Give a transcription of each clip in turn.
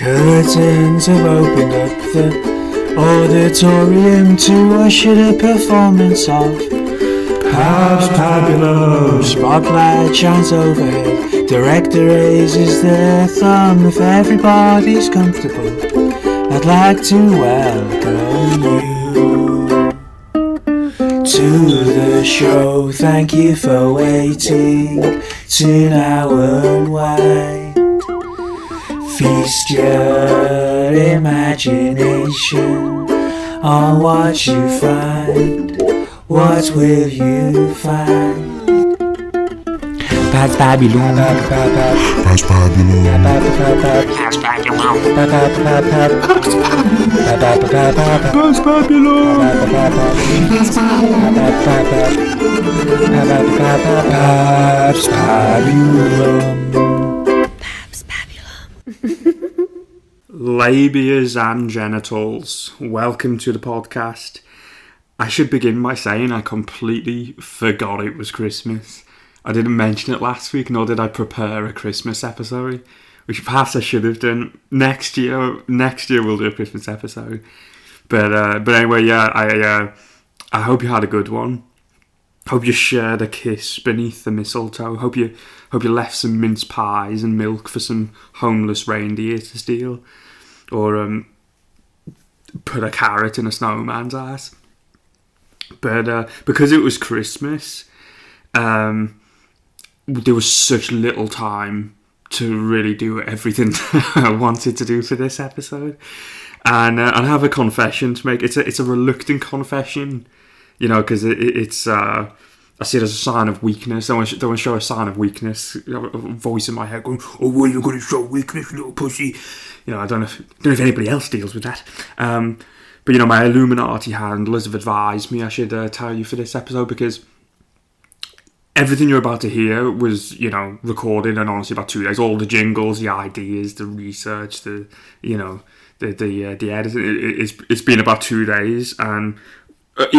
Curtains have opened up the auditorium to usher the performance of Pablo. Spotlight shines overhead. Director raises their thumb. If everybody's comfortable, I'd like to welcome you to the show. Thank you for waiting to now unwind. Feast your imagination on what you find. What will you find? Past Babylon. Past Babylon. Past Babylon. Past Babylon. Labias and genitals, welcome to the podcast. I should begin by saying I completely forgot it was Christmas. I didn't mention it last week, nor did I prepare a Christmas episode, which perhaps I should have done. Next year we'll do a Christmas episode. But anyway, yeah, I hope you had a good one. Hope you shared a kiss beneath the mistletoe. Hope you left some mince pies and milk for some homeless reindeer to steal, or put a carrot in a snowman's ass. But because it was Christmas, there was such little time to really do everything I wanted to do for this episode, and I have a confession to make. It's a reluctant confession, you know, because it's I see it as a sign of weakness. Don't want to show a sign of weakness. You know, a voice in my head going, "Oh, well, you're going to show weakness, little pussy." You know, I don't know if anybody else deals with that. But you know, my Illuminati handlers have advised me I should tell you for this episode, because everything you're about to hear was, you know, recorded in honestly about 2 days. All the jingles, the ideas, the research, the editing. It's been about 2 days, and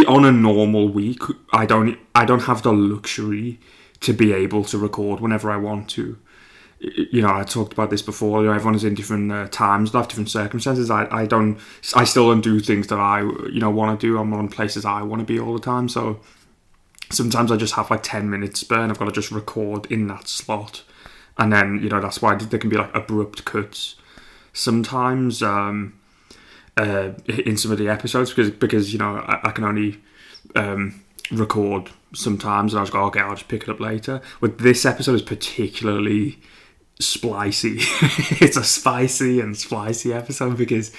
on a normal week, I don't have the luxury to be able to record whenever I want to. You know, I talked about this before. You know, everyone is in different times, they have different circumstances. I still don't do things that I want to do. I'm on places I want to be all the time. So sometimes I just have like 10 minutes spare, and I've got to just record in that slot. And then, you know, that's why there can be like abrupt cuts sometimes in some of the episodes, because you know, I can only record sometimes, and I just go, okay, I'll just pick it up later. But this episode is particularly spicy. It's a spicy and spicy episode because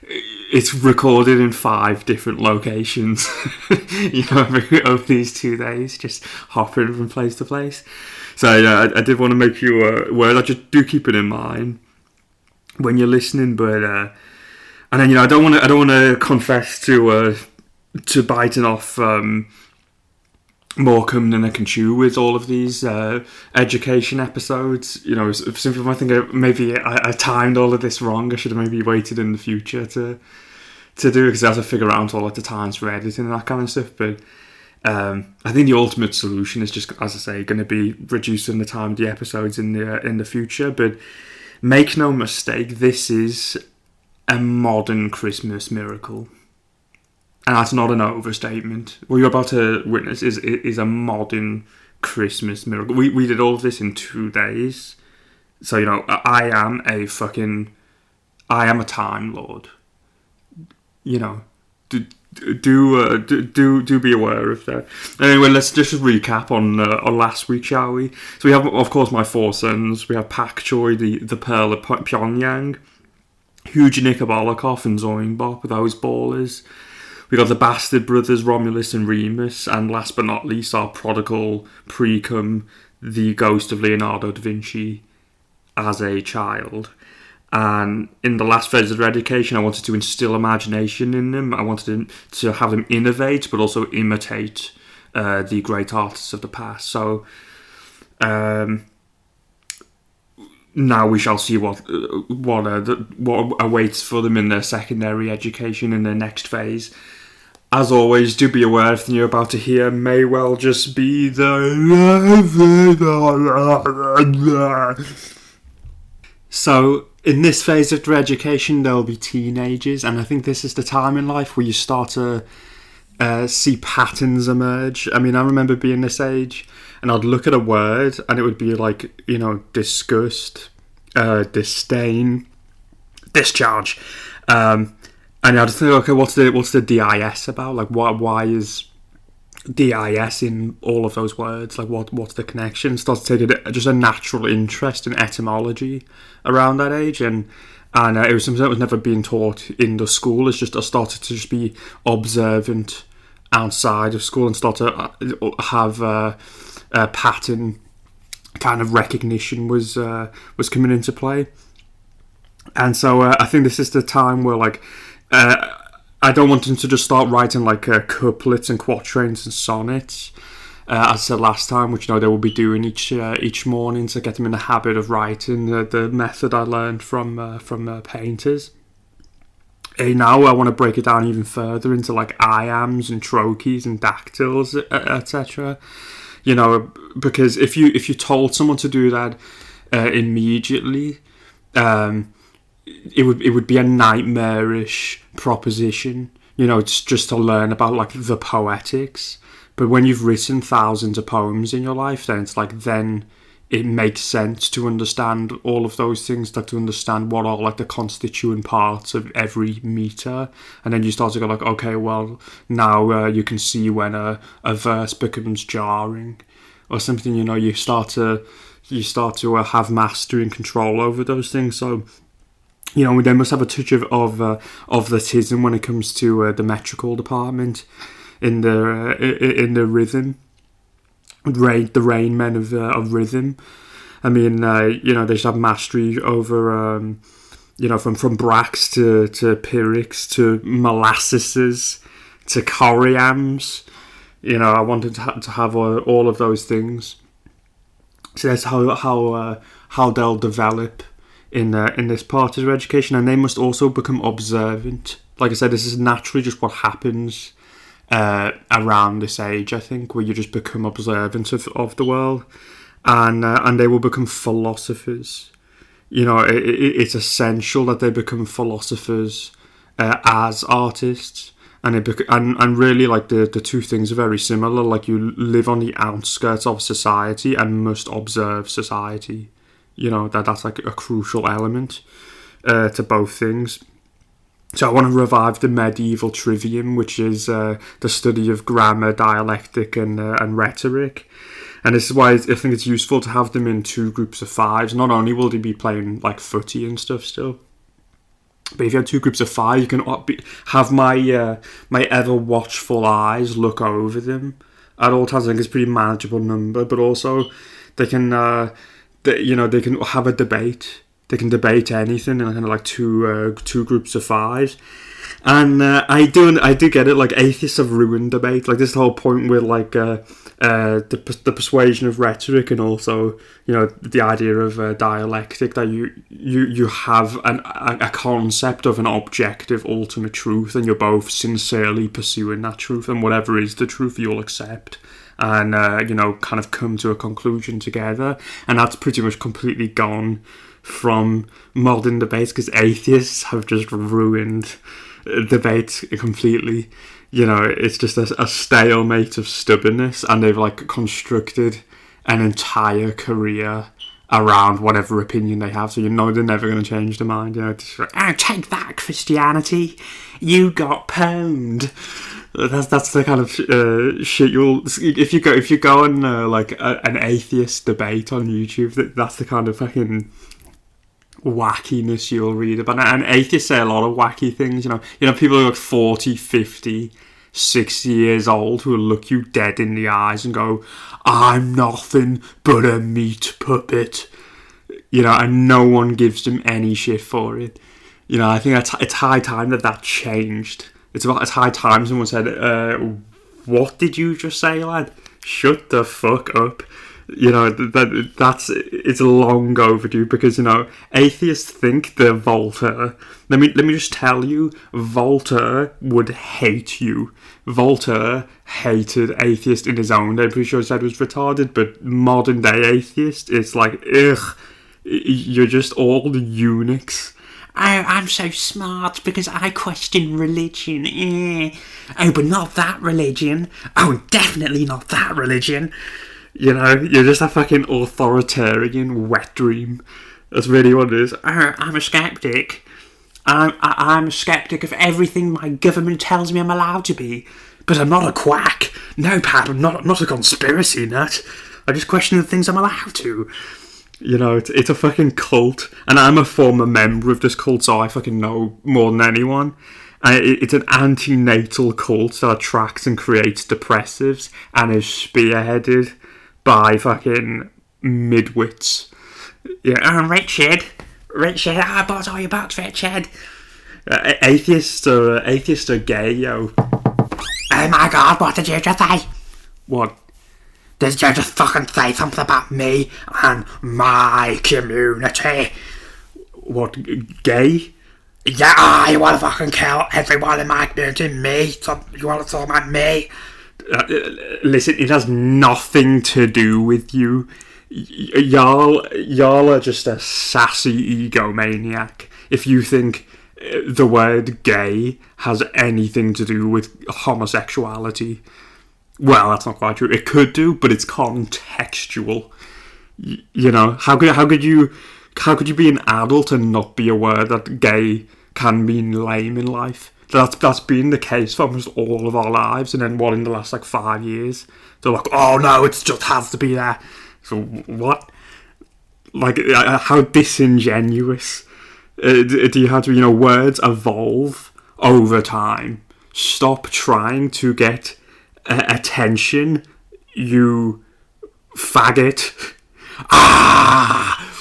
it's recorded in 5 different locations. You know, over these 2 days, just hopping from place to place. So yeah, I did want to make you aware that. Just do keep it in mind when you're listening. But and then, you know, I don't want to confess to biting off more cum than I can chew with all of these education episodes. You know, simply I think maybe I timed all of this wrong. I should have maybe waited in the future to do it, because I have to figure out all of the times for editing and that kind of stuff. But I think the ultimate solution is just, as I say, going to be reducing the time of the episodes in the future. But make no mistake, this is a modern Christmas miracle. And that's not an overstatement. What you're about to witness is a modern Christmas miracle. We did all of this in 2 days. So, you know, I am a Time Lord. You know, do be aware of that. Anyway, let's just recap on last week, shall we? So we have, of course, my 4 sons. We have Pak Choi, the Pearl of Pyongyang, Huge Nikobolokov and Zoinbok, those ballers. We got the bastard brothers Romulus and Remus, and last but not least, our prodigal pre-cum, the ghost of Leonardo da Vinci as a child. And in the last phase of their education, I wanted to instill imagination in them. I wanted to have them innovate, but also imitate the great artists of the past. So now we shall see what awaits for them in their secondary education in their next phase. As always, do be aware everything you're about to hear may well just be So in this phase of their education, there'll be teenagers, and I think this is the time in life where you start to see patterns emerge. I mean, I remember being this age, and I'd look at a word, and it would be like, disgust, disdain, discharge, and I'd think, okay, what's the DIS about? Like, why is DIS in all of those words? Like, what's the connection? Start to take just a natural interest in etymology around that age, and it was something that was never being taught in the school. It's just I started to just be observant outside of school and start to have a pattern kind of recognition was coming into play. And so I think this is the time where, like, I don't want them to just start writing like couplets and quatrains and sonnets, as I said last time, which they will be doing each morning to get them in the habit of writing the method I learned from painters. Now I want to break it down even further into like iams and trochees and dactyls, etc. Because if you told someone to do that immediately, it would be a nightmarish proposition. It's just to learn about like the poetics. But when you've written thousands of poems in your life, then it's like, then it makes sense to understand all of those things, like to understand what are like the constituent parts of every meter. And then you start to go like, okay, well, now you can see when a verse becomes jarring or something. You start to have mastery and control over those things. So they must have a touch of the tism when it comes to the metrical department in the rhythm, the rain men of rhythm. I mean, they should have mastery over from bracts to pyrrhics to molasses to choriams. I wanted to have all of those things. So that's how they'll develop in this part of their education, and they must also become observant. Like I said, this is naturally just what happens around this age, I think, where you just become observant of the world, and they will become philosophers. It's essential that they become philosophers as artists, and really, like, the two things are very similar. Like, you live on the outskirts of society and must observe society. That's like a crucial element to both things. So I want to revive the medieval trivium, which is the study of grammar, dialectic, and rhetoric. And this is why I think it's useful to have them in two groups of fives. Not only will they be playing like footy and stuff still, but if you have two groups of five, you can have my ever watchful eyes look over them at all times. I think it's a pretty manageable number, but also they can they can have a debate. They can debate anything in kind of like two groups of fives, and I do get it. Like, atheists have ruined debate. Like, this whole point with like the persuasion of rhetoric, and also the idea of dialectic, that you have a concept of an objective ultimate truth, and you're both sincerely pursuing that truth, and whatever is the truth you'll accept. And kind of come to a conclusion together, and that's pretty much completely gone from modern debates, because atheists have just ruined debate completely. It's just a stalemate of stubbornness, and they've like constructed an entire career around whatever opinion they have. So they're never going to change their mind. Just like, take that, Christianity, you got pwned. That's the kind of shit you'll if you go on like an atheist debate on YouTube. That's the kind of fucking wackiness you'll read about. And atheists say a lot of wacky things. People who are like 40, 50, 60 years old who will look you dead in the eyes and go, "I'm nothing but a meat puppet," and no one gives them any shit for it. I think it's high time that changed. It's high time someone said, "What did you just say, lad? Shut the fuck up." It's long overdue, because atheists think they're Voltaire. Let me just tell you, Voltaire would hate you. Voltaire hated atheists in his own day. I'm pretty sure he said it was retarded, but modern day atheist, it's like, ugh, You're just all the eunuchs. Oh, I'm so smart because I question religion. Oh, but not that religion. Oh, definitely not that religion. You know, you're just a fucking authoritarian wet dream. That's really what it is. Oh, I'm a skeptic. I'm a skeptic of everything my government tells me I'm allowed to be. But I'm not a quack. No, Pab, I'm not a conspiracy nut. I just question the things I'm allowed to. You know, it's a fucking cult, and I'm a former member of this cult, so I fucking know more than anyone. It's an antenatal cult that attracts and creates depressives, and is spearheaded by fucking midwits. Yeah, Richard, I bought all your books, Richard. Atheists are gay, yo. Oh my god, what did you just say? What? Did you just fucking say something about me and my community? What, gay? Yeah, you want to fucking kill everyone in my community, me? You want to talk about me? Listen, it has nothing to do with you. Y'all are just a sassy egomaniac. If you think the word gay has anything to do with homosexuality, well, that's not quite true. It could do, but it's contextual. You know, how could you be an adult and not be aware that gay can mean lame in life? That's been the case for almost all of our lives, and then in the last 5 years, they're like, oh no, it just has to be there. So what? How disingenuous do you have to be? You know, words evolve over time. Stop trying to get attention, you faggot.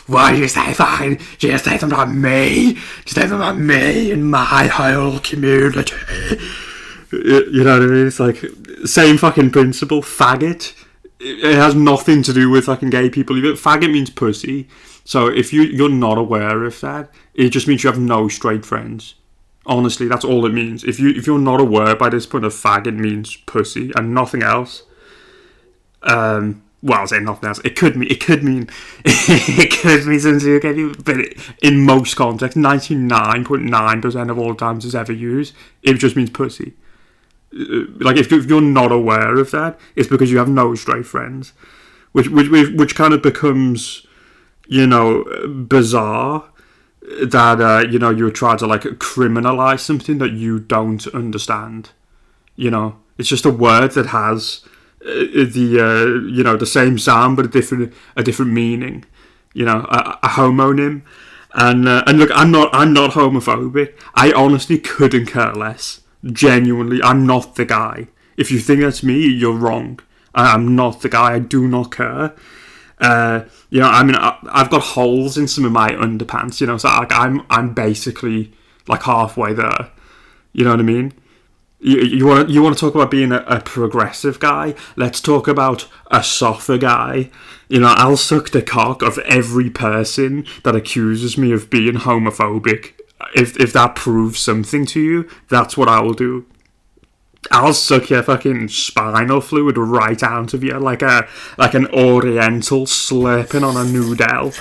What did you say, fucking? Did you say something about me? Did you say something about me and my whole community? You know what I mean? It's like, same fucking principle, faggot. It has nothing to do with fucking gay people. Faggot means pussy. So if you're not aware of that, it just means you have no straight friends. Honestly, that's all it means. If you're not aware by this point of faggot means pussy and nothing else. Well, I'll say nothing else. It could mean something gay people, but in most contexts, 99.9% of all the times it's ever used, it just means pussy. If you're not aware of that, it's because you have no straight friends, which kind of becomes, you know, bizarre. That you try to criminalize something that you don't understand. You know, it's just a word that has the same sound but a different meaning. You know, a homonym. And look, I'm not homophobic. I honestly couldn't care less. Genuinely, I'm not the guy. If you think that's me, you're wrong. I'm not the guy. I do not care. I've got holes in some of my underpants, you know, so I'm basically halfway there. You know what I mean? You want to talk about being a progressive guy? Let's talk about a softer guy. You know, I'll suck the cock of every person that accuses me of being homophobic. If that proves something to you, that's what I will do. I'll suck your fucking spinal fluid right out of you like an Oriental slurping on a noodle.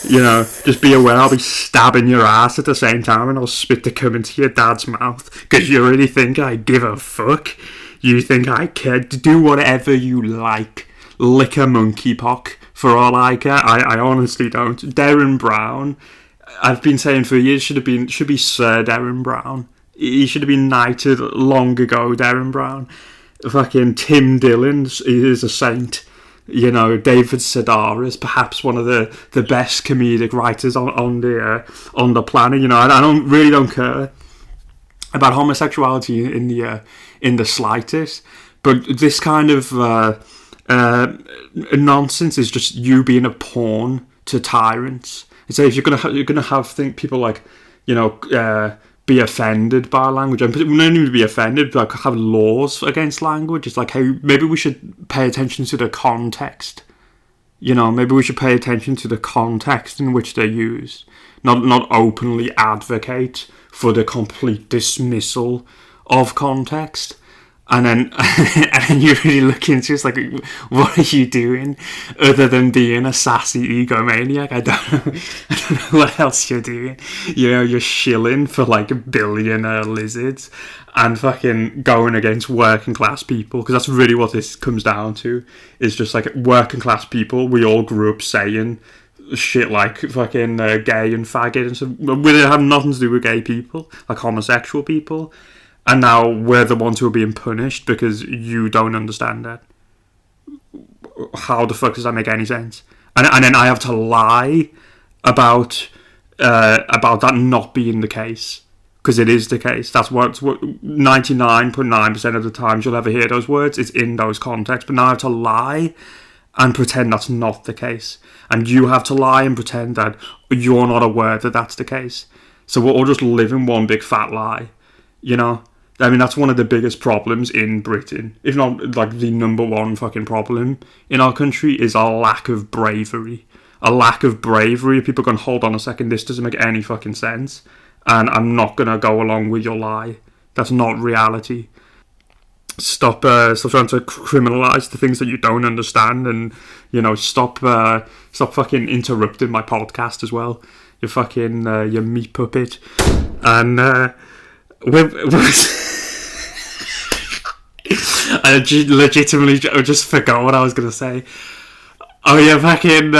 You know, just be aware I'll be stabbing your ass at the same time, and I'll spit the cum into your dad's mouth. Because you really think I give a fuck? You think I care? Do whatever you like. Lick a monkeypox for all I care. I honestly don't. Darren Brown, I've been saying for years, should be Sir Darren Brown. He should have been knighted long ago, Darren Brown. Fucking Tim Dillon is a saint. You know, David Sedaris, perhaps one of the best comedic writers on the planet. You know, I don't care about homosexuality in the slightest. But this kind of nonsense is just you being a pawn to tyrants. So if you're gonna have people be offended by language, and we don't need to be offended, but have laws against language. It's hey, maybe we should pay attention to the context. You know, maybe we should pay attention to the context in which they're used, not openly advocate for the complete dismissal of context. And then, and then you really look into it, it's like, what are you doing other than being a sassy egomaniac? I don't know what else you're doing. You know, you're shilling for like billionaire lizards and fucking going against working class people, because that's really what this comes down to. Is just like working class people. We all grew up saying shit like fucking gay and faggot and stuff. We have nothing to do with gay people, like homosexual people. And now we're the ones who are being punished because you don't understand that. How the fuck does that make any sense? And then I have to lie about that not being the case, because it is the case. That's what 99.9% of the times you'll ever hear those words. It's in those contexts. But now I have to lie and pretend that's not the case. And you have to lie and pretend that you're not aware that that's the case. So we're all just living one big fat lie, you know? I mean, that's one of the biggest problems in Britain, if not like the number one fucking problem in our country, is a lack of bravery. A lack of bravery. People going, hold on a second, this doesn't make any fucking sense, and I'm not going to go along with your lie. That's not reality. Stop trying to criminalise the things that you don't understand, and, you know, stop fucking interrupting my podcast as well. You fucking, you meat puppet. And, I legitimately just forgot what I was going to say. Oh yeah, fucking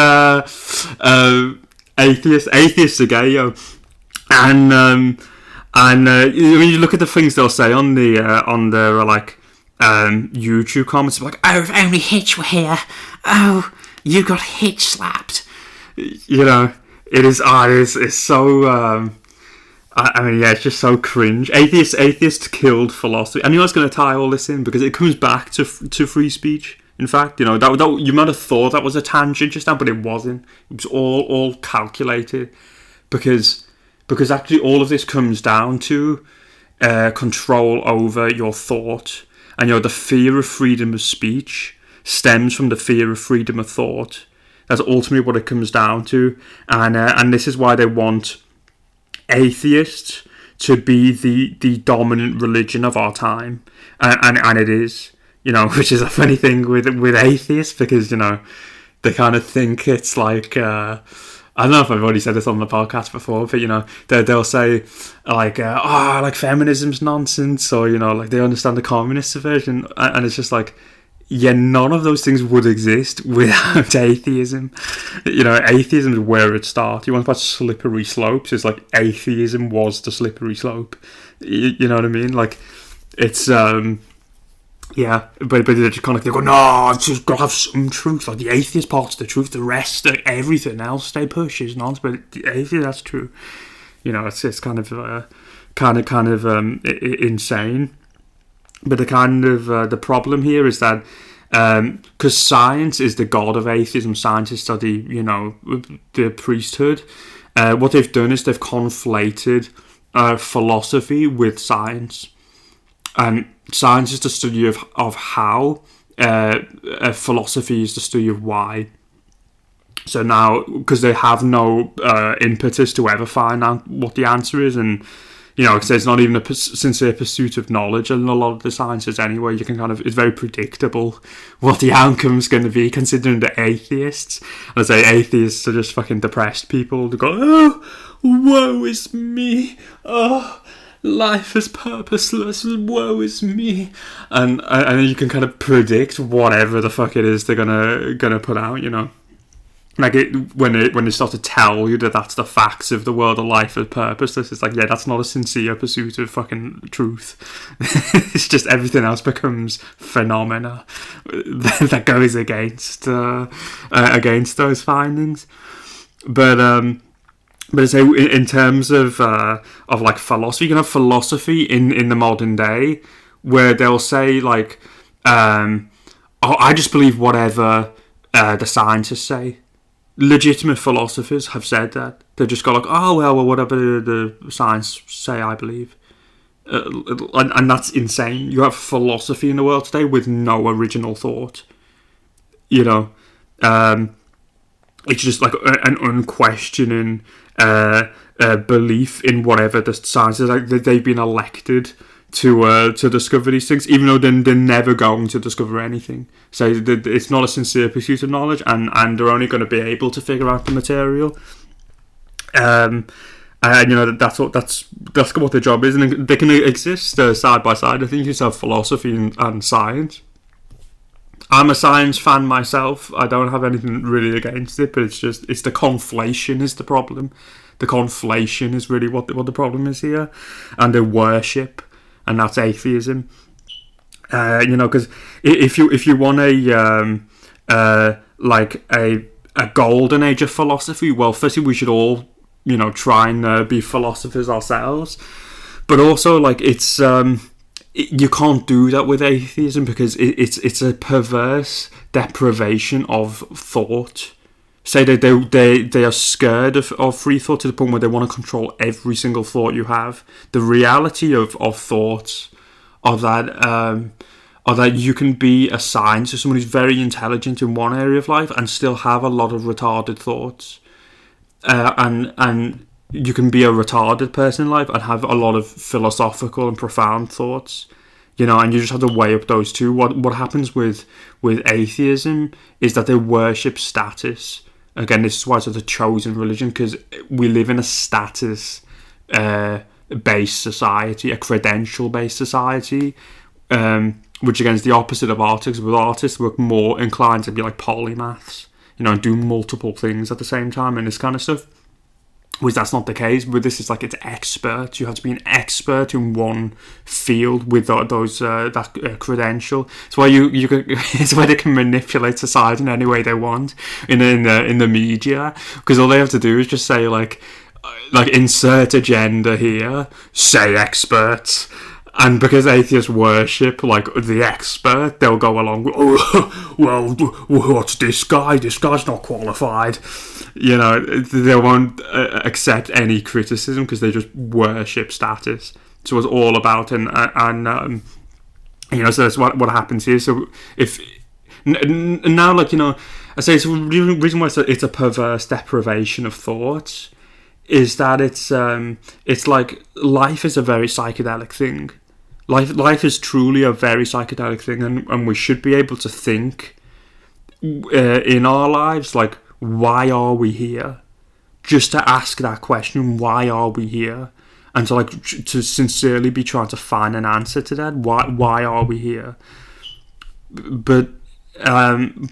atheists are gay, yo. And when you look at the things they'll say on their YouTube comments, like, oh, if only Hitch were here. Oh, you got Hitch slapped. You know, it's so. I mean, yeah, it's just so cringe. Atheists killed philosophy. I knew I was going to tie all this in because it comes back to free speech. In fact, you know, that you might have thought that was a tangent just now, but it wasn't. It was all calculated, because actually all of this comes down to control over your thought, and you know, the fear of freedom of speech stems from the fear of freedom of thought. That's ultimately what it comes down to, and this is why they want atheists to be the dominant religion of our time, and it is, you know, which is a funny thing with atheists, because, you know, they kind of think it's like I don't know if I've already said this on the podcast before, but, you know, they'll say like like feminism's nonsense, or, you know, like they understand the communist version, and it's just like, yeah, none of those things would exist without atheism. You know, atheism is where it starts. You want about slippery slopes? It's like atheism was the slippery slope. You know what I mean? Like, it's yeah, but they're just kind of, they go, no, it's just got to have some truth. Like, the atheist part's the truth. The rest, like, everything else they push is nonsense. But the atheist, that's true. You know, it's kind of insane. But the problem here is that because science is the god of atheism, scientists are the priesthood. What they've done is they've conflated philosophy with science, and science is the study of how, philosophy is the study of why. So now, because they have no impetus to ever find out what the answer is, and, you know, because there's not even a sincere pursuit of knowledge in a lot of the sciences anyway, you can it's very predictable what the outcome's going to be, considering the atheists. And I say atheists are just fucking depressed people. They go, oh, woe is me. Oh, life is purposeless. Woe is me. And you can kind of predict whatever the fuck it is they're gonna put out, you know. Like, when they start to tell you that that's the facts of the world of life is purposeless, it's like, yeah, that's not a sincere pursuit of fucking truth. It's just everything else becomes phenomena that goes against those findings. But I say, in terms of like philosophy, you can have philosophy in the modern day where they'll say like, oh, I just believe whatever the scientists say. Legitimate philosophers have said that. They've just got like, oh, well, whatever the science say, I believe. And that's insane. You have philosophy in the world today with no original thought. You know, it's just like an unquestioning belief in whatever the science is. Like, they've been elected to discover these things, even though they're never going to discover anything. So it's not a sincere pursuit of knowledge, and they're only going to be able to figure out the material. And that's what their job is, and they can exist side by side. I think you have philosophy and science. I'm a science fan myself. I don't have anything really against it, but it's the conflation is the problem. The conflation is really what the problem is here, and the worship, and that's atheism. Because if you want a golden age of philosophy, well, firstly we should all try and be philosophers ourselves, but also it's you can't do that with atheism, because it's a perverse deprivation of thought. Say they are scared of free thought to the point where they want to control every single thought you have. The reality of thoughts are that you can be assigned to someone who's very intelligent in one area of life and still have a lot of retarded thoughts. And you can be a retarded person in life and have a lot of philosophical and profound thoughts. And you just have to weigh up those two. What happens with atheism is that they worship status. Again, this is why it's a chosen religion, because we live in a status based society, a credential based society, which again is the opposite of artists. With artists, we're more inclined to be like polymaths, and do multiple things at the same time and this kind of stuff. Which that's not the case. With this, it's it's experts. You have to be an expert in one field with that credential. It's why it's why they can manipulate society in any way they want in the media, because all they have to do is just say like insert agenda here, say experts. And because atheists worship the expert, they'll go along with, oh, well, what's this guy? This guy's not qualified. They won't accept any criticism because they just worship status. So it's all about so that's what happens here. So if now, I say it's the reason why it's a perverse deprivation of thought is that it's like life is a very psychedelic thing. Life is truly a very psychedelic thing, and we should be able to think in our lives, why are we here? Just to ask that question, why are we here? And to sincerely be trying to find an answer to that. Why are we here? But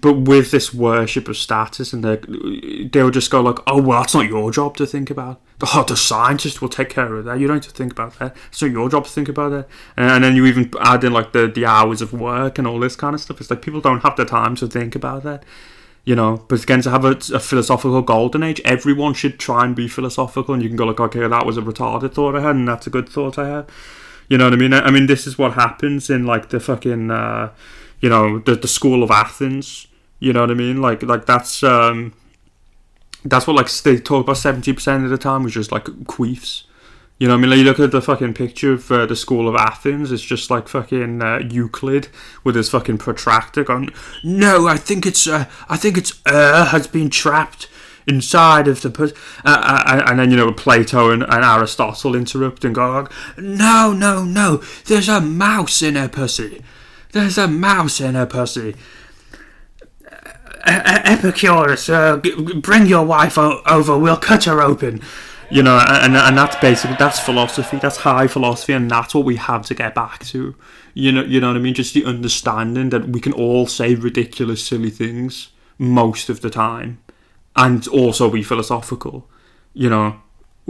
with this worship of status, and they'll just go oh, well, that's not your job to think about. Oh, the scientist will take care of that. You don't have to think about that. It's not your job to think about that. And then you even add in the hours of work and all this kind of stuff. It's people don't have the time to think about that. But again, to have a philosophical golden age, everyone should try and be philosophical, and you can go okay, that was a retarded thought I had, and that's a good thought I had. You know what I mean? I mean, this is what happens in the fucking the school of Athens. You know what I mean? That's what they talk about 70% of the time, which is queefs. You know what I mean? You look at the fucking picture of the school of Athens, it's just fucking Euclid with his fucking protractor going, no, I think it's has been trapped inside of the and then Plato and Aristotle interrupt and go, no, there's a mouse in her pussy. There's a mouse in her pussy. Epicurus, bring your wife over, we'll cut her open. And that's philosophy, that's high philosophy, and that's what we have to get back to. You know what I mean? Just the understanding that we can all say ridiculous, silly things most of the time, and also be philosophical.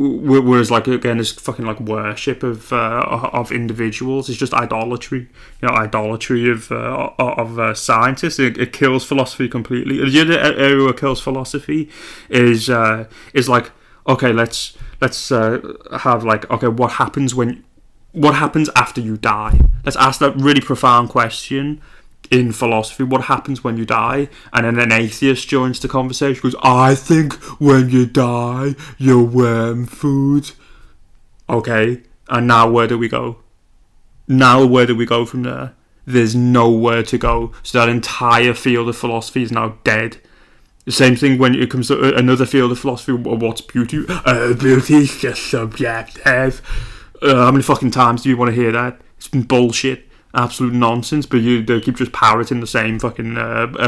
Whereas again, this fucking worship of individuals is just idolatry. Idolatry of scientists. It kills philosophy completely. The other area where it kills philosophy is okay, let's have okay, what happens after you die? Let's ask that really profound question in philosophy. What happens when you die? And then an atheist joins the conversation, goes, I think when you die, you're worm food. Okay, and now where do we go? From there? There's nowhere to go. So that entire field of philosophy is now dead. The same thing when it comes to another field of philosophy. What's beauty? Beauty's just subjective. How many fucking times do you want to hear that? It's been bullshit, absolute nonsense. But they keep just parroting the same fucking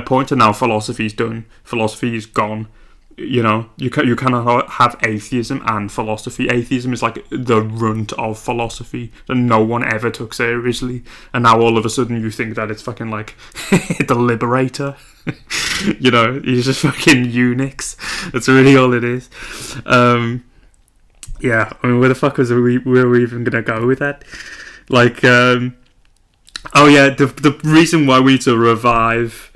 point, and now philosophy's done. Philosophy is gone. You know, you cannot have atheism and philosophy. Atheism is like the runt of philosophy that no one ever took seriously, and now all of a sudden you think that it's fucking like the liberator. You know, he's just fucking Unix. That's really all it is. Yeah, I mean, where the fuck were we even gonna go with that? Like, oh yeah, the reason why we need to revive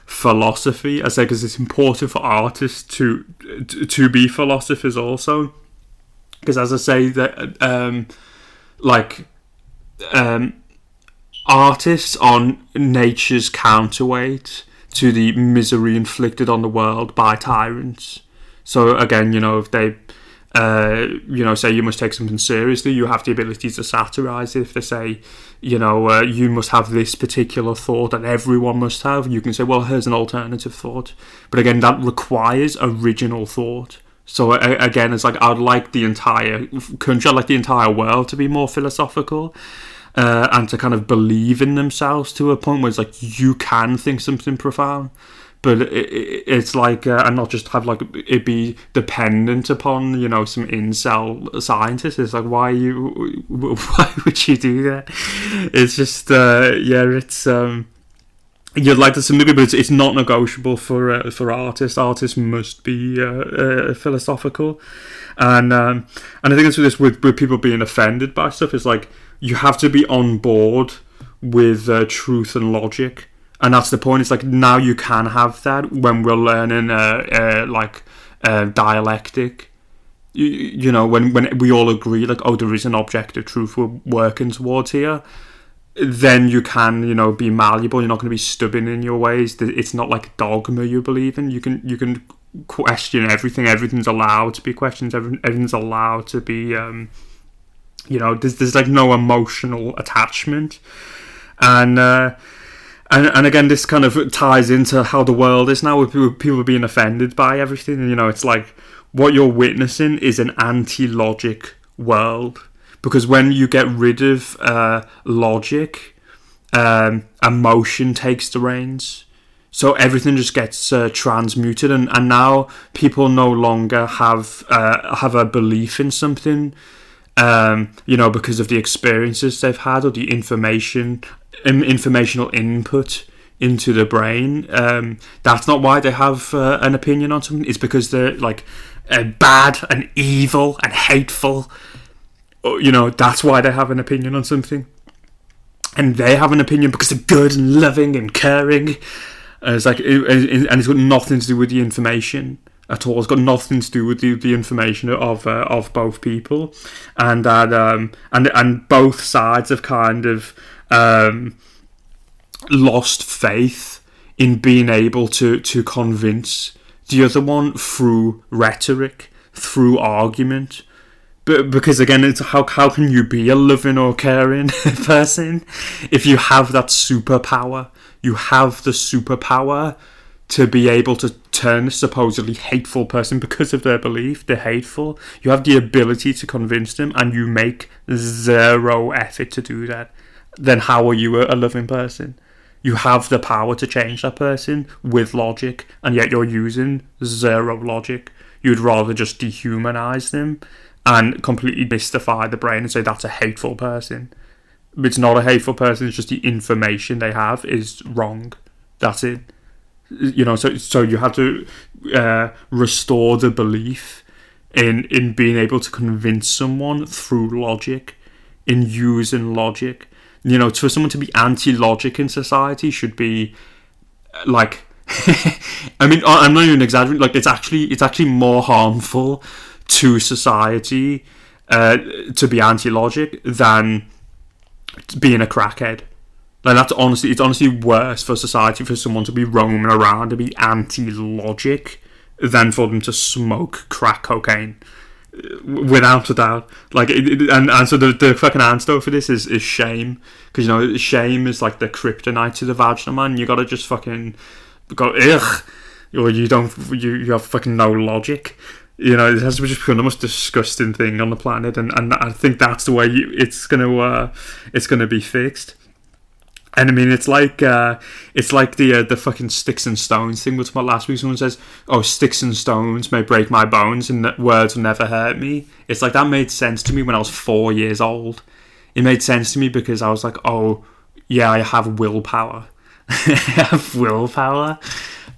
philosophy, I say, because it's important for artists to be philosophers also, because as I say that artists are nature's counterweight to the misery inflicted on the world by tyrants. So again, you know, if they say you must take something seriously, you have the ability to satirize it. If they say, you know, you must have this particular thought that everyone must have, you can say, well, here's an alternative thought. But again, that requires original thought. So again, it's like, I'd like the entire country, I'd like the entire world to be more philosophical, and to kind of believe in themselves to a point where it's like, you can think something profound. But it's like, and not just have like it be dependent upon, you know, some incel scientist. It's like, why would you do that? It's just, it's you'd like to some degree, but it's not negotiable for artists. Artists must be philosophical, and I think it's with people being offended by stuff. It's like, you have to be on board with truth and logic. And that's the point. It's like, now you can have that when we're learning dialectic. You know, when we all agree, like, oh, there is an objective truth we're working towards here, then you can, you know, be malleable. You're not going to be stubborn in your ways. It's not like dogma you believe in. You can question everything. Everything's allowed to be questioned. Everything's allowed to be, you know, there's like no emotional attachment. And again, this kind of ties into how the world is now, with people being offended by everything. And, you know, it's like, what you're witnessing is an anti-logic world. Because when you get rid of logic, emotion takes the reins. So everything just gets transmuted. And now people no longer have a belief in something, you know, because of the experiences they've had or the informational input into the brain. That's not why they have an opinion on something. It's because they're like bad and evil and hateful. You know, that's why they have an opinion on something. And they have an opinion because they're good and loving and caring. It's like, and it's got nothing to do with the information at all. It's got nothing to do with the information of both people, and that and both sides have kind of lost faith in being able to convince the other one through rhetoric, through argument. But because again, it's how can you be a loving or caring person if you have that superpower? You have the superpower to be able to turn a supposedly hateful person, because of their belief, they're hateful. You have the ability to convince them, and you make zero effort to do that. Then how are you a loving person? You have the power to change that person with logic, and yet you're using zero logic. You'd rather just dehumanize them and completely mystify the brain and say that's a hateful person. It's not a hateful person, it's just the information they have is wrong. That's it. You know, so you have to restore the belief in being able to convince someone through logic, in using logic. You know, for someone to be anti-logic in society should be like, I mean, I'm not even exaggerating. Like, it's actually more harmful to society to be anti-logic than being a crackhead. Like, it's honestly worse for society for someone to be roaming around to be anti-logic than for them to smoke crack cocaine, without a doubt. Like, and so the fucking antidote for this is shame, because, you know, shame is like the kryptonite to the vaginal man. You gotta just fucking go ugh, or you have fucking no logic. You know, it has to just become the most disgusting thing on the planet, and I think that's the way it's gonna be fixed. And I mean, it's like the fucking sticks and stones thing we talked about last week. Someone says, "Oh, sticks and stones may break my bones, and that words will never hurt me." It's like that made sense to me when I was 4 years old. It made sense to me because I was like, "Oh, yeah, I have willpower. I have willpower."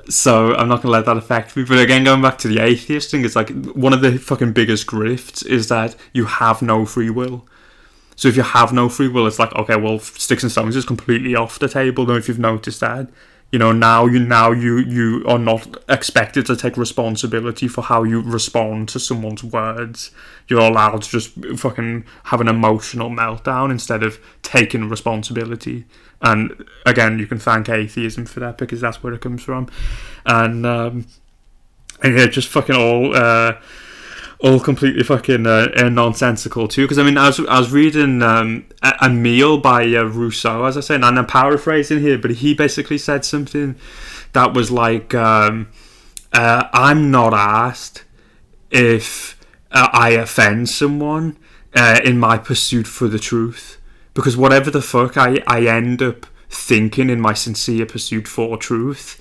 So I'm not going to let that affect me. But again, going back to the atheist thing, it's like one of the fucking biggest grifts is that you have no free will. So if you have no free will, it's like, okay, well, sticks and stones is completely off the table. Though, if you've noticed that, you know, now you are not expected to take responsibility for how you respond to someone's words. You're allowed to just fucking have an emotional meltdown instead of taking responsibility. And again, you can thank atheism for that, because that's where it comes from. And yeah, just fucking all completely fucking nonsensical too. Because I mean, I was reading a Meal by Rousseau, as I said, and I'm paraphrasing here, but he basically said something that was like, I'm not asked if I offend someone in my pursuit for the truth, because whatever the fuck I end up thinking in my sincere pursuit for truth,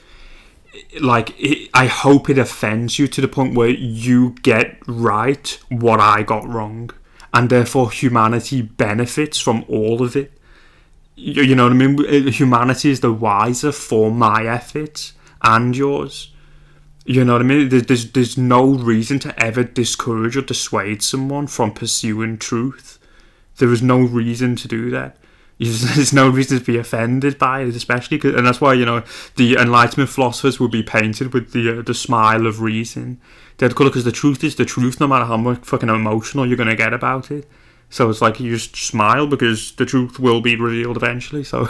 like, I hope it offends you to the point where you get right what I got wrong, and therefore humanity benefits from all of it. You know what I mean? Humanity is the wiser for my efforts and yours. You know what I mean? There's no reason to ever discourage or dissuade someone from pursuing truth. There is no reason to do that. There's no reason to be offended by it, especially, and that's why, you know, the Enlightenment philosophers would be painted with the smile of reason. They'd call it, because the truth is the truth, no matter how much fucking emotional you're gonna get about it. So it's like, you just smile because the truth will be revealed eventually. So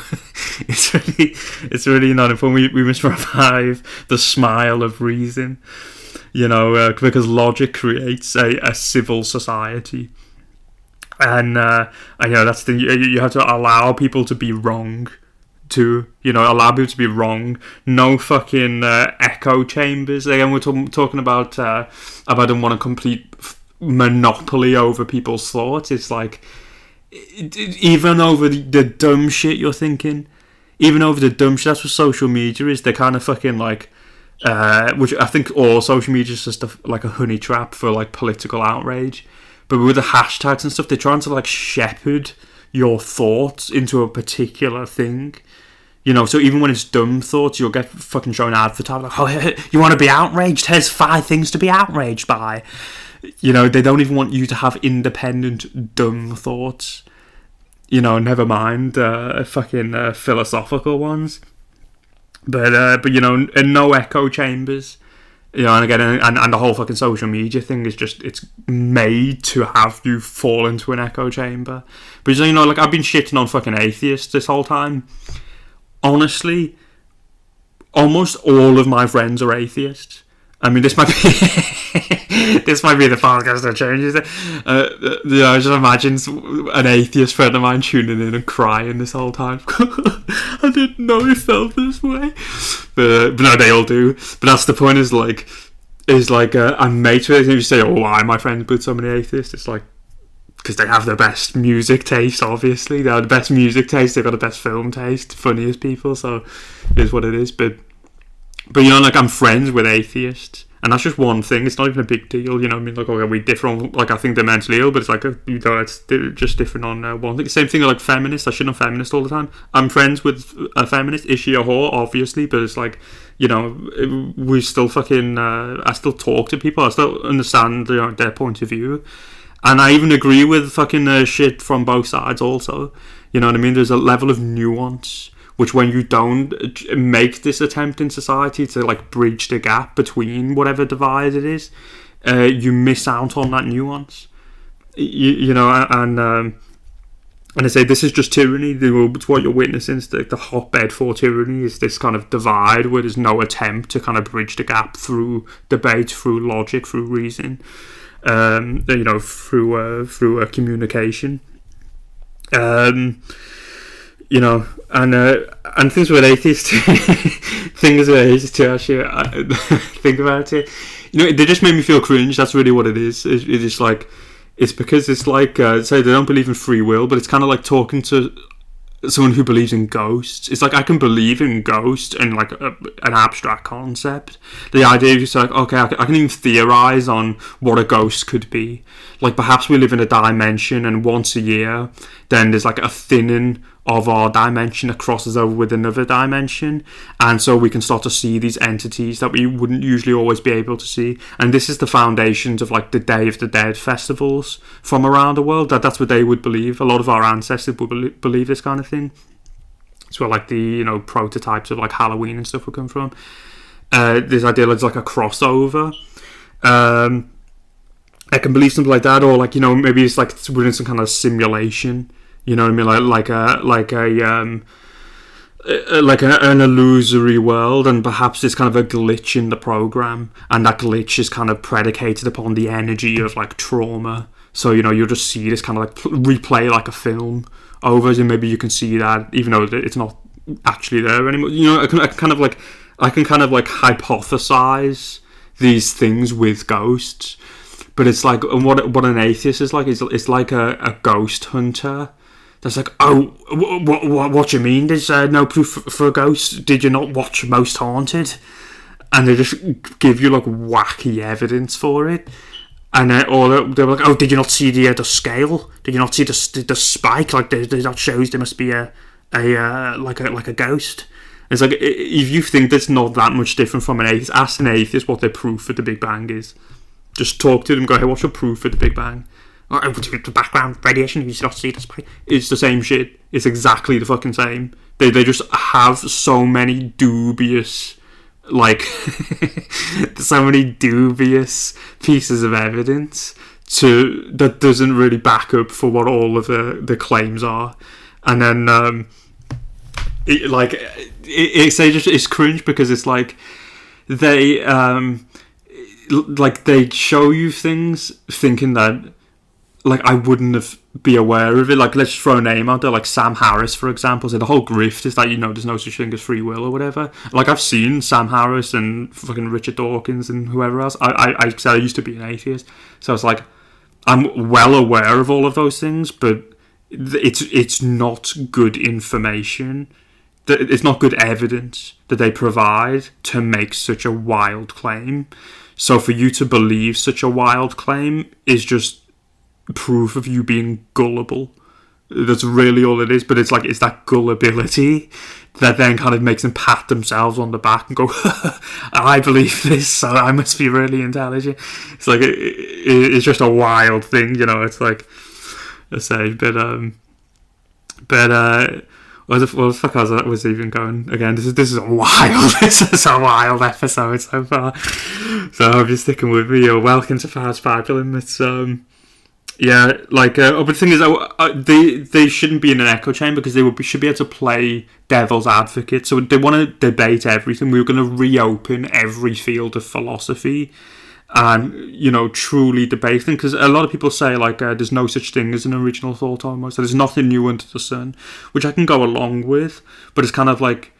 it's really not important. We must revive the smile of reason, you know, because logic creates a civil society. And you know, that's the, you have to allow people to be wrong, to, you know, allow people to be wrong. No fucking echo chambers. Again, we're talking about I don't want a complete monopoly over people's thoughts. It's like, even over the dumb shit you're thinking, even over the dumb shit, that's what social media is. They're kind of fucking like, which I think all social media is just like a honey trap for like political outrage. But with the hashtags and stuff, they're trying to like shepherd your thoughts into a particular thing. You know, so even when it's dumb thoughts, you'll get fucking shown advertising like, oh, you want to be outraged? Here's 5 things to be outraged by. You know, they don't even want you to have independent dumb thoughts. You know, never mind fucking philosophical ones. But you know, and no echo chambers. You know, and again, and the whole fucking social media thing is just, it's made to have you fall into an echo chamber. But, you know, like, I've been shitting on fucking atheists this whole time. Honestly, almost all of my friends are atheists. I mean, this might be the podcast that changes it. You know, I just imagine an atheist friend of mine tuning in and crying this whole time. I didn't know it felt this way. But no, they all do. But that's the point, is like I'm mates with it. And you say, oh, why am I friends with so many atheists? It's like, because they have the best music taste, obviously. They have the best music taste, they've got the best film taste, funniest people, so it is what it is. But you know, like, I'm friends with atheists, and that's just one thing. It's not even a big deal, you know what I mean? Like, okay, we differ on, like, I think they're mentally ill, but it's like, you know, it's just different on one thing. Same thing with, like, feminists. I shit on feminists all the time. I'm friends with a feminist. Is she a whore? Obviously, but it's like, you know, we still fucking, I still talk to people. I still understand, you know, their point of view. And I even agree with fucking shit from both sides also. You know what I mean? There's a level of nuance, which when you don't make this attempt in society to like bridge the gap between whatever divide it is, you miss out on that nuance. You know, and I say this is just tyranny. It's what you're witnessing. It's the hotbed for tyranny is this kind of divide where there's no attempt to kind of bridge the gap through debate, through logic, through reason, you know, through communication. You know, and things with atheists, things with atheists too. Actually, think about it. they just made me feel cringe. That's really what it is. It's just like, it's because it's like, say they don't believe in free will, but it's kind of like talking to someone who believes in ghosts. It's like, I can believe in ghosts and like an abstract concept. The idea is just like, okay, I can even theorize on what a ghost could be. Like, perhaps we live in a dimension, and once a year, then there's like a thinning of our dimension that crosses over with another dimension, and so we can start to see these entities that we wouldn't usually always be able to see. And this is the foundations of like the Day of the Dead festivals from around the world. That's what they would believe. A lot of our ancestors would believe this kind of thing. It's where like the prototypes of like Halloween and stuff would come from. This idea is like a crossover. I can believe something like that, or like, maybe it's like we're in some kind of simulation. You know what I mean? Like an illusory world, and perhaps it's kind of a glitch in the program, and that glitch is kind of predicated upon the energy of like trauma. So you'll just see this kind of like replay like a film over, and maybe you can see that even though it's not actually there anymore. I can kind of like hypothesize these things with ghosts. But it's like, and what an atheist is like, it's like a ghost hunter. That's like, oh, what do you mean? There's no proof for ghosts? Did you not watch Most Haunted? And they just give you like wacky evidence for it. And or they're like, oh, did you not see the scale? Did you not see the spike? Like that shows there must be a ghost. It's like, if you think that's not that much different from an atheist, ask an atheist what their proof for the Big Bang is. Just talk to them, go, hey, what's your proof for the Big Bang? The background radiation, you not see the spike. It's the same shit. It's exactly the fucking same. They just have so many dubious, like, so many dubious pieces of evidence that doesn't really back up for what all of the claims are. And then, it's cringe because it's like, they show you things thinking that, like, I wouldn't have be aware of it. Like, let's throw a name out there, like Sam Harris, for example. So the whole grift is that, there's no such thing as free will or whatever. Like, I've seen Sam Harris and fucking Richard Dawkins and whoever else. I used to be an atheist, so it's like, I'm well aware of all of those things, but it's not good information. It's not good evidence that they provide to make such a wild claim. So for you to believe such a wild claim is just proof of you being gullible. That's really all it is. But it's like, it's that gullibility that then kind of makes them pat themselves on the back and go, I believe this, so I must be really intelligent. It's like, it's just a wild thing, It's like, I say, but what the fuck was even going again? This is a wild episode so far. So I hope you're sticking with me. You're welcome to Fast Fabulum. It's but the thing is, they shouldn't be in an echo chamber because they should be able to play devil's advocate. So they want to debate everything. We were going to reopen every field of philosophy and truly debate them, because a lot of people say like there's no such thing as an original thought almost, so there's nothing new under the sun, which I can go along with, but it's kind of like,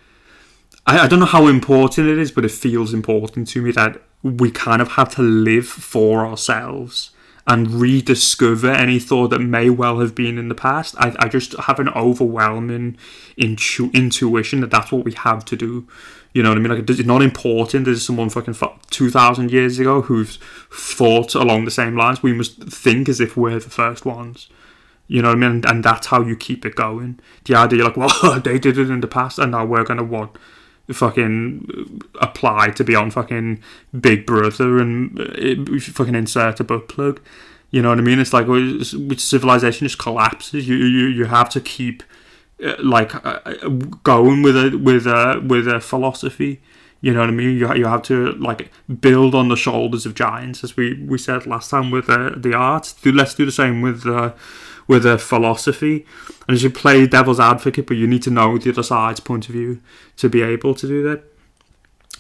I don't know how important it is, but it feels important to me that we kind of have to live for ourselves and rediscover any thought that may well have been in the past. I just have an overwhelming intuition that that's what we have to do. You know what I mean? Like, it's not important. There's someone fucking 2,000 years ago who's thought along the same lines. We must think as if we're the first ones. You know what I mean? And that's how you keep it going. The idea, like, well, they did it in the past, and now we're gonna fucking apply to be on fucking Big Brother and fucking insert a butt plug. You know what I mean? It's like, with civilization just collapses. You have to keep going with a philosophy. You know what I mean? You have to like build on the shoulders of giants, as we said last time with the arts. Let's do the same with a philosophy. And as you play devil's advocate, but you need to know the other side's point of view to be able to do that.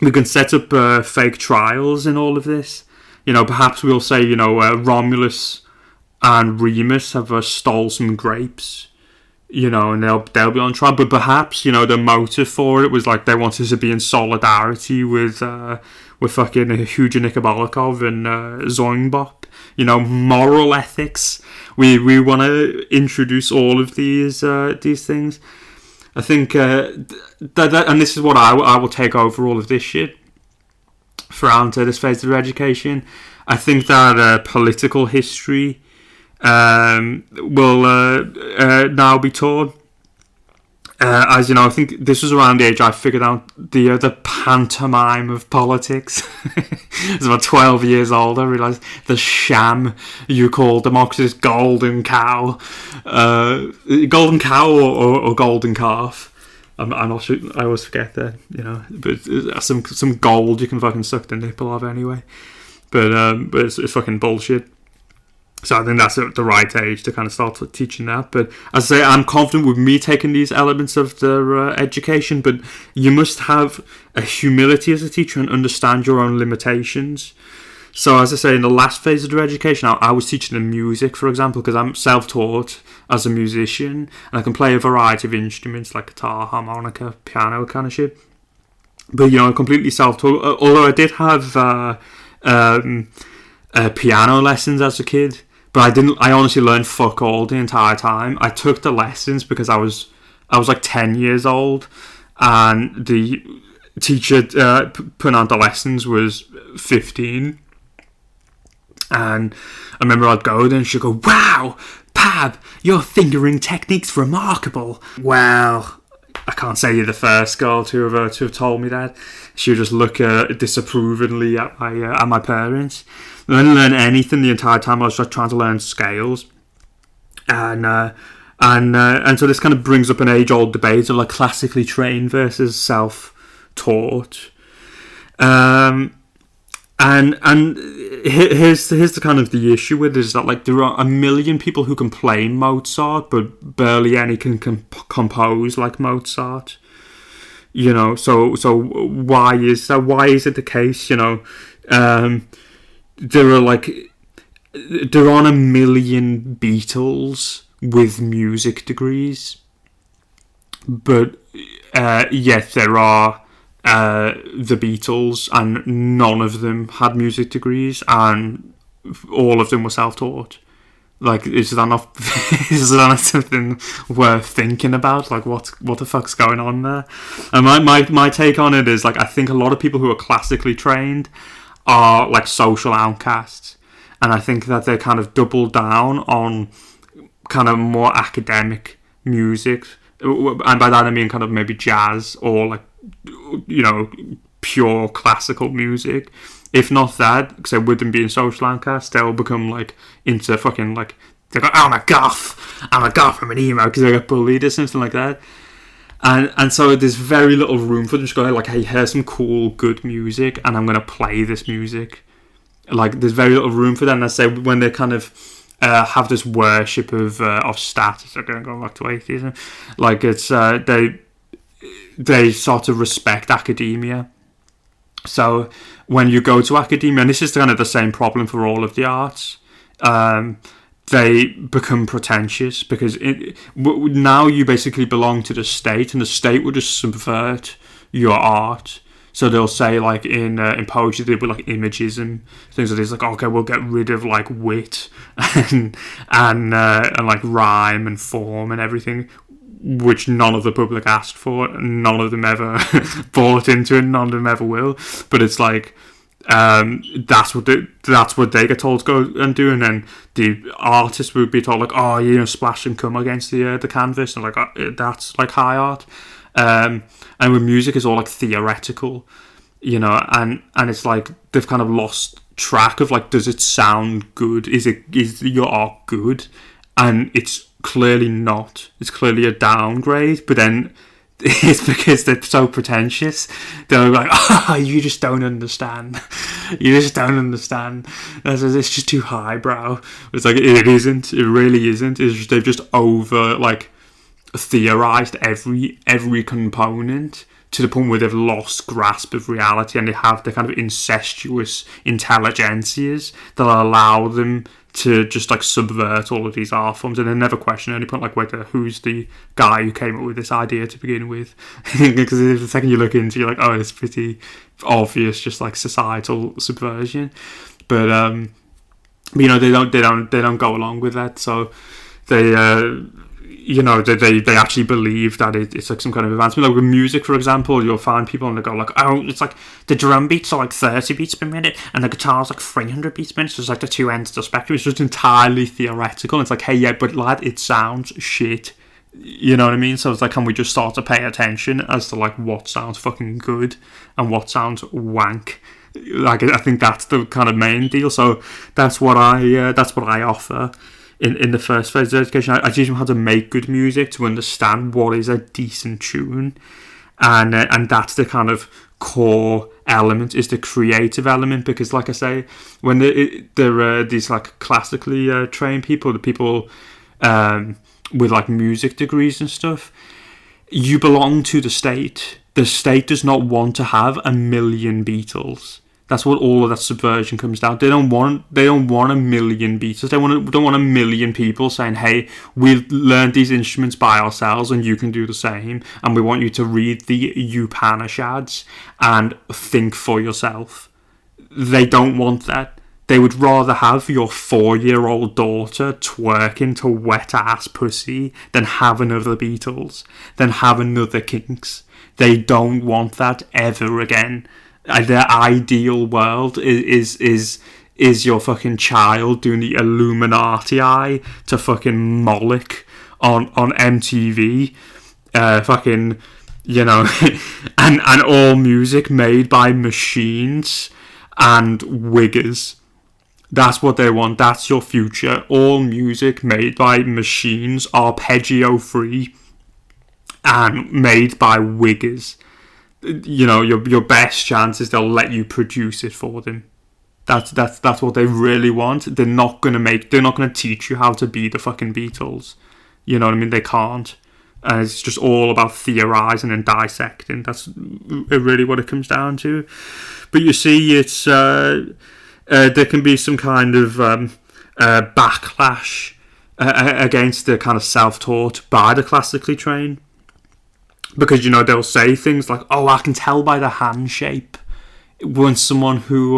We can set up fake trials in all of this. Perhaps we'll say, Romulus and Remus have stole some grapes, and they'll be on trial. But perhaps, the motive for it was like they wanted to be in solidarity with fucking Huja Nikabalikov and Zoinbop. You know, moral ethics. We want to introduce all of these things. I think that and this is what I will take over all of this shit throughout this phase of their education. I think that political history will now be taught. As you know, I think this was around the age I figured out the pantomime of politics. I was about 12 years old. I realised the sham you call democracy is golden cow. Golden cow or golden calf. I'm not sure. I always forget that, you know. But some gold you can fucking suck the nipple of anyway. But it's fucking bullshit. So I think that's the right age to kind of start teaching that. But as I say, I'm confident with me taking these elements of their education, but you must have a humility as a teacher and understand your own limitations. So as I say, in the last phase of their education, I was teaching them music, for example, because I'm self-taught as a musician, and I can play a variety of instruments like guitar, harmonica, piano, kind of shit. But, you know, completely self-taught. Although I did have piano lessons as a kid. But I honestly learned fuck all the entire time. I took the lessons because I was like 10 years old, and the teacher putting on the lessons was 15. And I remember I'd go there and she'd go, "Wow, Pab, your fingering technique's remarkable." Well, I can't say you're the first girl to have told me that. She would just look disapprovingly at my parents. I didn't learn anything the entire time. I was just trying to learn scales, and so this kind of brings up an age-old debate of like classically trained versus self-taught. And here's the kind of the issue with it, is that like there are a million people who can play Mozart, but barely any can compose like Mozart. You know, so why is that? Why is it the case? You know, there aren't a million Beatles with music degrees, but yet there are the Beatles, and none of them had music degrees, and all of them were self-taught. Like, is that not something worth thinking about? Like, what the fuck's going on there? And my take on it is, like, I think a lot of people who are classically trained are like social outcasts, and I think that they kind of double down on kind of more academic music, and by that I mean kind of maybe jazz or like, you know, pure classical music. If not that, because with them being social outcasts, they'll become like into fucking like, they go, I'm a goth, I'm an emo, because they get bullied or something like that. And so there's very little room for them to go like, hey, here's some cool, good music, and I'm going to play this music. Like, there's very little room for that. And I say when they kind of have this worship of status, again, going back to atheism, like it's they sort of respect academia. So when you go to academia, and this is kind of the same problem for all of the arts, they become pretentious, because now you basically belong to the state, and the state will just subvert your art. So they'll say, like, in poetry, they'll be like images and things like this, like, okay, we'll get rid of like wit and like rhyme and form and everything, which none of the public asked for, none of them ever bought into, and none of them ever will. But it's like, that's what they get told to go and do, and then the artist would be told like, oh, you know, splash and come against the canvas, and like, that's like high art. And with music, it's all like theoretical, you know, and it's like they've kind of lost track of like, does it sound good? Is your art good? And it's clearly not. It's clearly a downgrade, but then it's because they're so pretentious. They're like, oh, you just don't understand. You just don't understand. It's just too highbrow. It's like, it isn't. It really isn't. It's just, they've just over like theorized every component to the point where they've lost grasp of reality, and they have the kind of incestuous intelligentsias that allow them to just like subvert all of these art forms, and they never question at any point like whether who's the guy who came up with this idea to begin with. Because the second you look into it, you're like, oh, it's pretty obvious, just like societal subversion. But you know, they don't go along with that. So they you know, they actually believe that it's like some kind of advancement. Like with music, for example, you'll find people and they go like, oh, it's like the drum beats are like 30 beats per minute and the guitar's like 300 beats per minute. So it's like the two ends of the spectrum. It's just entirely theoretical. It's like, hey, yeah, but lad, it sounds shit. You know what I mean? So it's like, can we just start to pay attention as to like what sounds fucking good and what sounds wank? Like, I think that's the kind of main deal. So that's what I offer. In the first phase of education, I teach them how to make good music, to understand what is a decent tune, and that's the kind of core element, is the creative element. Because, like I say, when there are these like classically trained people, the people with like music degrees and stuff, you belong to the state. The state does not want to have a million Beatles. That's what all of that subversion comes down. They don't want a million Beatles. Don't want a million people saying, "Hey, we learned these instruments by ourselves, and you can do the same." And we want you to read the Upanishads and think for yourself. They don't want that. They would rather have your 4-year-old daughter twerking to wet ass pussy than have another Beatles, than have another Kinks. They don't want that ever again. Their ideal world is your fucking child doing the Illuminati eye to fucking Moloch on MTV, fucking, you know, and all music made by machines and wiggers. That's what they want. That's your future. All music made by machines, arpeggio free, and made by wiggers. You know, your best chance is they'll let you produce it for them. That's what they really want. They're not gonna teach you how to be the fucking Beatles. You know what I mean? They can't. And it's just all about theorizing and dissecting. That's really what it comes down to. But you see, it's there can be some kind of backlash against the kind of self-taught by the classically trained. Because, you know, they'll say things like, oh, I can tell by the hand shape when someone who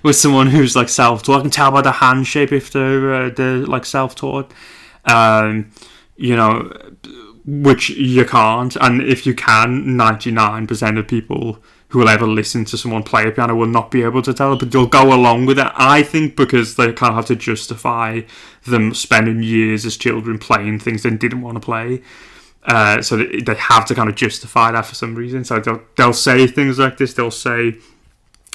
with someone who's like self-taught. I can tell by the hand shape if they're like self-taught. You know, which you can't. And if you can, 99% of people who will ever listen to someone play a piano will not be able to tell, but they'll go along with it, I think, because they kind of have to justify them spending years as children playing things they didn't want to play. So they have to kind of justify that for some reason. So they'll say things like this. They'll say,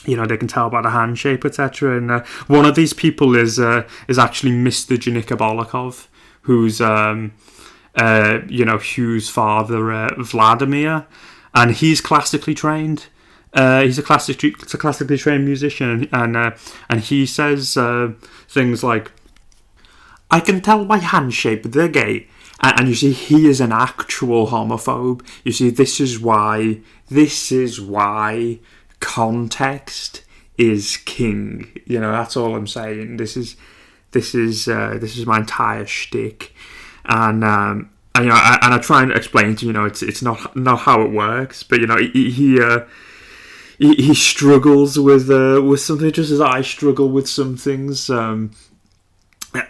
you know, they can tell by the hand shape, etc. And one of these people is actually Mr. Janikabolikov, who's you know, Hugh's father, Vladimir, and he's classically trained. He's a classically trained musician, and he says things like, "I can tell by hand shape they're gay." And you see, he is an actual homophobe. You see, this is why context is king. You know, that's all I'm saying. This is my entire shtick, and you know, I try and explain to you know, it's not how it works, but you know, he struggles with something just as I struggle with some things.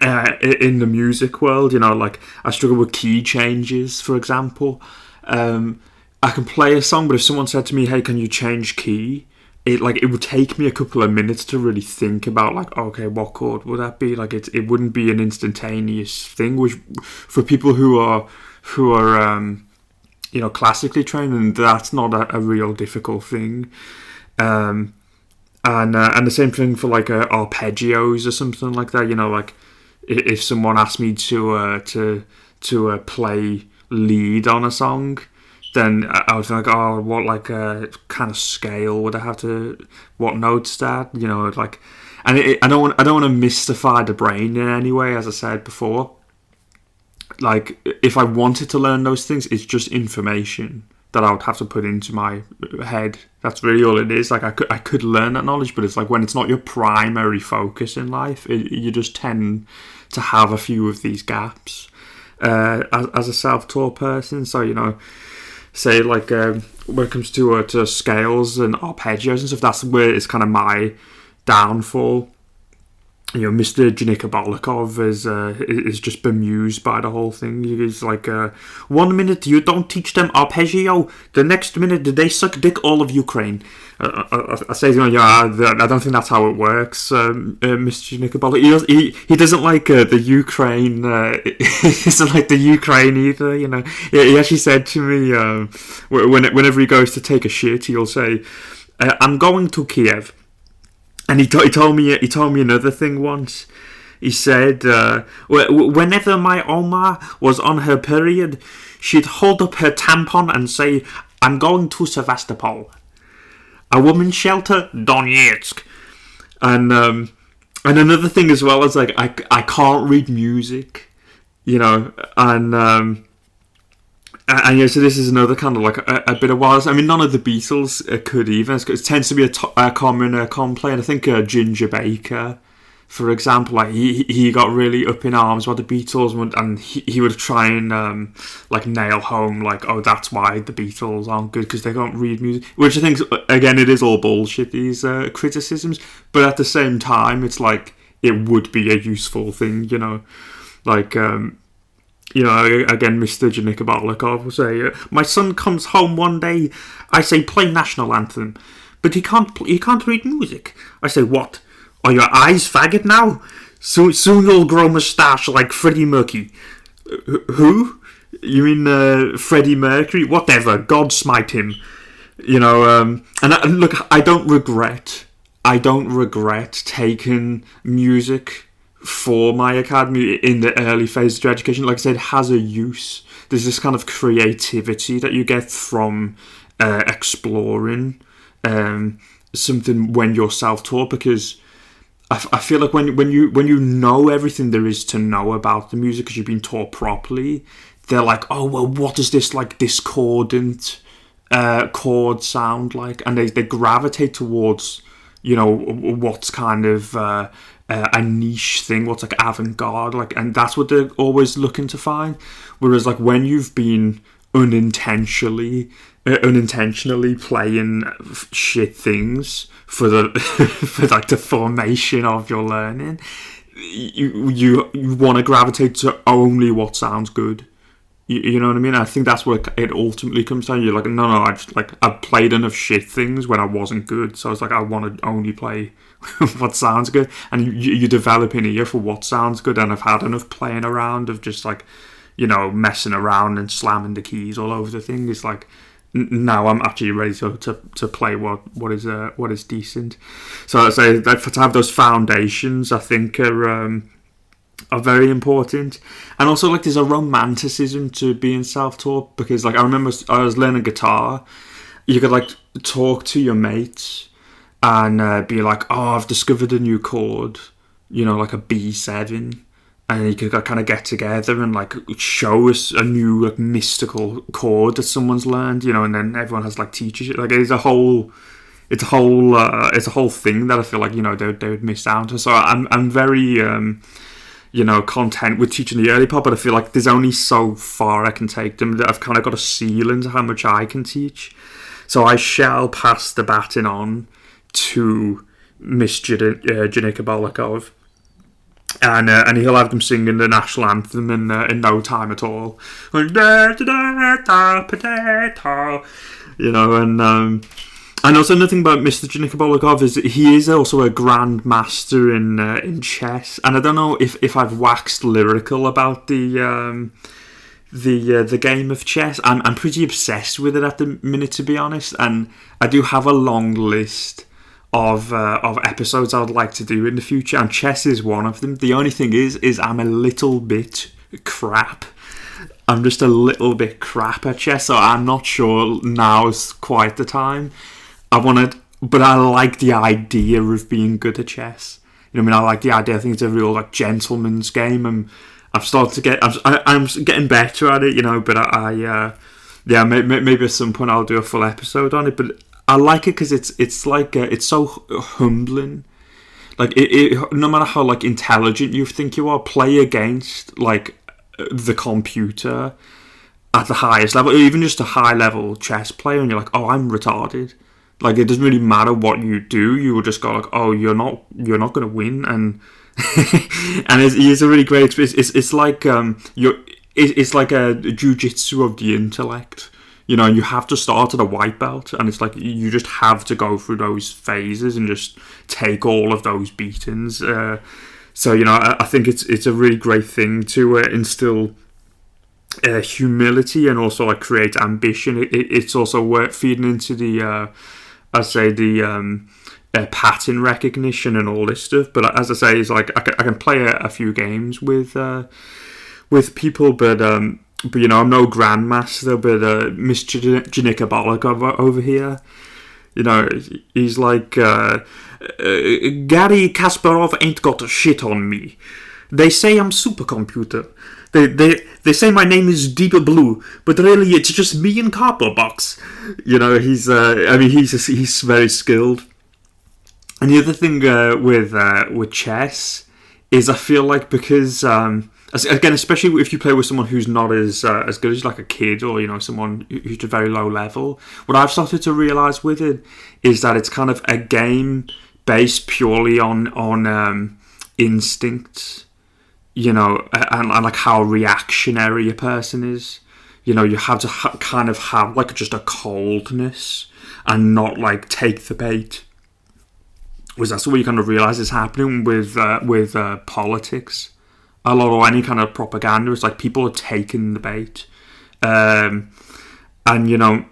In the music world, you know, like I struggle with key changes, for example. I can play a song, but if someone said to me, "Hey, can you change key?" It would take me a couple of minutes to really think about, like, okay, what chord would that be? Like, it wouldn't be an instantaneous thing, which for people who are you know, classically trained, and that's not a real difficult thing. And the same thing for like arpeggios or something like that. You know, like if someone asked me to play lead on a song, then I would think like, oh, what like kind of scale would I have to? What notes that? You know, like, and I don't want to mystify the brain in any way, as I said before. Like, if I wanted to learn those things, it's just information. that I would have to put into my head. That's really all it is. Like I could learn that knowledge, but it's like when it's not your primary focus in life, you just tend to have a few of these gaps as a self-taught person. So, you know, say like when it comes to scales and arpeggios and stuff, that's where it's kind of my downfall. You know, Mr. Janikabolikov is just bemused by the whole thing. He's like, 1 minute you don't teach them arpeggio, the next minute they suck dick all of Ukraine. I say, you know, yeah, I don't think that's how it works, Mr. Janikabolikov. He doesn't like the Ukraine. He doesn't like the Ukraine either. You know, he actually said to me whenever he goes to take a shit, he'll say, "I'm going to Kiev." And he told me another thing once. He said, whenever my Oma was on her period, she'd hold up her tampon and say, "I'm going to Sevastopol, a woman's shelter, Donetsk." And another thing as well is like I can't read music, you know, and yeah, so this is another kind of like a bit of wild. I mean, none of the Beatles could even. It tends to be a common complaint. I think Ginger Baker, for example, like he got really up in arms about the Beatles, and he would try and like nail home like, oh, that's why the Beatles aren't good, because they don't read music. Which I think, again, it is all bullshit, these criticisms. But at the same time, it's like it would be a useful thing, you know, like. You know, again, Mr. Janikabolikov will say, "My son comes home one day. I say, play national anthem, but he can't read music. I say, what? Are your eyes faggot now? Soon you'll grow moustache like Freddie Mercury." Who? You mean Freddie Mercury? Whatever. God smite him. You know. And look, I don't regret taking music for my academy in the early phases of education. Like I said, it has a use. There's this kind of creativity that you get from exploring something when you're self-taught, because I feel like when you know everything there is to know about the music because you've been taught properly, they're like, oh, well, what does this like discordant chord sound like? And they gravitate towards, you know, what's kind of a niche thing, what's like avant-garde, like, and that's what they're always looking to find. Whereas like when you've been unintentionally playing shit things for the for like the formation of your learning, you want to gravitate to only what sounds good. You know what I mean? I think that's what it ultimately comes down. You're like, no, I've played enough shit things when I wasn't good, so it's like I want to only play what sounds good. And you develop an ear for what sounds good. And I've had enough playing around of just like, you know, messing around and slamming the keys all over the thing. It's like now I'm actually ready to play what is decent. So I say that to have those foundations, I think are very important. And also like there's a romanticism to being self-taught, because like I remember I was learning guitar, you could like talk to your mates and be like, oh, I've discovered a new chord, you know, like a B7, and you could kind of get together and like show us a new like mystical chord that someone's learned, you know, and then everyone has like teachers. Like it's a whole thing that I feel like, you know, they would miss out on. So I'm very you know, content with teaching the early part, but I feel like there's only so far I can take them, that I've kind of got a ceiling to how much I can teach. So I shall pass the baton on to Miss Janikabolikov, and he'll have them singing the national anthem in no time at all. You know, and also nothing about Mr. Janikabolikov is that he is also a grandmaster in chess, and I don't know if I've waxed lyrical about the game of chess. I'm pretty obsessed with it at the minute, to be honest, and I do have a long list of episodes I would like to do in the future, and chess is one of them. The only thing is I'm a little bit crap. I'm just a little bit crap at chess, so I'm not sure now's quite the time. But I like the idea of being good at chess. You know what I mean? I like the idea. I think it's a real like gentleman's game, and I've started to get. I'm getting better at it, you know. But yeah, maybe at some point I'll do a full episode on it. But I like it because it's like it's so humbling. Like no matter how like intelligent you think you are, play against like the computer at the highest level, or even just a high level chess player, and you're like, oh, I'm retarded. Like, it doesn't really matter what you do. You will just go like, oh, you're not going to win, and and it's a really great experience. It's like it's like a jujitsu of the intellect. You know, you have to start at a white belt, and it's like you just have to go through those phases and just take all of those beatings. So, you know, I think it's a really great thing to instill humility and also like create ambition. It's also feeding into the, I'd say the pattern recognition and all this stuff. But as I say, it's like I can play a few games with people, but you know, I'm no grandmaster. But Mr. Janikabolic over here, you know, he's like Gary Kasparov ain't got a shit on me. They say I'm supercomputer. They say my name is Deep Blue, but really it's just me and Copperbox. You know, he's he's very skilled. And the other thing with chess is I feel like because again, especially if you play with someone who's not as good as like a kid, or you know, someone who's at a very low level, what I've started to realise with it is that it's kind of a game based purely on instinct. You know, and like how reactionary a person is. You know, you have to kind of have like just a coldness and not like take the bait. Because that's what you kind of realise is happening with politics. A lot of any kind of propaganda, it's like people are taking the bait. And, you know,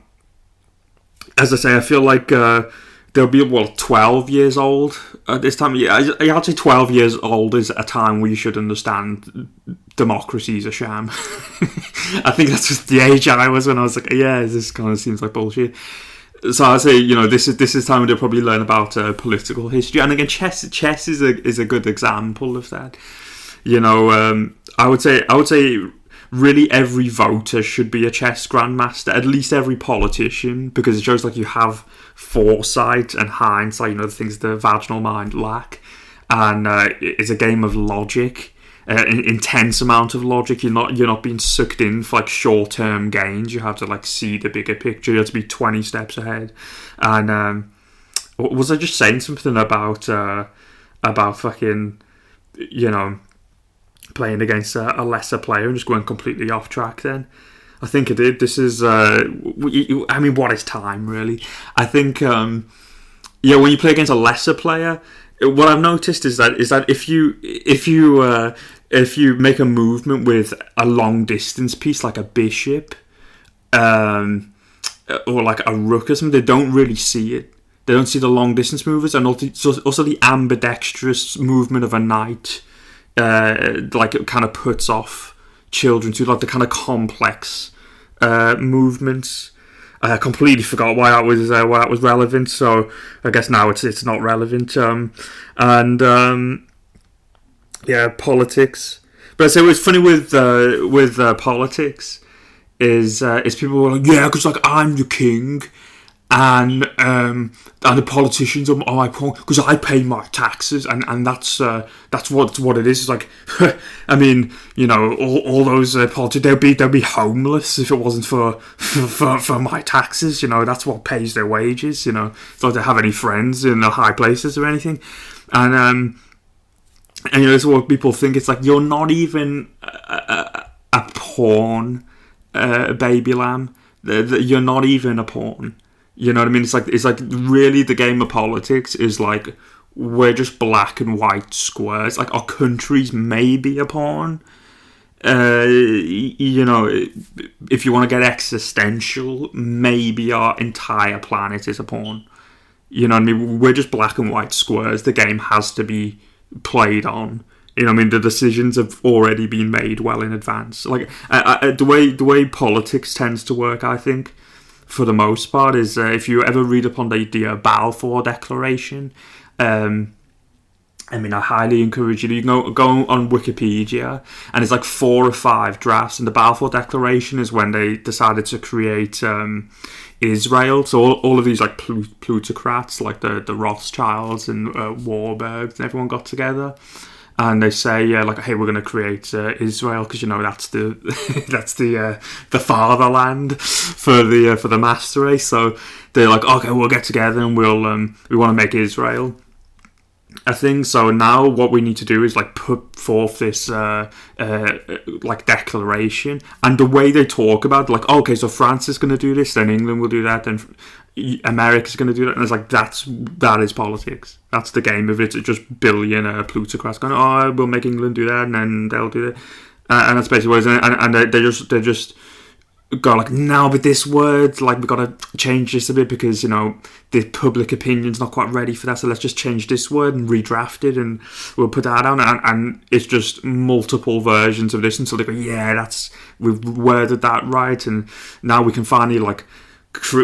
as I say, I feel like they'll be, 12 years old at this time. Yeah, I'd say 12 years old is a time where you should understand democracy is a sham. I think that's just the age I was when I was like, yeah, this kind of seems like bullshit. So I say, you know, this is time to probably learn about political history. And again, chess is a good example of that. You know, I would say really every voter should be a chess grandmaster, at least every politician, because it shows like you have foresight and hindsight, you know, the things the vaginal mind lack. And it's a game of logic, an intense amount of logic. You're not being sucked in for like short-term gains. You have to like see the bigger picture. You have to be 20 steps ahead. And was I just saying something about fucking, you know, playing against a lesser player and just going completely off track then? I think I did. This is, I mean, what is time, really? I think, when you play against a lesser player, what I've noticed is that if you make a movement with a long distance piece, like a bishop, or like a rook or something, they don't really see it. They don't see the long distance movers, and also the ambidextrous movement of a knight. Like it kind of puts off children to like the kind of complex movements. I completely forgot why that was relevant. So I guess now it's not relevant. Politics. But I say what's funny with politics is people were like, yeah, because like I'm the king. And the politicians are my pawn because I pay my taxes, and that's what it is. It's like, I mean, you know, all those politicians, they'll be homeless if it wasn't for my taxes. You know, that's what pays their wages. You know, it's not like they have any friends in the high places or anything, and you know, that's what people think. It's like you're not even a pawn, baby lamb. You're not even a pawn. You know what I mean? It's like really the game of politics is like we're just black and white squares. Like our country's maybe a pawn. You know, if you want to get existential, maybe our entire planet is a pawn. You know what I mean? We're just black and white squares. The game has to be played on. You know what I mean? The decisions have already been made well in advance. Like the way politics tends to work, I think, for the most part, is if you ever read upon the Balfour Declaration, I mean, I highly encourage you. You can go on Wikipedia, and it's like 4 or 5 drafts. And the Balfour Declaration is when they decided to create Israel. So all of these like plutocrats, like the Rothschilds and Warburgs, and everyone got together, and they say, like, hey, we're going to create Israel because that's the the fatherland for the master race. So they're like, okay, we'll get together and we want to make Israel a thing. So now what we need to do is like put forth this like declaration, and the way they talk about it, like, okay, so France is going to do this, then England will do that, then America's going to do that, and it's like that is politics. That's the game of it. It's just billionaire plutocrats going, oh, we'll make England do that, and then they'll do that, and that's basically what it is. And they just go like, now with this word, like, we've got to change this a bit because the public opinion's not quite ready for that, so let's just change this word and redraft it, and we'll put that down, and it's just multiple versions of this until they go, yeah, we've worded that right, and now we can finally like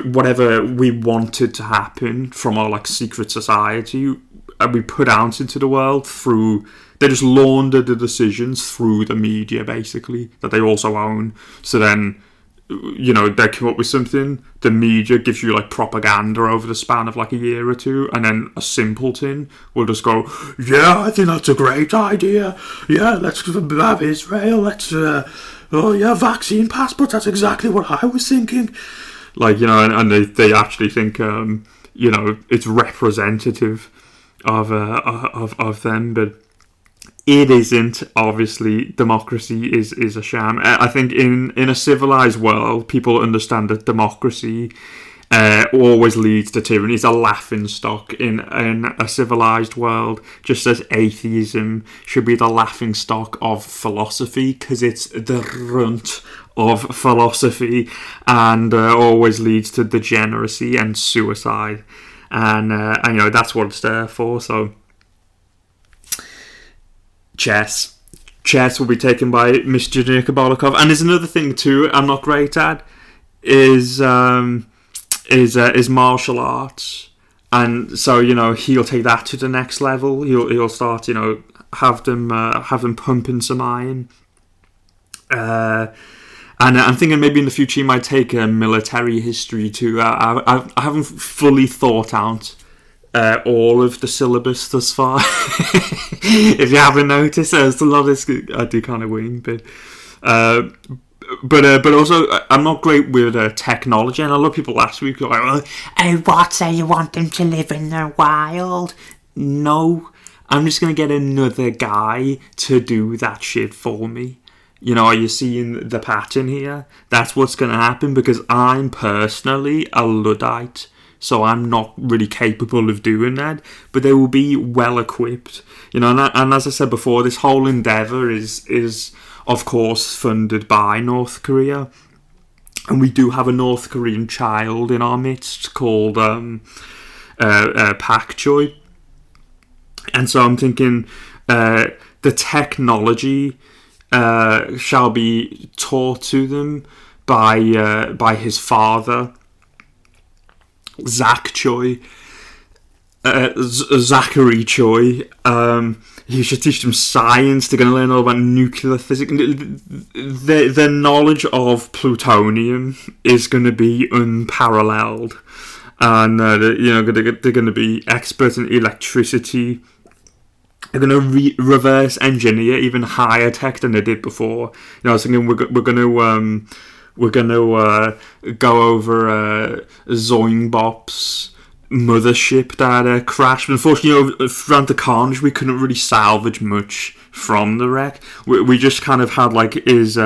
whatever we wanted to happen from our like secret society, and we put out into the world through. They just launder the decisions through the media, basically, that they also own. So then, they come up with something, the media gives you like propaganda over the span of like a year or two, and then a simpleton will just go, yeah, I think that's a great idea, yeah, let's have Israel, let's oh yeah, vaccine passports, that's exactly what I was thinking, like, and they actually think it's representative of them, but it isn't. Obviously, democracy is a sham. I think in a civilized world, people understand that democracy always leads to tyranny. It's a laughingstock in a civilized world, just as atheism should be the laughingstock of philosophy, because it's the runt of philosophy, and always leads to degeneracy and suicide, and that's what it's there for. So chess will be taken by Mr. Nikobolikov. And there's another thing too I'm not great at is martial arts, and so he'll take that to the next level. He'll start have them pumping some iron, and I'm thinking maybe in the future he might take a military history too. I haven't fully thought out all of the syllabus thus far. If you haven't noticed, there's a lot of this I do kind of wing, but also I'm not great with technology, and a lot of people last week were like, oh, what, say you want them to live in the wild? No, I'm just going to get another guy to do that shit for me. Are you seeing the pattern here? That's what's going to happen, because I'm personally a Luddite. So I'm not really capable of doing that, but they will be well equipped, and as I said before, this whole endeavour is of course funded by North Korea, and we do have a North Korean child in our midst called Pak Choi, and so I'm thinking the technology shall be taught to them by his father, Zachary Choi. He should teach them science. They're going to learn all about nuclear physics. The knowledge of plutonium is going to be unparalleled, and they're going to be experts in electricity. They're going to reverse engineer even higher tech than they did before. I was thinking we're going to go over Zoinbop's mothership that crashed. Unfortunately, throughout the carnage, we couldn't really salvage much from the wreck. We just kind of had like his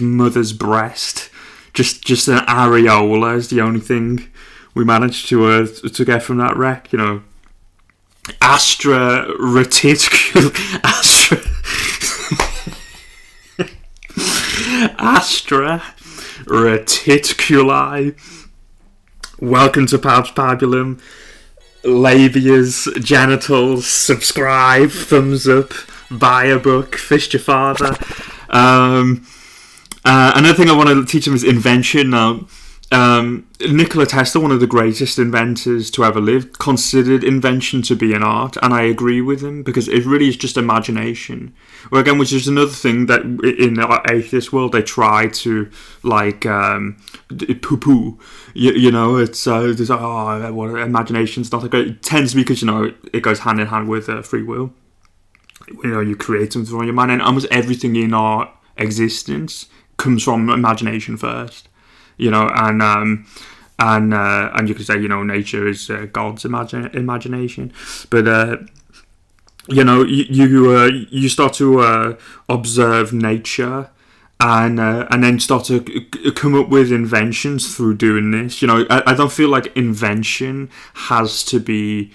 mother's breast, just an areola is the only thing we managed to get from that wreck. Astra reticuli. Welcome to Pab's Pabulum. Labias, genitals, subscribe, thumbs up, buy a book, fist your father. Another thing I want to teach them is invention. Now, Nikola Tesla, one of the greatest inventors to ever live, considered invention to be an art, and I agree with him, because it really is just imagination. Well, again, which is another thing that in the atheist world they try to poo-poo. You know, it's there's well, imagination's not a great. It tends to be because it goes hand in hand with free will. You create something from your mind, and almost everything in our existence comes from imagination first. And you could say, nature is God's imagination, but you start to observe nature, and then start to come up with inventions through doing this. I don't feel like invention has to be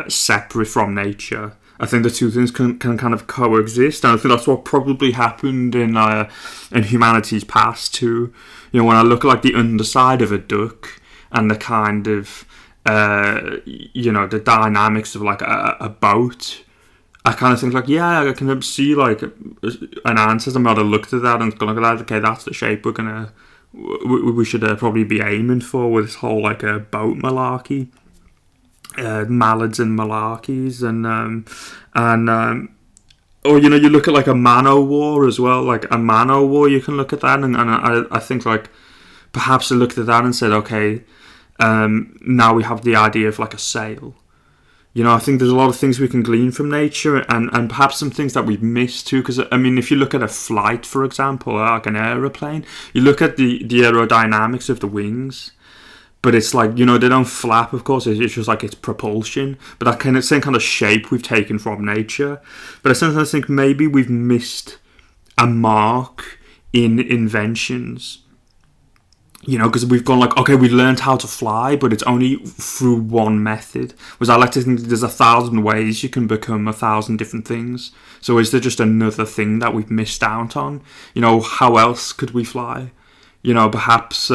separate from nature. I think the two things can kind of coexist, and I think that's what probably happened in humanity's past too. When I look at like the underside of a duck and the kind of the dynamics of like a boat, I kind of think like, yeah, I can see like an ancestor might have looked at that and gone like, okay, that's the shape we should probably be aiming for with this whole like boat malarkey. Mallards and malarkeys, or you look at like a man-o-war as well. Like a man-o-war, you can look at that, and I think like perhaps they looked at that and said, okay, now we have the idea of like a sail. I think there's a lot of things we can glean from nature, and perhaps some things that we've missed too. Because I mean, if you look at a flight, for example, like an aeroplane, you look at the aerodynamics of the wings. But it's like, they don't flap, of course, it's just like it's propulsion. But that same kind of shape we've taken from nature. But I sometimes think maybe we've missed a mark in inventions. Because we've gone like, okay, we learned how to fly, but it's only through one method. Whereas I like to think there's 1,000 ways you can become 1,000 different things. So is there just another thing that we've missed out on? How else could we fly? Perhaps...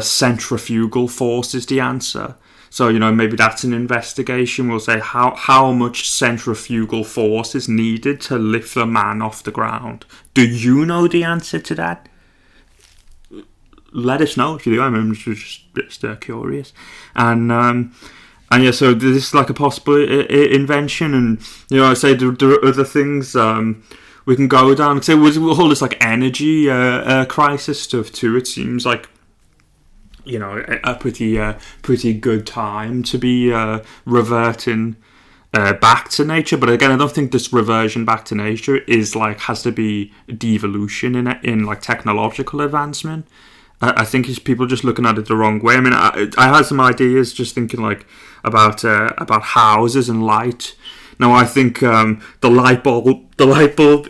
centrifugal force is the answer. So maybe that's an investigation. We'll say how much centrifugal force is needed to lift the man off the ground. Do you know the answer to that? Let us know if you do. I'm just curious. And yeah, so this is like a possible invention, and I say there are other things we can go down. Say with all this like energy crisis stuff too. It seems like a pretty good time to be reverting back to nature. But again, I don't think this reversion back to nature is like has to be devolution in like technological advancement. I think it's people just looking at it the wrong way. I mean, I had some ideas just thinking like about houses and light. Now I think the light bulb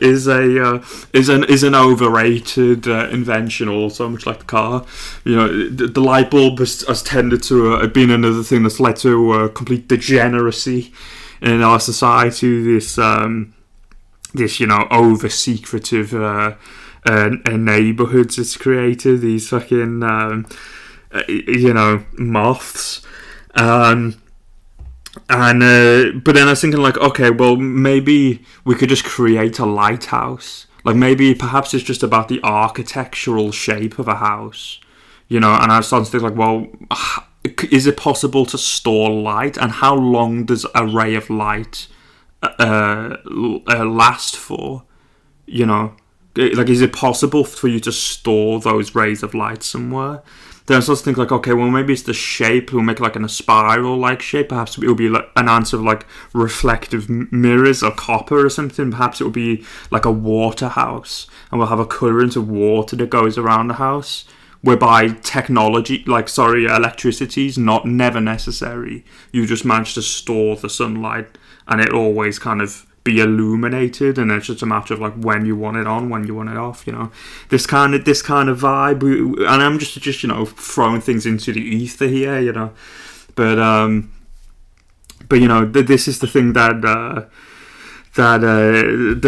is an overrated invention, also much like the car. The light bulb has tended to have been another thing that's led to complete degeneracy in our society. This over secretive neighborhoods it's created. These fucking moths. But then I was thinking like, okay, well maybe we could just create a lighthouse. Like maybe perhaps it's just about the architectural shape of a house, and I started to think like, well, is it possible to store light, and how long does a ray of light last for? Like, is it possible for you to store those rays of light somewhere? Then I started to think like, okay, well maybe it's the shape. We'll make like in a spiral-like shape. Perhaps it will be like an answer of like reflective mirrors or copper or something. Perhaps it will be like a water house, and we'll have a current of water that goes around the house, whereby electricity is never necessary. You just manage to store the sunlight, and it always kind of be illuminated, and it's just a matter of like when you want it on, when you want it off. This kind of vibe. And I'm just throwing things into the ether here. But this is the thing that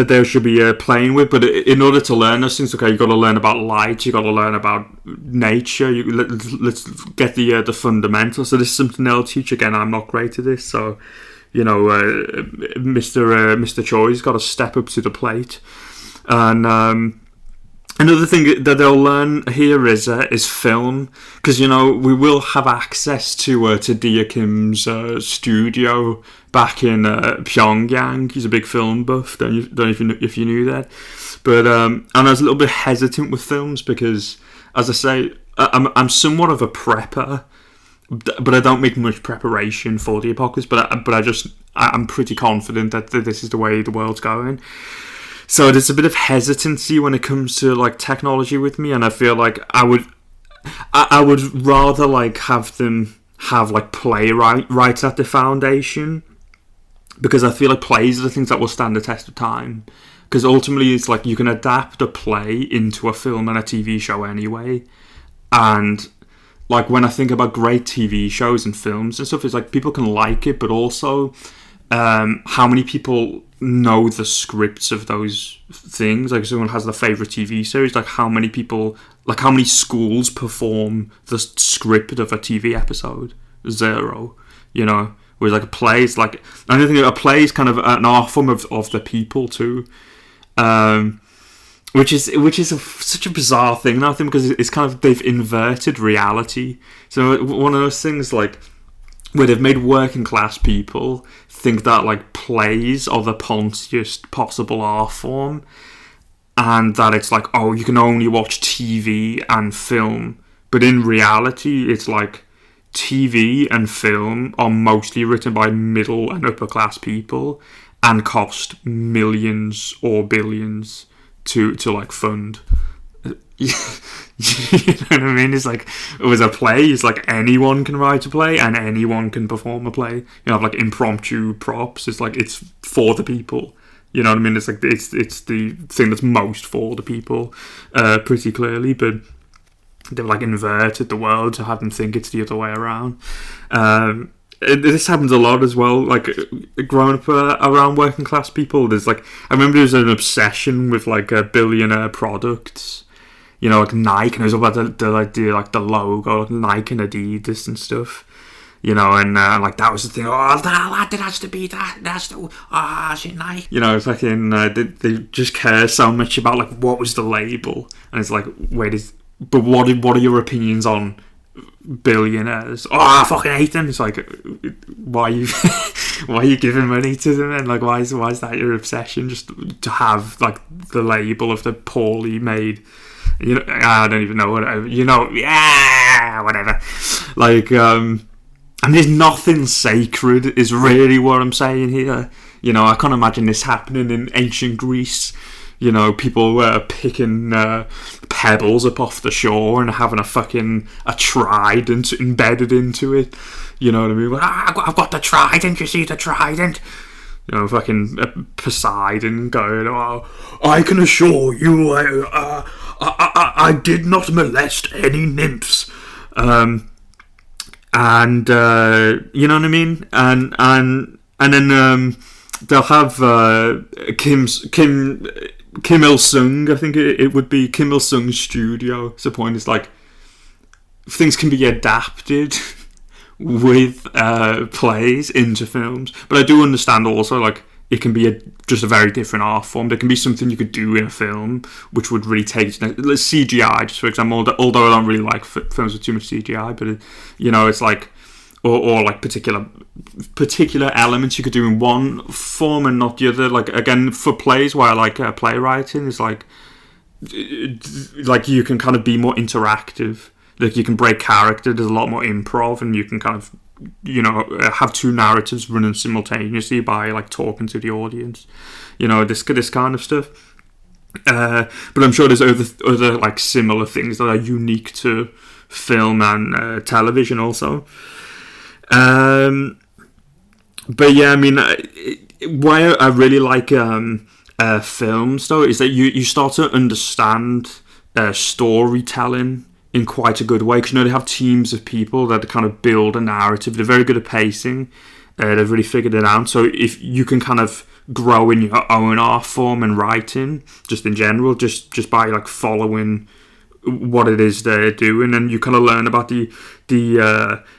they should be playing with. But in order to learn those things, okay, you got to learn about light. You got to learn about nature. Let's get the fundamentals. So this is something they'll teach. Again, I'm not great at this, so. Mr. Choi's got to step up to the plate, and Another thing that they'll learn here is film, because we will have access to Dia Kim's studio back in Pyongyang. He's a big film buff. Don't know if you knew that, but and I was a little bit hesitant with films because, as I say, I'm somewhat of a prepper, but I don't make much preparation for the apocalypse. But I'm pretty confident that this is the way the world's going. So there's a bit of hesitancy when it comes to like technology with me, and I feel like I would rather like have them have like playwrights at the foundation, because I feel like plays are the things that will stand the test of time. Because ultimately, it's like you can adapt a play into a film and a TV show anyway, and like when I think about great TV shows and films and stuff, it's like people can like it, but also how many people know the scripts of those things. Like if someone has their favourite TV series, like how many schools perform the script of a TV episode? 0. Whereas like a play is like, I don't think a play is kind of an art form of the people too, which is such a bizarre thing now, I think, because it's kind of, they've inverted reality. So one of those things like where they've made working class people think that like plays are the pontiest possible art form, and that it's like, oh, you can only watch TV and film. But in reality, it's like TV and film are mostly written by middle and upper class people and cost millions or billions to like fund. You know what I mean? It's like, it was a play, it's like anyone can write a play and anyone can perform a play. Have like impromptu props. It's like, it's for the people. You know what I mean? It's like, it's the thing that's most for the people, pretty clearly, but they've like inverted the world to have them think it's the other way around. This happens a lot as well, like growing up around working class people. There's like, I remember there's an obsession with like billionaire products, like Nike, and it was about the logo, like Nike and Adidas and stuff, and like that was the thing. Oh, that has to be that. That's the shit, Nike. Fucking they just care so much about like what was the label, and it's like, but what are your opinions on billionaires? Oh, I fucking hate them. It's like, why are you giving money to them? And like, why is that your obsession? Just to have like the label of the poorly made. I don't even know what. Yeah, whatever. Like, there's nothing sacred, is really what I'm saying here. I can't imagine this happening in ancient Greece. People were picking pebbles up off the shore and having a trident embedded into it. You know what I mean? I've got the trident. You see the trident? Fucking Poseidon going, oh, I can assure you, I did not molest any nymphs. And you know what I mean? And then they'll have Kim Il-sung, I think it would be Kim Il-sung's studio. So the point is like, things can be adapted with plays into films, but I do understand also like it can be just a very different art form. There can be something you could do in a film which would really take CGI, just for example. Although I don't really like films with too much CGI, but it's like, or like particular elements you could do in one form and not the other. Like again, for plays, why I like playwriting is like you can kind of be more interactive. Like you can break character. There's a lot more improv, and you can kind of have two narratives running simultaneously by like talking to the audience. This kind of stuff. But I'm sure there's other like similar things that are unique to film and television also. But yeah, I mean, why I really like films though is that you start to understand storytelling in quite a good way, because they have teams of people that kind of build a narrative. They're very good at pacing. They've really figured it out. So if you can kind of grow in your own art form and writing, just in general, just by like following what it is they're doing, and you kind of learn about the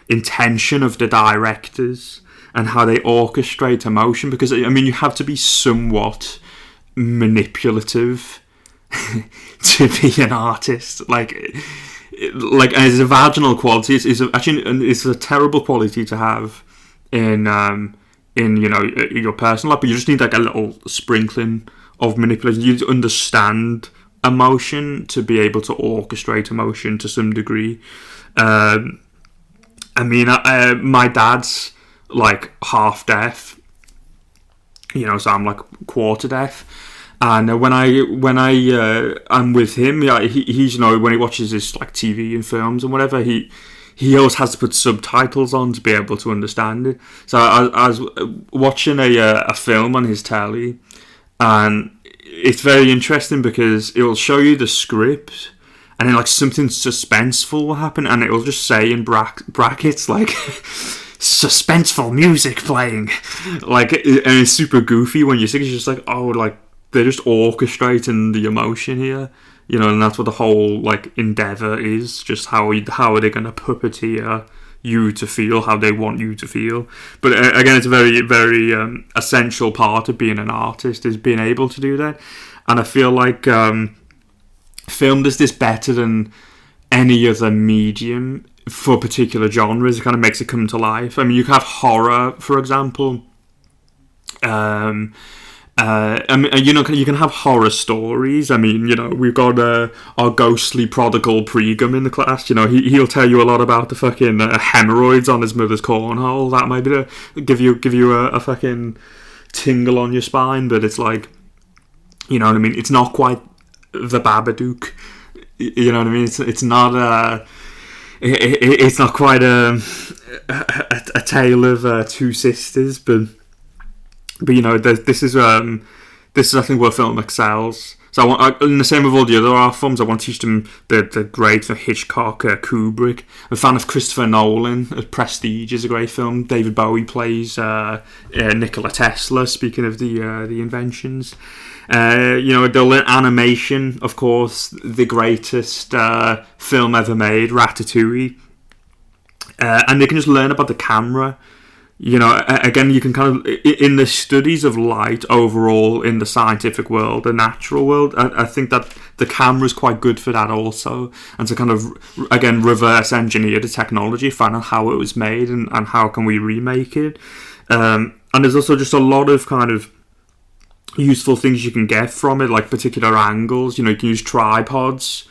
intention of the directors and how they orchestrate emotion. Because I mean, you have to be somewhat manipulative to be an artist. Like as a vaginal quality, it's a terrible quality to have in your personal life, but you just need like a little sprinkling of manipulation. You understand emotion to be able to orchestrate emotion to some degree. My dad's like half deaf, so I'm like quarter deaf. And when I'm with him, he's when he watches his like TV and films and whatever, he always has to put subtitles on to be able to understand it. So I was watching a film on his telly, and it's very interesting because it will show you the script, and then like something suspenseful will happen, and it will just say in brackets like suspenseful music playing, like, and it's super goofy when you see it. It's just like, oh, like they're just orchestrating the emotion here, and that's what the whole like endeavor is. Just how are they going to puppeteer you to feel how they want you to feel. But again, it's a very, very essential part of being an artist, is being able to do that. And I feel like film does this better than any other medium for particular genres. It kind of makes it come to life. I mean, you can have horror, for example. You can have horror stories. I mean, we've got our ghostly prodigal Pregum in the class. He'll tell you a lot about the fucking hemorrhoids on his mother's cornhole. That might be to give you a fucking tingle on your spine. But it's like, you know what I mean? It's not quite the Babadook. You know what I mean? It's not it's not quite a tale of two sisters, but this is I think where film excels. So in the same with all the other art forms, I want to teach them the great Hitchcock, Kubrick. I'm a fan of Christopher Nolan. Prestige is a great film. David Bowie plays Nikola Tesla. Speaking of the inventions, they'll learn animation, of course, the greatest film ever made, Ratatouille, and they can just learn about the camera. Again, you can kind of, in the studies of light overall in the scientific world, the natural world, I think that the camera is quite good for that also. And to kind of, again, reverse engineer the technology, find out how it was made and how can we remake it. And there's also just a lot of kind of useful things you can get from it, like particular angles. You can use tripods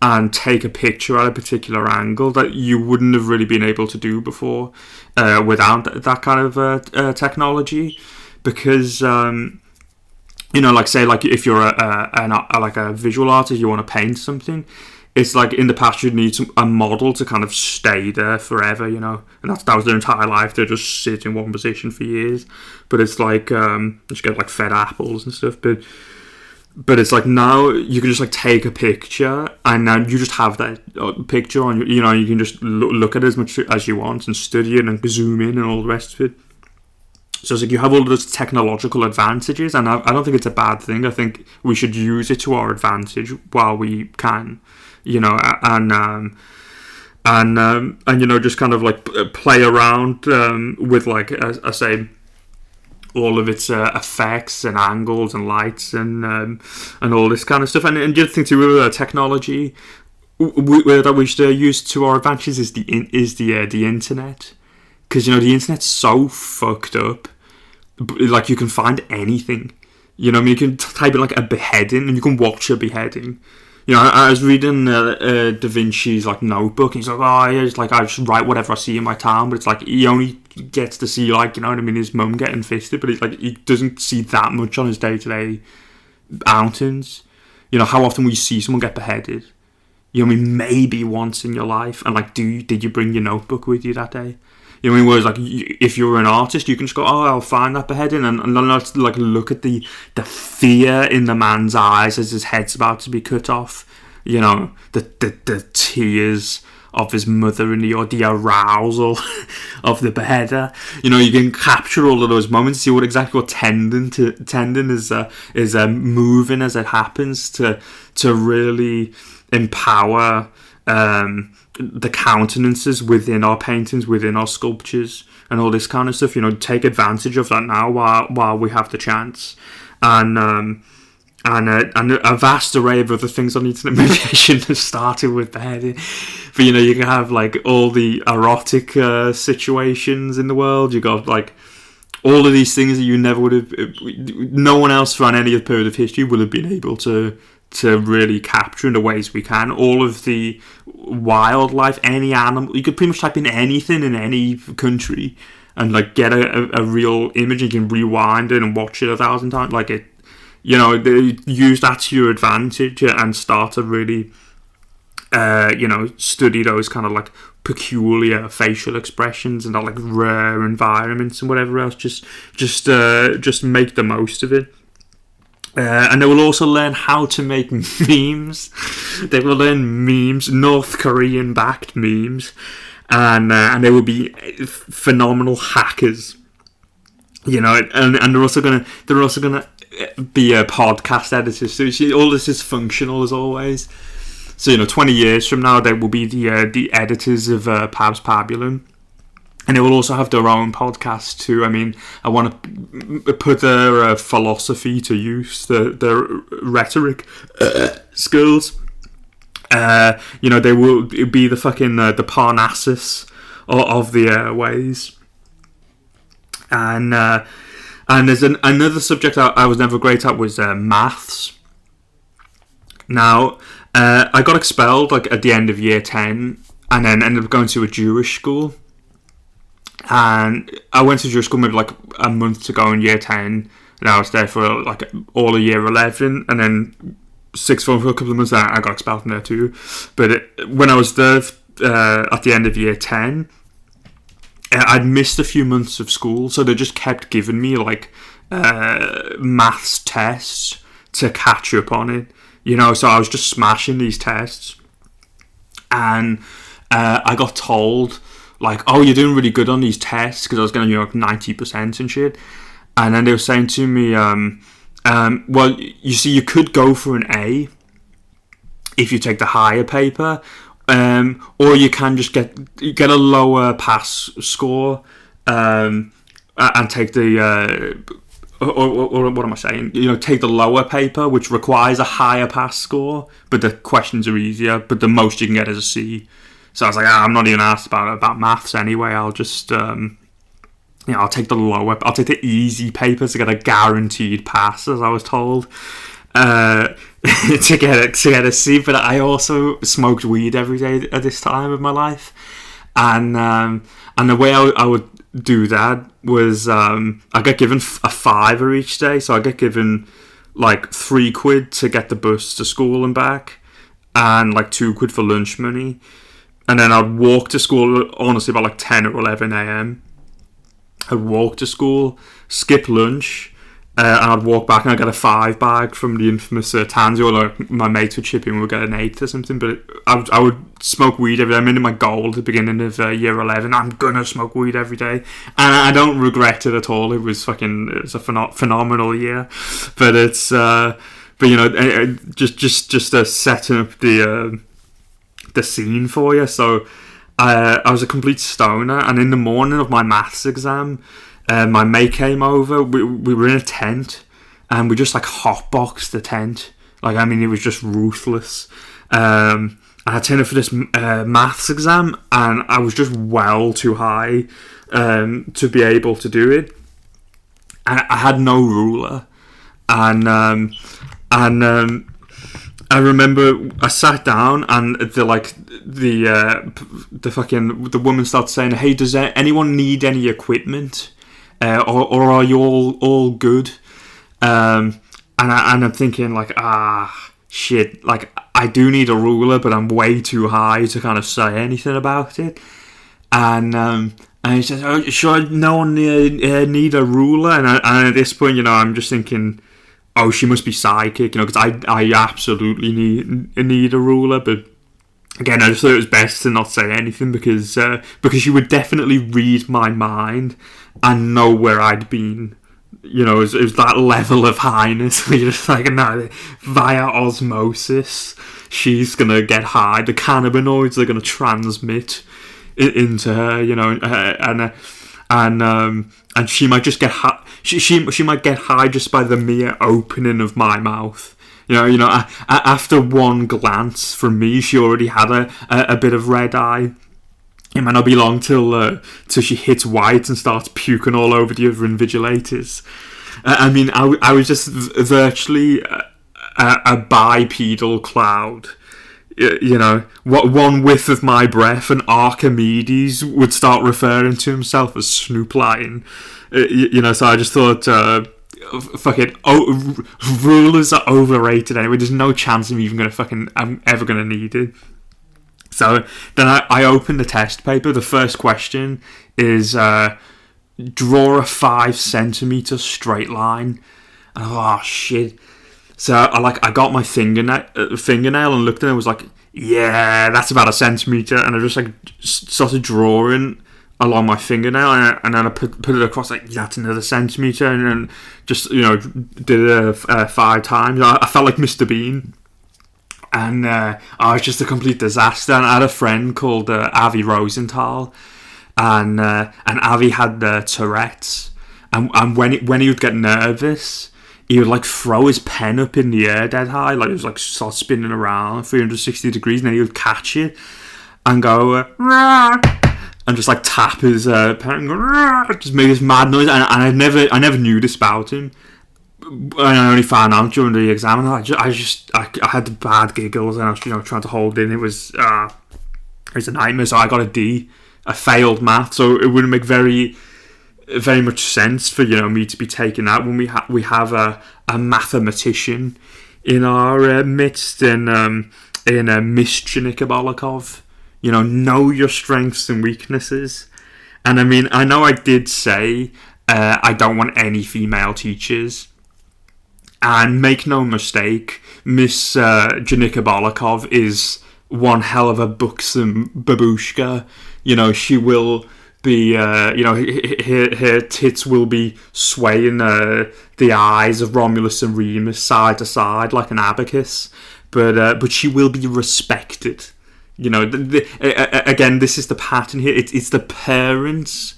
and take a picture at a particular angle that you wouldn't have really been able to do before without that kind of technology. Because like if you're a visual artist, you want to paint something, it's like in the past you'd need a model to kind of stay there forever, and that was their entire life. They just sit in one position for years. But it's like just get like fed apples and stuff. But it's like now you can just like take a picture, and now you just have that picture on you can just look at it as much as you want and study it and zoom in and all the rest of it. So it's like you have all of those technological advantages, and I don't think it's a bad thing. I think we should use it to our advantage while we can, and just kind of like play around with, like, as I say, all of its effects and angles and lights and all this kind of stuff. And the other thing too with technology that we should use to our advantage is the internet, because the internet's so fucked up. Like, you can find anything. You can type in like a beheading and you can watch a beheading. I was reading Da Vinci's like notebook, and he's like, oh yeah, it's like I just write whatever I see in my town, but it's like he only gets to see, like, his mum getting fisted, but he doesn't see that much on his day-to-day outings. How often will you see someone get beheaded? Maybe once in your life, and like, did you bring your notebook with you that day? Whereas like if you're an artist, you can just go, oh, I'll find that beheading, and not like look at the fear in the man's eyes as his head's about to be cut off. The tears of his mother and the arousal of the beheader. You can capture all of those moments, see exactly what tendon is moving as it happens to really empower the countenances within our paintings, within our sculptures, and all this kind of stuff. Take advantage of that now while we have the chance. And and a vast array of other things on the internet. Maybe I shouldn't have started with beheading, but you know, you can have like all the erotic situations in the world. You got like all of these things that you never would have, no one else throughout any other period of history would have been able to really capture in the ways we can. All of the wildlife, any animal, you could pretty much type in anything in any country and like get a real image. You can rewind it and watch it 1,000 times. Like it, you know, they use that to your advantage and start to really, you know, study those kind of like peculiar facial expressions and like rare environments and whatever else. Just make the most of it. And they will also learn how to make memes. They will learn memes, North Korean backed memes, and they will be phenomenal hackers. You know, and they're also gonna be podcast editors. So you see, all this is functional as always. So, you know, 20 years from now, they will be the editors of Pab's Pabulum. And they will also have their own podcast too. I mean, I want to put their philosophy to use, their rhetoric skills. You know, they will be the fucking the Parnassus of the airways. And there's another subject I was never great at was maths. Now, I got expelled like at the end of year 10 and then ended up going to a Jewish school. And I went to Jewish school maybe like a month to go in year 10, and I was there for like all of year 11, and then sixth form for a couple of months. I got expelled from there too. But when I was there at the end of year 10, I'd missed a few months of school, so they just kept giving me like maths tests to catch up on it. You know, so I was just smashing these tests, and I got told, like, oh, you're doing really good on these tests, because I was getting, you know, like 90% and shit. And then they were saying to me, well, you see, you could go for an A if you take the higher paper, or you can just get a lower pass score and take the or what am I saying? You know, take the lower paper, which requires a higher pass score, but the questions are easier, but the most you can get is a C. So I was like, I'm not even asked about maths anyway. I'll just, you know, I'll take the easy paper to get a guaranteed pass, as I was told, to get a C. But I also smoked weed every day at this time of my life, and the way I would do that was I got given a fiver each day, so I get given like £3 to get the bus to school and back, and like £2 for lunch money. And then I'd walk to school, honestly, about like 10 or 11 a.m. I'd walk to school, skip lunch, and I'd walk back and I'd get a 5 bag from the infamous Tansy, or like my mates would chip in, we'd get an 8 or something. But I would smoke weed every day. I made it my goal at the beginning of year 11. I'm gonna smoke weed every day. And I don't regret it at all. It was a phenomenal year. But it's, but you know, just setting up the scene for you. So I was a complete stoner, and in the morning of my maths exam, my mate came over. We were in a tent, and we just like hotboxed the tent. Like, I mean, it was just ruthless. And I turned up for this maths exam, and I was just well too high to be able to do it. And I had no ruler, and I remember I sat down, and the woman started saying, "Hey, does anyone need any equipment, or are you all good?" And I'm thinking like, shit, like I do need a ruler, but I'm way too high to kind of say anything about it. And he says, "Oh, sure, no one need a ruler." And at this point, you know, I'm just thinking, oh, she must be psychic, you know, because I absolutely need a ruler. But again, I just thought it was best to not say anything, because she would definitely read my mind and know where I'd been. You know, it was that level of highness where you're just like, no, via osmosis, she's gonna get high. The cannabinoids are gonna transmit into her, you know, and she might just get she might get high just by the mere opening of my mouth. After one glance from me, she already had a bit of red eye. It might not be long till she hits white and starts puking all over the other invigilators. I was just virtually a bipedal cloud. What one whiff of my breath and Archimedes would start referring to himself as Snoop Lion. So I just thought, rulers are overrated anyway. There's no chance I'm ever gonna need it. So then I opened the test paper. The first question is draw a 5 centimeter straight line. And oh shit. So I got my fingernail and looked at it and was like, yeah, that's about 1 centimeter. And I just started drawing along my fingernail, and then I put it across, that's another centimeter, and then just did it 5 times. I felt like Mr. Bean. And I was just a complete disaster. And I had a friend called Avi Rosenthal, and Avi had Tourette's, and when he would get nervous, he would throw his pen up in the air dead high, it was start spinning around 360 degrees, and then he would catch it and go and just tap his pen and go, just make this mad noise. And I never knew this about him. And I only found out during the exam, and I had the bad giggles, and I was trying to hold in. It was a nightmare. So I got a D. I failed math, so it wouldn't make very much sense for me to be taking that when we have a mathematician in our midst, in Miss Janikabolikov. Know your strengths and weaknesses. And I know I did say I don't want any female teachers. And make no mistake, Miss Janikabolikov is one hell of a buxom babushka. She will be, her tits will be swaying the eyes of Romulus and Remus side to side like an abacus. But she will be respected. Again, this is the pattern here. It's the parents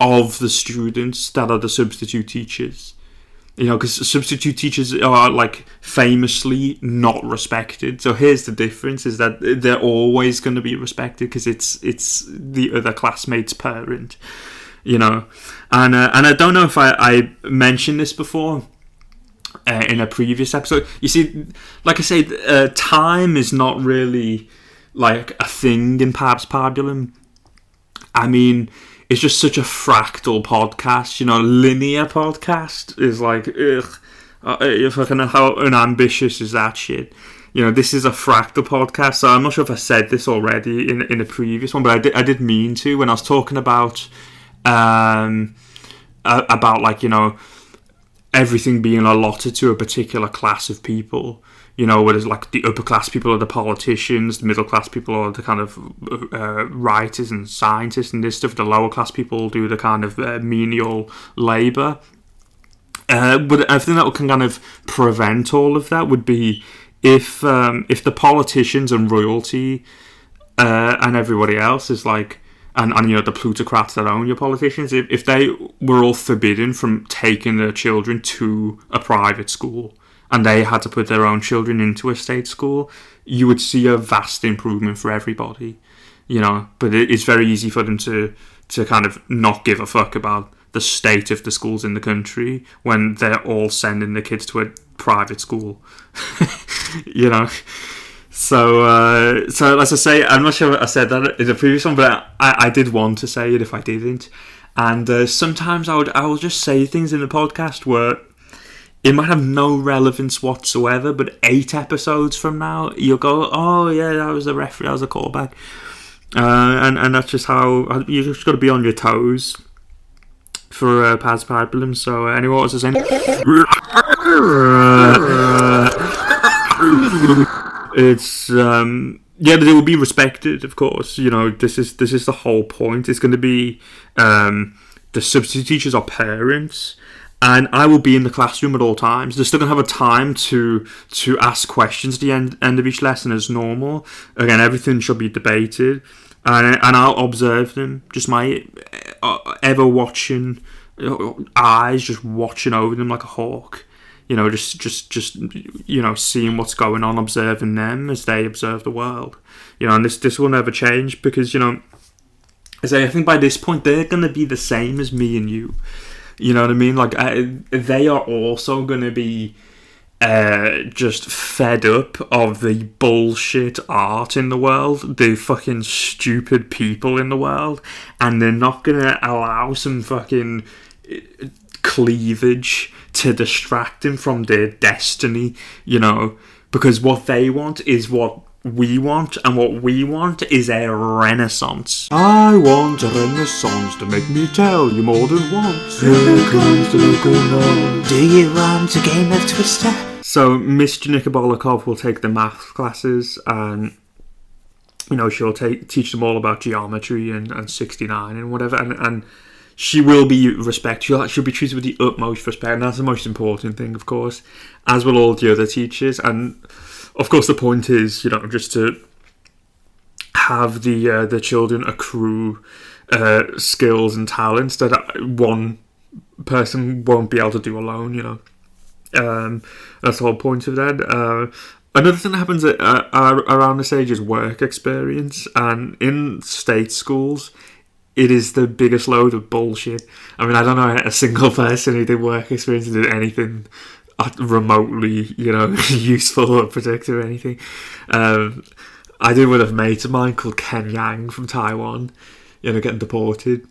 of the students that are the substitute teachers. Because substitute teachers are famously not respected. So here's the difference: is that they're always going to be respected because it's the other classmate's parent. And I don't know if I mentioned this before in a previous episode. You see, like I say, time is not really a thing in Pabulum. It's just such a fractal podcast. Linear podcast is how unambitious is that shit? This is a fractal podcast. So I'm not sure if I said this already in a previous one, but I did mean to when I was talking about everything being allotted to a particular class of people. Whereas the upper class people are the politicians, the middle class people are the kind of writers and scientists and this stuff. The lower class people do the kind of menial labour. But I think that can kind of prevent all of that would be if the politicians and royalty and everybody else is and the plutocrats that own your politicians, if they were all forbidden from taking their children to a private school, and they had to put their own children into a state school, you would see a vast improvement for everybody, But it's very easy for them to kind of not give a fuck about the state of the schools in the country when they're all sending the kids to a private school, So as I say, I'm not sure I said that in the previous one, but I did want to say it if I didn't. And sometimes I will just say things in the podcast where it might have no relevance whatsoever, but 8 episodes from now, you'll go, oh yeah, that was a reference, that was a callback. And that's just how, you just got to be on your toes for Pabulum. So anyway, what was I saying? It's, but it will be respected, of course. This is the whole point. It's going to be, the substitute teachers are parents, and I will be in the classroom at all times. They're still going to have a time to ask questions at the end of each lesson as normal. Again, everything should be debated. And I'll observe them. Just my ever-watching eyes just watching over them like a hawk. You know, just seeing what's going on, observing them as they observe the world. You know, and this will never change because, you know, I think by this point they're going to be the same as me and you. You know what I mean? Like, they are also going to be just fed up of the bullshit art in the world, the fucking stupid people in the world, and they're not going to allow some fucking cleavage to distract them from their destiny, you know, because what they want is what we want, and what we want is a renaissance. I want a renaissance to make me tell you more than once. Here comes the local now. Do you want a game of Twister? So Miss Janika Bolikov will take the maths classes, and you know, she'll teach them all about geometry and 69 and whatever, and she will be respected. She'll be treated with the utmost respect, and that's the most important thing, of course, as will all the other teachers. And of course, the point is, you know, just to have the children accrue skills and talents that one person won't be able to do alone. You know, that's the whole point of that. Another thing that happens around this age is work experience, and in state schools, it is the biggest load of bullshit. I mean, I don't know a single person who did work experience and did anything remotely, you know, useful or productive or anything. I did with a mate of mine called Ken Yang from Taiwan, you know, getting deported,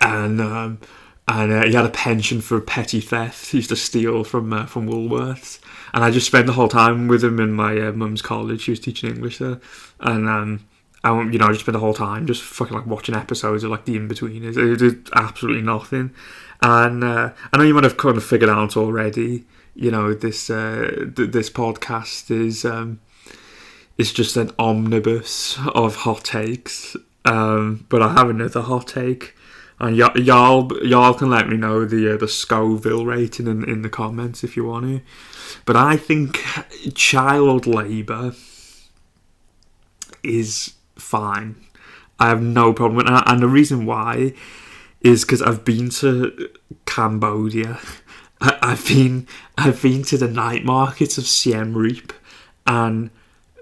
and he had a penchant for petty theft. He used to steal from Woolworths, and I just spent the whole time with him in my mum's college. She was teaching English there, and you know, I just spent the whole time just fucking like watching episodes of like the In-Betweeners. It did absolutely nothing. And I know you might have kind of figured out already, you know, this podcast is just an omnibus of hot takes. But I have another hot take, and y'all can let me know the Scoville rating in the comments if you want to. But I think child labour is fine. I have no problem with that, and the reason why is because I've been to Cambodia. I've been to the night markets of Siem Reap, and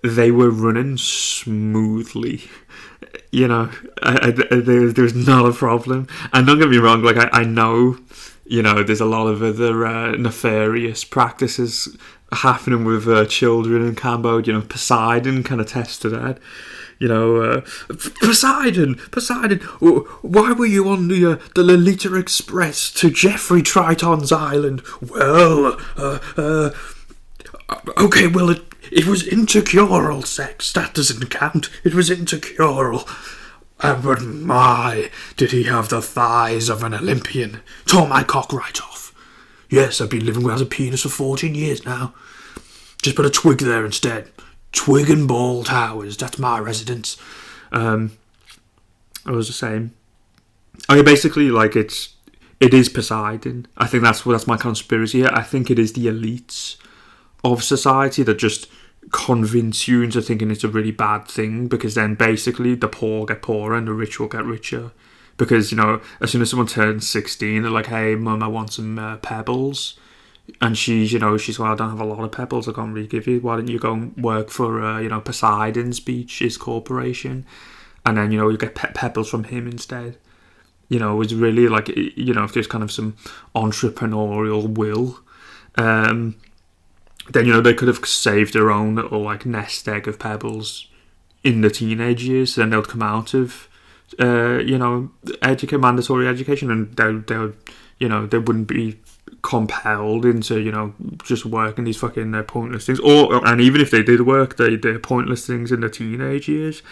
they were running smoothly. You know, there was not a problem. And don't get me wrong, like I know, you know, there's a lot of other nefarious practices happening with children in Cambodia. You know, Poseidon kind of tested that. You know, Poseidon, why were you on the Lolita Express to Jeffrey Triton's island? Well, okay, well, it was intercural sex. That doesn't count. It was intercural. But my, did he have the thighs of an Olympian. Tore my cock right off. Yes, I've been living without a penis for 14 years now. Just put a twig there instead. Twig and Ball Towers, that's my residence. I was just saying. I mean, basically, like, it is Poseidon. I think that's my conspiracy here. I think it is the elites of society that just convince you into thinking it's a really bad thing, because then basically the poor get poorer and the rich will get richer. Because, you know, as soon as someone turns 16, they're like, hey, mum, I want some pebbles. And she's well, I don't have a lot of pebbles I can't really give you. Why don't you go and work for, you know, Poseidon's Beach, his corporation, and then, you know, you get pebbles from him instead. You know, it's really like, you know, if there's kind of some entrepreneurial will, then, you know, they could have saved their own little, like, nest egg of pebbles in the teenage years. So then they'll come out of, you know, mandatory education, and they'll, you know, they wouldn't be compelled into, you know, just working these fucking pointless things, and even if they did work, they're pointless things in the teenage years.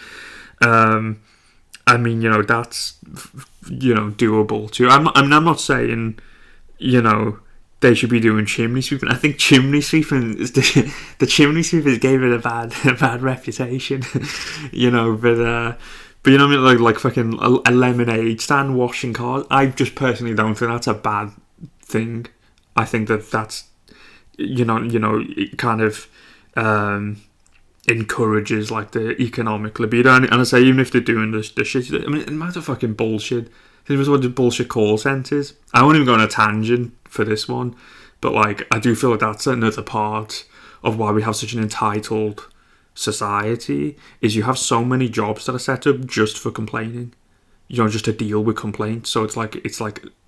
I mean, you know, that's, you know, doable too. I'm not saying, you know, they should be doing chimney sweeping. I think chimney sweeping is the chimney sweepers gave it a bad reputation, you know, but you know what I mean, like fucking a lemonade stand, washing cars. I just personally don't think that's a bad thing. I think that's, you know, it kind of encourages like the economic libido, and I say, even if they're doing the shit, I mean, it matter fucking bullshit. It was one of the bullshit call centres. I won't even go on a tangent for this one, but like I do feel like that's another part of why we have such an entitled society, is you have so many jobs that are set up just for complaining, just to deal with complaints. So it's like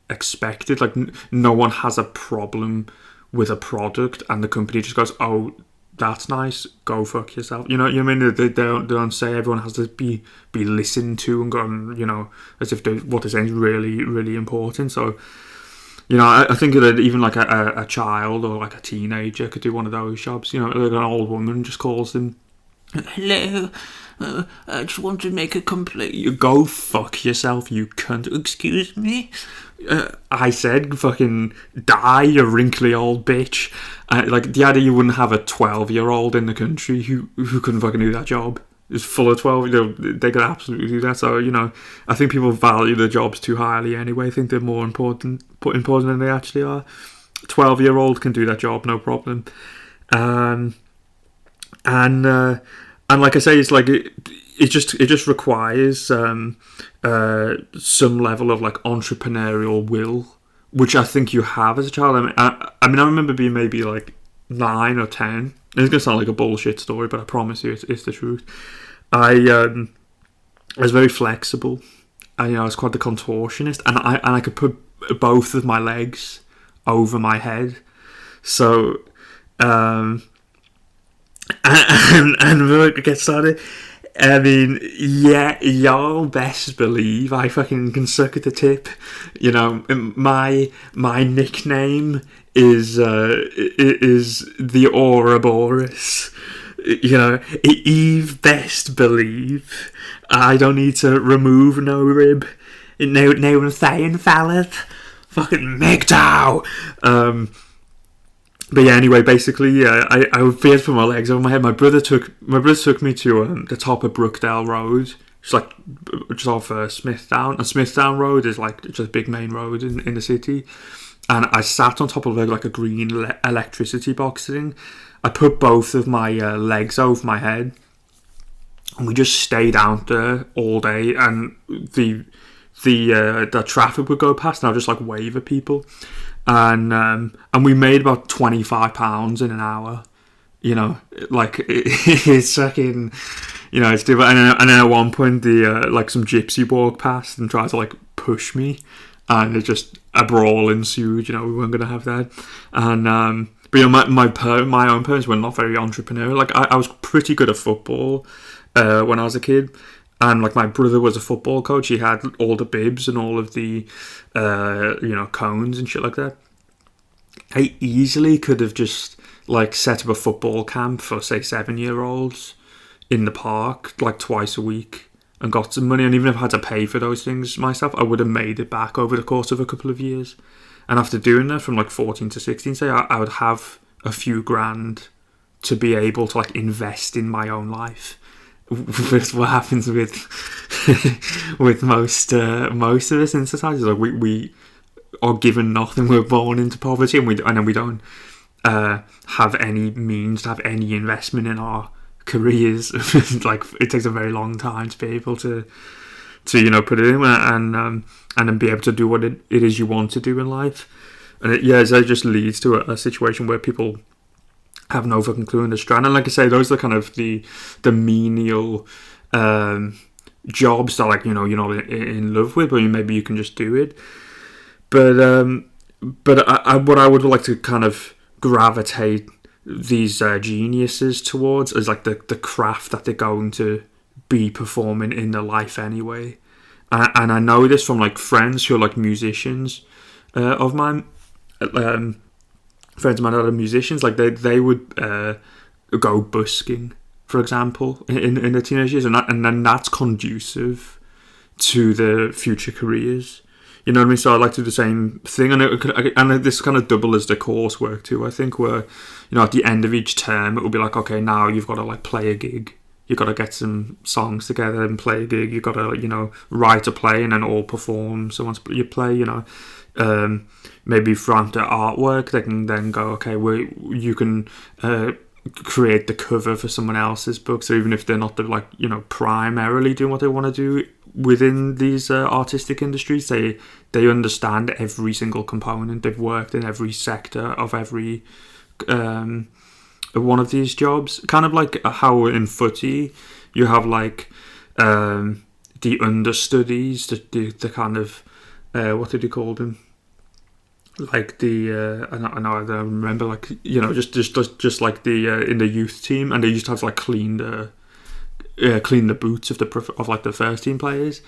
expected, like no one has a problem with a product and the company just goes, oh, that's nice, go fuck yourself. You know what I mean? They don't say everyone has to be listened to and go, as if what they're saying is really, really important. So, I think that even like a child or like a teenager could do one of those jobs. Like an old woman just calls them, hello, I just want to make a complaint. You go fuck yourself, you cunt. Excuse me? I said fucking die, you wrinkly old bitch. Like the idea you wouldn't have a 12-year-old in the country who couldn't fucking do that job. It's full of 12, they could absolutely do that. So, I think people value the jobs too highly anyway. I think they're more important than they actually are. 12-year-old can do that job, no problem. And like I say, it's like it just requires some level of like entrepreneurial will, which I think you have as a child. I remember being maybe like 9 or 10. It's gonna sound like a bullshit story, but I promise you, it's the truth. I was very flexible. I was quite the contortionist, and I could put both of my legs over my head. So, and we'll get started. I mean, yeah, y'all best believe I fucking can suck at the tip. My nickname is the Ouroboros. Eve best believe I don't need to remove no rib. No I'm saying, fellas. Fucking MGTOW. But yeah, anyway, basically, I feared for my legs over my head. My brother took me to the top of Brookdale Road, just off Smithdown. And Smithdown Road is like just a big main road in the city. And I sat on top of like a green electricity box thing. I put both of my legs over my head, and we just stayed out there all day. And the traffic would go past, and I'd just like wave at people. And we made about £25 in an hour. It's fucking, it's different. And then at one point, some gypsy walked past and tried to like push me, and it just a brawl ensued. We weren't gonna have that. And but my own parents were not very entrepreneurial. Like I was pretty good at football when I was a kid. And like my brother was a football coach. He had all the bibs and all of the cones and shit like that. I easily could have just like set up a football camp for say 7-year-olds in the park like twice a week and got some money. And even if I had to pay for those things myself, I would have made it back over the course of a couple of years. And after doing that from like 14 to 16, say I would have a few grand to be able to like invest in my own life. With what happens with most of us in society, like we are given nothing. We're born into poverty, and then we don't have any means to have any investment in our careers. Like it takes a very long time to be able to put it in and then be able to do what it is you want to do in life. And it just leads to a situation where people have no fucking clue in the strand. And like I say, those are kind of the menial jobs that like you're not in love with, but maybe you can just do it. But what I would like to kind of gravitate these geniuses towards is like the craft that they're going to be performing in their life anyway. And I know this from like friends who are like musicians of mine. Friends of mine that are musicians, like they would go busking, for example, in their teenage years, and then that's conducive to their future careers. You know what I mean? So I like to do the same thing, and this kind of double as the coursework too. I think where at the end of each term it will be like, okay, now you've got to like play a gig. You've got to get some songs together and play a gig. You've got to write a play and then all perform. So once you play, maybe from the artwork, they can then go, okay, you can create the cover for someone else's book. So even if they're not primarily doing what they want to do within these artistic industries, they understand every single component. They've worked in every sector of every one of these jobs. Kind of like how in footy you have like the understudies, the kind of what did you call them? Like the I don't remember, like, you know, just like the in the youth team, and they used to have to like clean the boots of the first team players.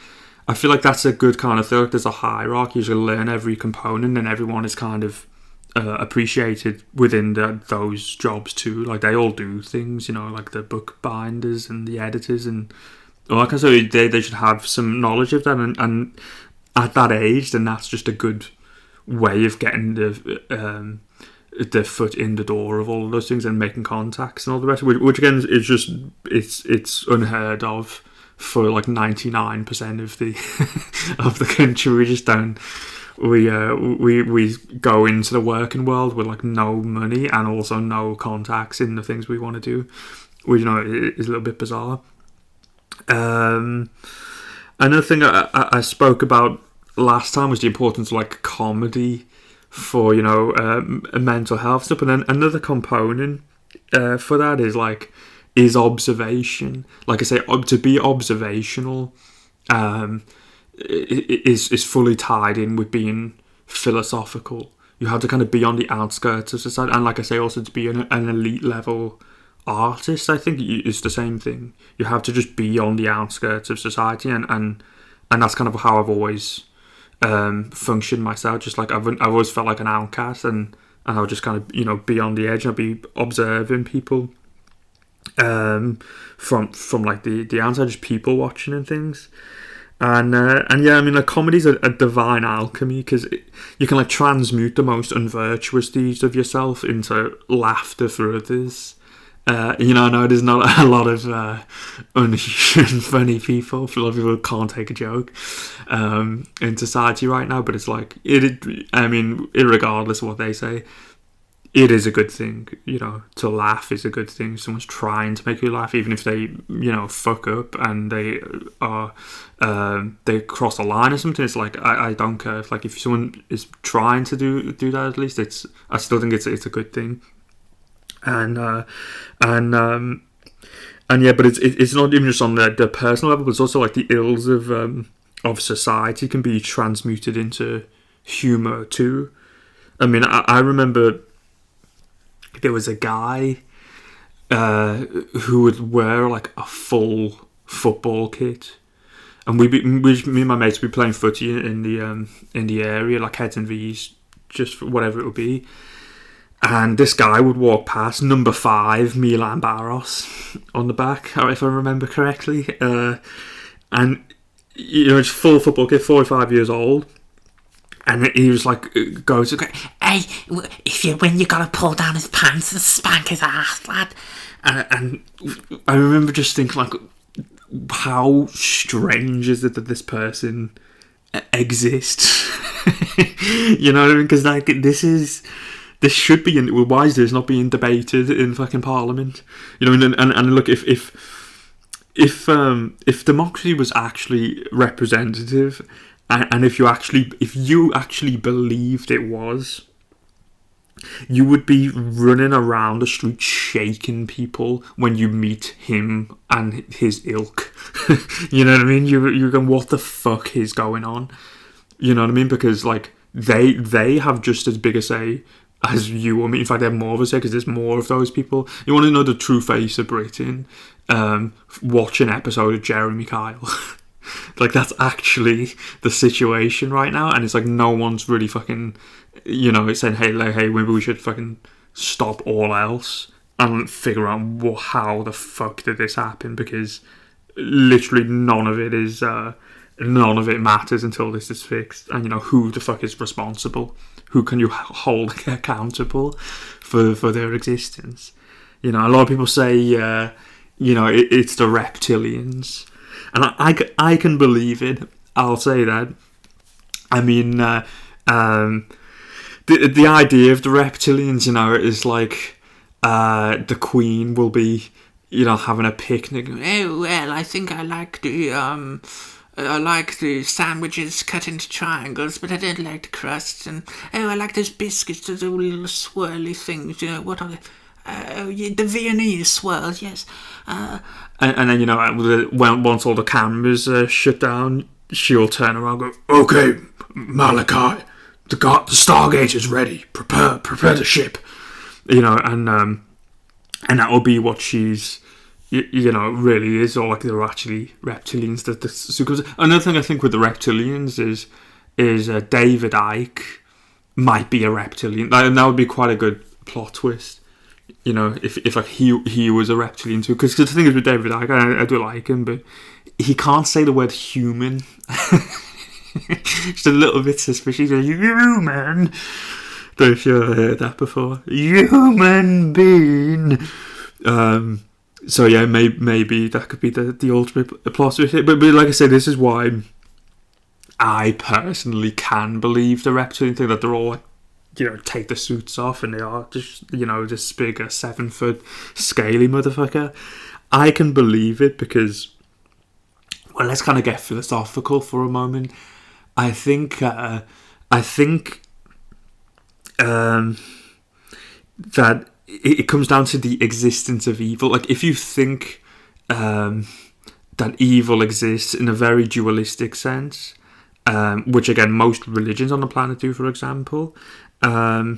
I feel like that's a good kind of thing. Like there's a hierarchy. You learn every component, and everyone is kind of appreciated within those jobs too. Like they all do things, you know, like the book binders and the editors, and like I said, they should have some knowledge of that, and at that age, then that's just a good way of getting the foot in the door of all of those things and making contacts and all the rest, which again is just it's unheard of for like 99% of the of the country. We just don't. We go into the working world with like no money and also no contacts in the things we want to do, which, you know, is a little bit bizarre. Another thing I spoke about last time was the importance of like comedy for, you know, mental health stuff, and then another component for that is observation. Like I say, to be observational is fully tied in with being philosophical. You have to kind of be on the outskirts of society, and like I say, also to be an elite level artist, I think it's the same thing. You have to just be on the outskirts of society, and that's kind of how I've always function myself. Just like I've always felt like an outcast, and I'll just kind of, you know, be on the edge, and I'll be observing people from like the outside, just people watching and things. And yeah, I mean, like, comedy's a divine alchemy, because you can like transmute the most unvirtuous deeds of yourself into laughter for others. You know, I know there's not a lot of funny people. A lot of people can't take a joke in society right now, but it's like, I mean, regardless of what they say, it is a good thing. You know, to laugh is a good thing. Someone's trying to make you laugh, even if they, you know, fuck up and they cross a line or something. It's like, I don't care. If someone is trying to do that, at least I still think it's a good thing. And yeah, but it's not even just on the personal level, but it's also like the ills of society can be transmuted into humour too. I mean, I remember there was a guy who would wear like a full football kit, and me and my mates would be playing footy in the area, like heads and V's, just for whatever it would be. And this guy would walk past, number 5, Milan Barros, on the back, if I remember correctly. And, you know, it's full football kid, 45 years old. And he was like, goes, hey, if you win, you gotta pull down his pants and spank his ass, lad. And I remember just thinking, like, how strange is it that this person exists? You know what I mean? Because, like, this should be why is this not being debated in fucking Parliament? You know, and look, if democracy was actually representative, and if you actually believed it was, you would be running around the street shaking people when you meet him and his ilk. You know what I mean? You're going, what the fuck is going on? You know what I mean? Because like they have just as big a say as you or me. In fact, they have more of a say, because there's more of those people. You want to know the true face of Britain? Watch an episode of Jeremy Kyle. Like, that's actually the situation right now, and it's like no one's really fucking, you know, it's saying, hey, maybe we should fucking stop all else and figure out how the fuck did this happen, because literally none of it matters until this is fixed. And, you know, who the fuck is responsible? Who can you hold accountable for their existence? You know, a lot of people say, you know, it's the reptilians. And I can believe it. I'll say that. I mean, the idea of the reptilians, you know, is like, the Queen will be, having a picnic. Oh well, I think I like the sandwiches cut into triangles, but I don't like the crusts. And I like those biscuits, those little swirly things. What are they? The Viennese swirls, yes. And then once all the cameras are shut down, she'll turn around and go, "Okay, Malachi, the Stargate is ready. Prepare the ship." And that will be what she's, really is, or like they're actually reptilians. Another thing I think with the reptilians is David Icke might be a reptilian. That would be quite a good plot twist. If like he was a reptilian too, because the thing is with David Icke, I do like him, but he can't say the word human. Just a little bit suspicious. Human. Don't know if you've heard that before. Human being. So yeah, maybe that could be the ultimate plot twist. But like I said, this is why I personally can believe the reptilian thing, that they're all, take the suits off and they are just, this big 7-foot scaly motherfucker. I can believe it because, well, let's kind of get philosophical for a moment. I think that it comes down to the existence of evil. Like, if you think that evil exists in a very dualistic sense, which again most religions on the planet do, for example, the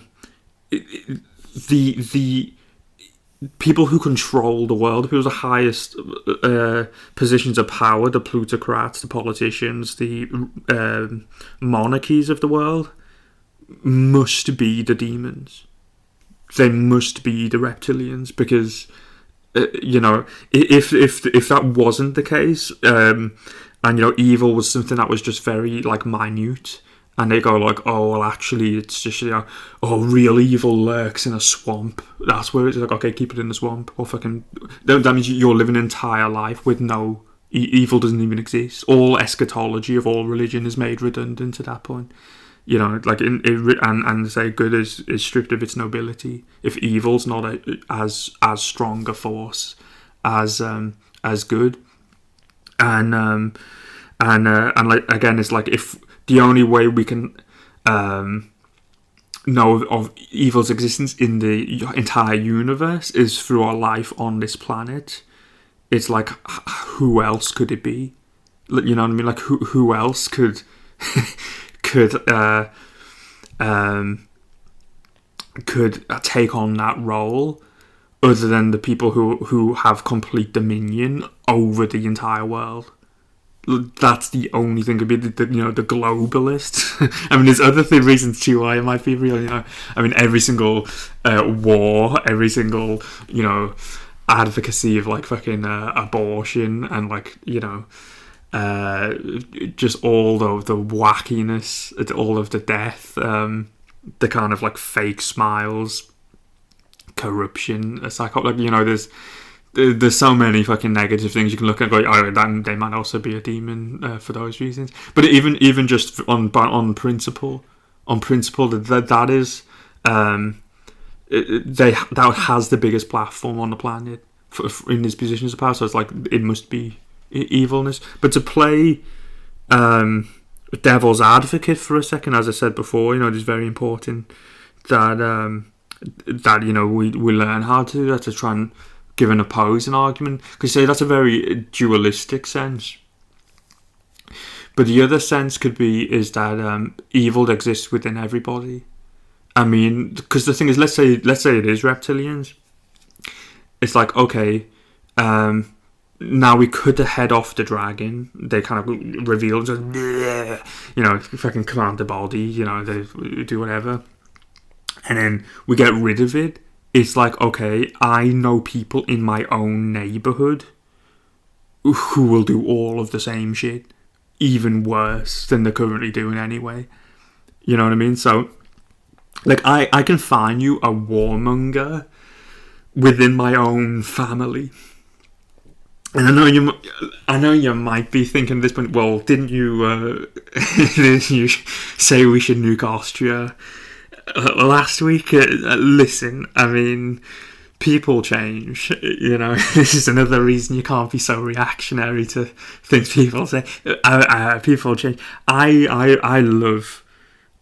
people who control the world, the people with the highest positions of power, the plutocrats, the politicians, the monarchies of the world, must be the demons. They must be the reptilians, because if that wasn't the case, and evil was something that was just very like minute, and they go like, oh well, actually it's just real evil lurks in a swamp. That's where it's like, okay, keep it in the swamp, or fucking that means you're living an entire life with no evil doesn't even exist. All eschatology of all religion is made redundant at that point. And say good is stripped of its nobility if evil's not as strong a force as good, and like again, it's like if the only way we can know of evil's existence in the entire universe is through our life on this planet, it's like, who else could it be? You know what I mean? Like who else could could take on that role other than the people who have complete dominion over the entire world? That's the only thing. Could be the globalists. I mean, there's other reasons too why it might be real. I mean, every single war, every single advocacy of like fucking abortion, and like just all the wackiness, all of the death, the kind of like fake smiles, corruption, there's so many fucking negative things you can look at and go, oh, they might also be a demon for those reasons. But even just on principle, that is that has the biggest platform on the planet in these positions of power. So it's like, it must be evilness. But to play devil's advocate for a second, as I said before, it is very important that we learn how to do that, to try and give an opposing argument, because that's a very dualistic sense. But the other sense could be is that evil exists within everybody. I mean, because the thing is, let's say it is reptilians. It's like, okay, now we cut the head off the dragon. They kind of reveal, fucking command the body, they do whatever. And then we get rid of it. It's like, okay, I know people in my own neighbourhood who will do all of the same shit, even worse than they're currently doing anyway. You know what I mean? So, like, I can find you a warmonger within my own family. And I know you might be thinking at this point, well, didn't you say we should nuke Austria last week? Listen, I mean, people change. You know, this is another reason you can't be so reactionary to things people say. People change. I love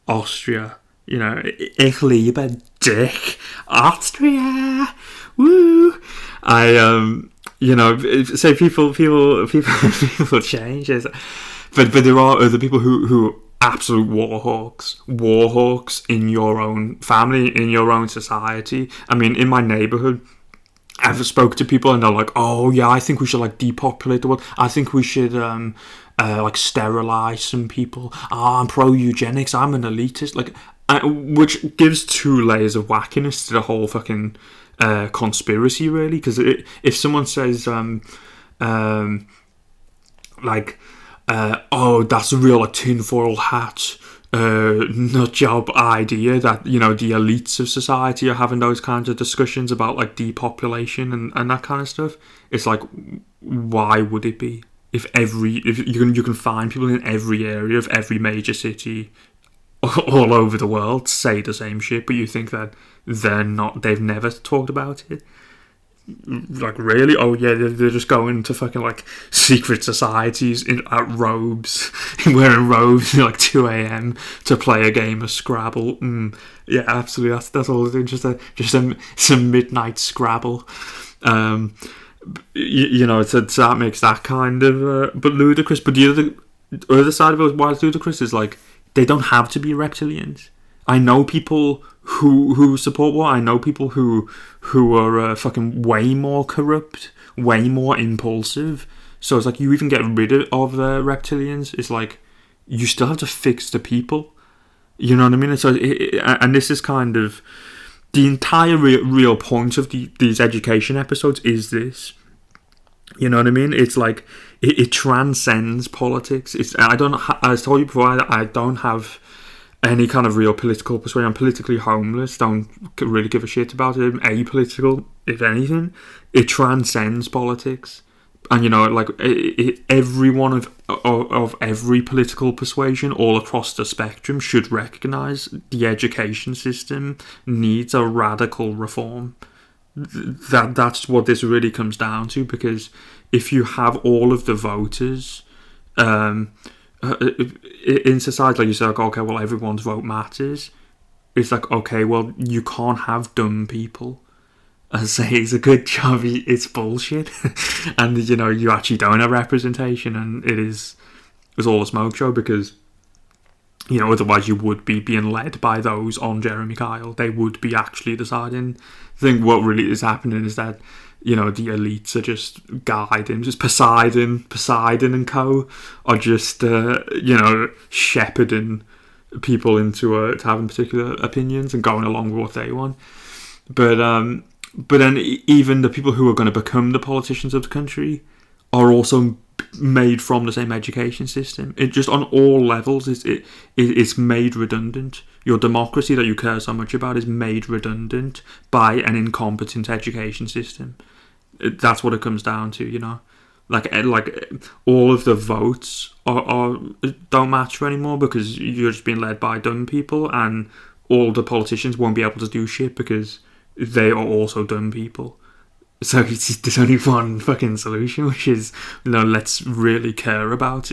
Austria. You know, ich liebe dich, Austria. Woo! You know, say people change, but there are other people who are absolute war hawks in your own family, in your own society. I mean, in my neighborhood, I've spoke to people and they're like, "Oh yeah, I think we should like depopulate the world. I think we should like sterilize some people. I'm pro eugenics. I'm an elitist." Like, which gives two layers of wackiness to the whole fucking conspiracy, really. Because if someone says like, "Oh, that's a real like, tinfoil hat nut job idea," that, you know, the elites of society are having those kinds of discussions about like depopulation and that kind of stuff. It's like, why would it be? If you can find people in every area of every major city all over the world say the same shit, but you think that they've never talked about it. Like, really? Oh yeah, they're just going to fucking like secret societies at robes, wearing robes at like 2 a.m. to play a game of Scrabble. Yeah, absolutely. That's all it's interesting. Just some midnight Scrabble. You know, so that makes that kind of but ludicrous. But the other side of it, why it's ludicrous, is like, they don't have to be reptilians. I know people who support war. I know people who are fucking way more corrupt, way more impulsive. So it's like, you even get rid of the reptilians, it's like, you still have to fix the people. You know what I mean? And so, and this is kind of the entire real point of these education episodes is this. You know what I mean? It's like, it transcends politics. I told you before, I don't have any kind of real political persuasion. I'm politically homeless. Don't really give a shit about it. I'm apolitical, if anything. It transcends politics, and you know, like, everyone of every political persuasion all across the spectrum should recognise the education system needs a radical reform. That's what this really comes down to, because if you have all of the voters in society, like, you say, like, okay, well, everyone's vote matters. It's like, okay, well, you can't have dumb people. I say, it's a good job, it's bullshit. And, you know, you actually don't have representation, and it's all a smoke show, because, you know, otherwise you would be being led by those on Jeremy Kyle. They would be actually deciding. I think what really is happening is that, you know, the elites are just guiding, just Poseidon and co are just, you know, shepherding people into to having particular opinions and going along with what they want. But then even the people who are going to become the politicians of the country are also made from the same education system. It just, on all levels, it's made redundant. Your democracy that you care so much about is made redundant by an incompetent education system. That's what it comes down to, you know. Like all of the votes are don't matter anymore, because you're just being led by dumb people, and all the politicians won't be able to do shit because they are also dumb people. So there's only one fucking solution, which is, you know, let's really care about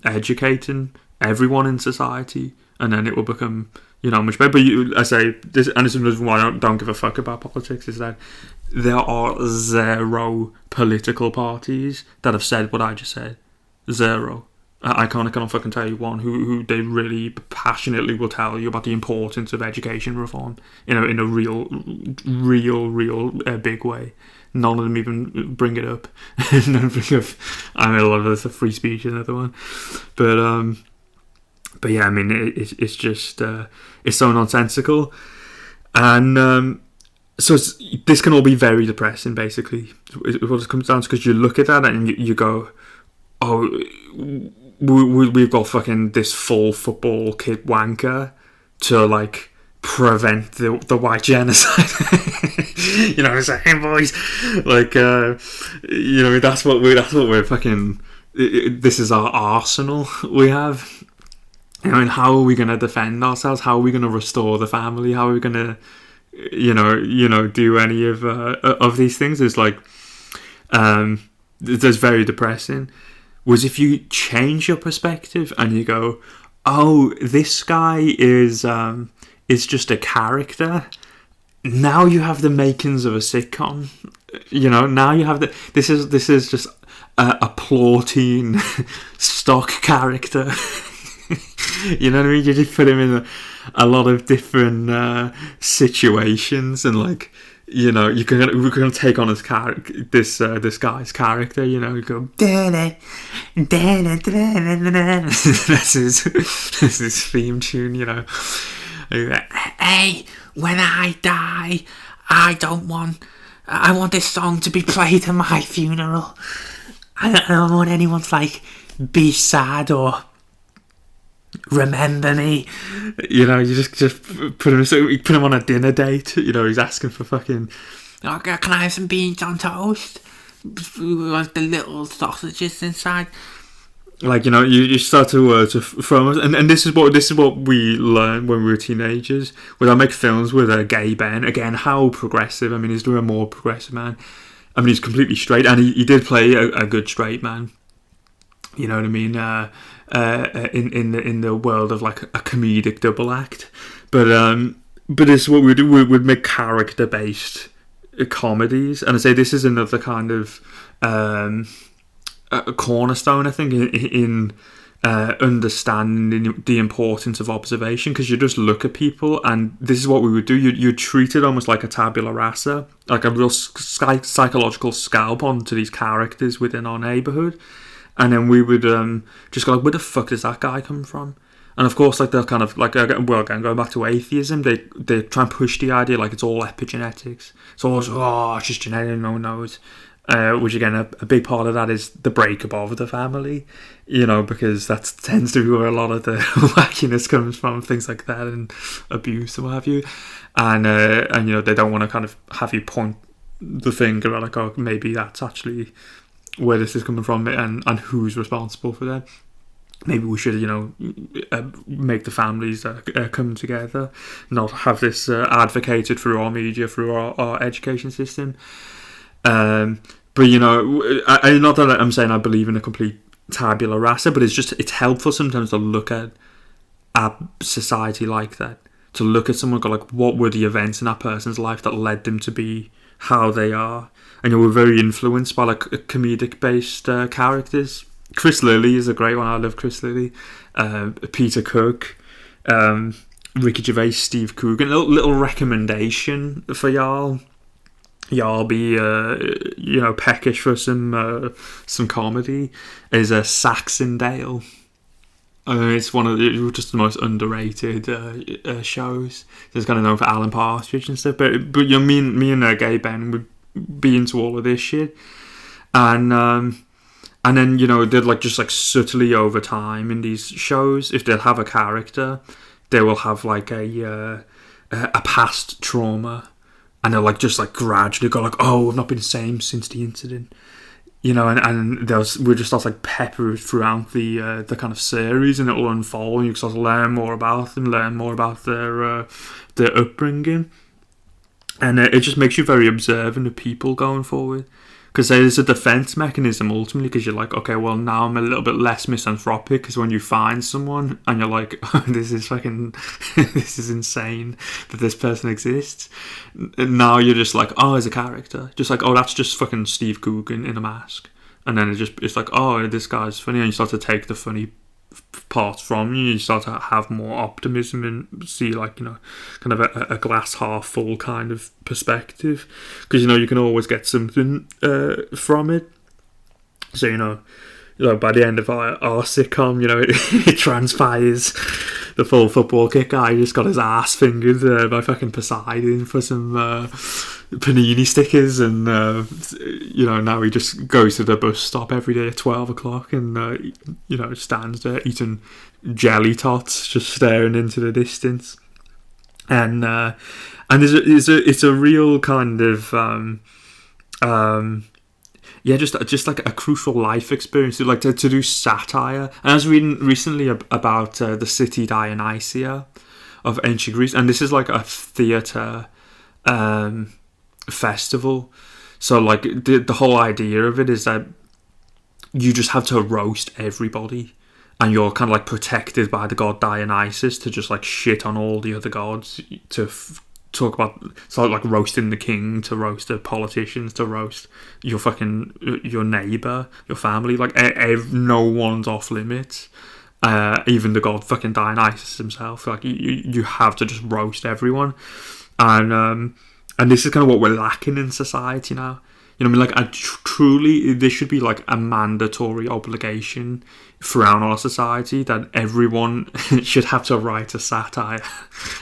educating everyone in society, and then it will become, you know, much better. But I say this, and this is the reason why I don't give a fuck about politics, is that there are zero political parties that have said what I just said. Zero. I can't fucking tell you one who they really passionately will tell you about the importance of education reform, you know, in a real big way. None of them even bring it up. I mean, a lot of this free speech, another one, but yeah, I mean, it's just it's so nonsensical, and so this can all be very depressing. Basically, what it comes down to, because you look at that and you go, oh, we've got fucking this full football kid wanker to like prevent the white genocide. You know what I'm saying, boys? Like, you know, that's what we're fucking. This is our arsenal we have. I mean, how are we going to defend ourselves? How are we going to restore the family? How are we going to do any of these things. It's like, that's very depressing. Was if you change your perspective and you go, oh, this guy is just a character. Now you have the makings of a sitcom. Now you have this is just a plotting stock character. You know what I mean? You just put him in a lot of different situations, and like, we're gonna take on his this guy's character. You go, that's his theme tune. Hey, when I die, I want this song to be played at my funeral. I don't want anyone to like be sad or remember me. You just put him on a dinner date. He's asking for fucking, oh, can I have some beans on toast with the little sausages inside? Like, you start to throw them, and this is what we learned when we were teenagers. When I make films with a gay Ben, again, how progressive. I mean, he's doing a more progressive man. I mean, he's completely straight, and he did play a good straight man. You know what I mean? In the world of like a comedic double act, but this is what we do. We'd make character based comedies, and I say this is another kind of a cornerstone, I think, in understanding the importance of observation, because you just look at people, and this is what we would do. You treat it almost like a tabula rasa, like a real psychological scalp onto these characters within our neighbourhood, and then we would just go like, where the fuck does that guy come from? And of course, like, they're kind of like, again, going back to atheism, they try and push the idea like it's all epigenetics. It's always, it's just genetic, no one knows. Which again, a big part of that is the breakup of the family, because that tends to be where a lot of the wackiness comes from, things like that, and abuse and what have you. And they don't want to kind of have you point the finger at like, oh, maybe that's actually where this is coming from, and who's responsible for that. Maybe we should, make the families come together, not have this advocated through our media, through our education system. But not that I'm saying I believe in a complete tabula rasa, but it's helpful sometimes to look at society like that, to look at someone and go like, what were the events in that person's life that led them to be how they are? And we're very influenced by like comedic based characters. Chris Lilly is a great one. I love Chris Lilly. Peter Cook, Ricky Gervais, Steve Coogan. Little recommendation for y'all. Y'all be peckish for some comedy. Is a Saxondale. It's one of just the most underrated shows. It's kind of known for Alan Partridge and stuff. But me and Gay Ben would be into all of this shit, and then they'd like just like subtly over time in these shows, if they'll have a character, they will have like a past trauma. And they'll like just like gradually go like, oh, we've not been the same since the incident, and we'll just start like peppered throughout the kind of series, and it'll unfold, and you start to learn more about them, learn more about their upbringing, and it just makes you very observant of people going forward. Because there's a defense mechanism ultimately, because you're like, okay, well, now I'm a little bit less misanthropic, because when you find someone and you're like, oh, this is insane that this person exists, and now you're just like, oh, as a character, just like, oh, that's just fucking Steve Coogan in a mask, and then it's like, oh, this guy's funny, and you start to take the funny parts from you start to have more optimism and see like, kind of a glass half full kind of perspective, because you can always get something from it. So by the end of our sitcom, it transpires the full football kick guy just got his ass fingered by fucking Poseidon for some panini stickers, and now he just goes to the bus stop every day at 12 o'clock and stands there eating jelly tots, just staring into the distance, and it's a real kind of just like a crucial life experience, like to do satire. And I was reading recently about the city Dionysia of ancient Greece, and this is like a theatre festival. So like the whole idea of it is that you just have to roast everybody, and you're kind of like protected by the god Dionysus to just like shit on all the other gods, to talk about, so like roasting the king, to roast the politicians, to roast your neighbor, your family. Like no one's off limits. Even the god fucking Dionysus himself. Like you have to just roast everyone, and this is kind of what we're lacking in society now. You know what I mean? Like, truly, this should be like a mandatory obligation throughout our society that everyone should have to write a satire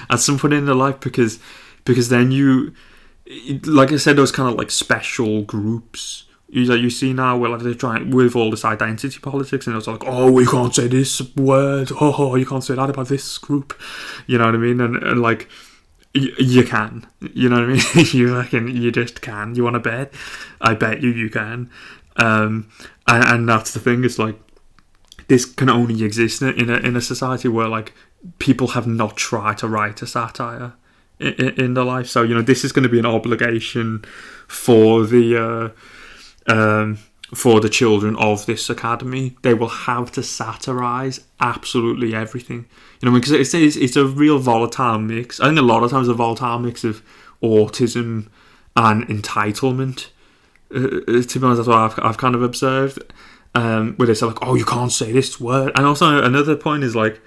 at some point in their life, because then you, like I said, those kind of like special groups you see now where like they're trying with all this identity politics, and it's like, oh, we can't say this word, oh, you can't say that about this group, you know what I mean? And like, you can, you know what I mean? You reckon you just can? You want to bet? I bet you can. And that's the thing. It's like, this can only exist in a society where like people have not tried to write a satire in their life. So, you know, this is going to be an obligation for the children of this academy. They will have to satirize absolutely everything, you know, because it's a real volatile mix. I think a lot of times a volatile mix of autism and entitlement. To be honest, that's what I've kind of observed. Where they say like, oh, you can't say this word. And also another point is like,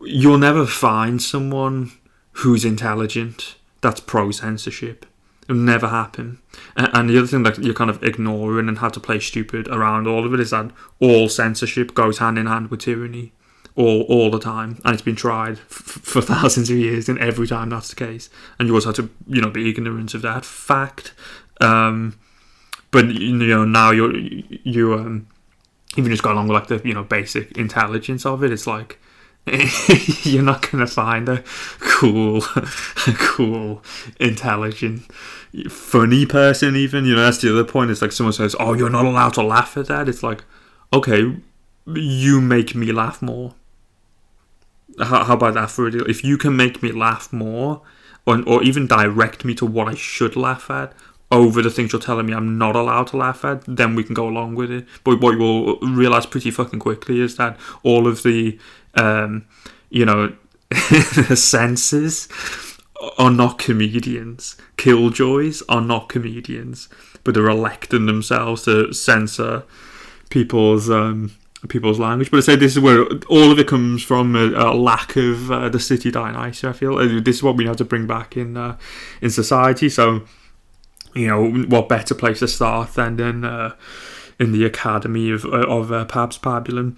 you'll never find someone who's intelligent that's pro censorship. It'll never happen. And the other thing that you're kind of ignoring and have to play stupid around all of it is that all censorship goes hand in hand with tyranny all the time, and it's been tried for thousands of years, and every time that's the case. And you also have to, you know, be ignorant of that fact. But you know, now you even just go along with like the, you know, basic intelligence of it. It's like, you're not gonna find a cool, intelligent, funny person. Even, you know, that's the other point. It's like someone says, "Oh, you're not allowed to laugh at that." It's like, okay, you make me laugh more. How about that for a deal? If you can make me laugh more, or even direct me to what I should laugh at over the things you're telling me I'm not allowed to laugh at, then we can go along with it. But what you'll realise pretty fucking quickly is that all of the, you know, the censors are not comedians. Killjoys are not comedians, but they're electing themselves to censor people's language. But I say this is where all of it comes from, a lack of the city Dionysus. I feel this is what we have to bring back in society. So, you know, what better place to start than in the academy of Pabulum,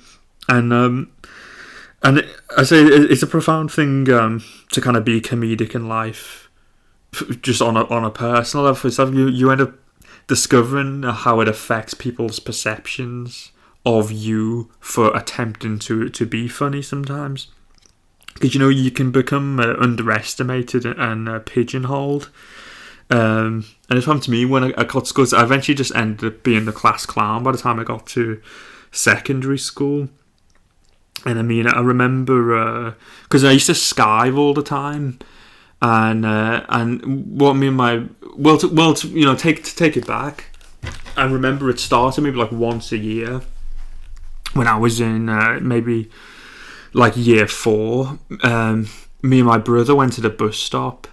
and I say it's a profound thing to kind of be comedic in life, just on a personal level. So you end up discovering how it affects people's perceptions of you for attempting to be funny sometimes, because, you know, you can become underestimated and pigeonholed. And it's happened to me when I got to school. I eventually just ended up being the class clown by the time I got to secondary school. And I mean, I remember because I used to skive all the time, and what me and my to you know, take it back. I remember it started maybe like once a year when I was in maybe like year 4. Me and my brother went to the bus stop.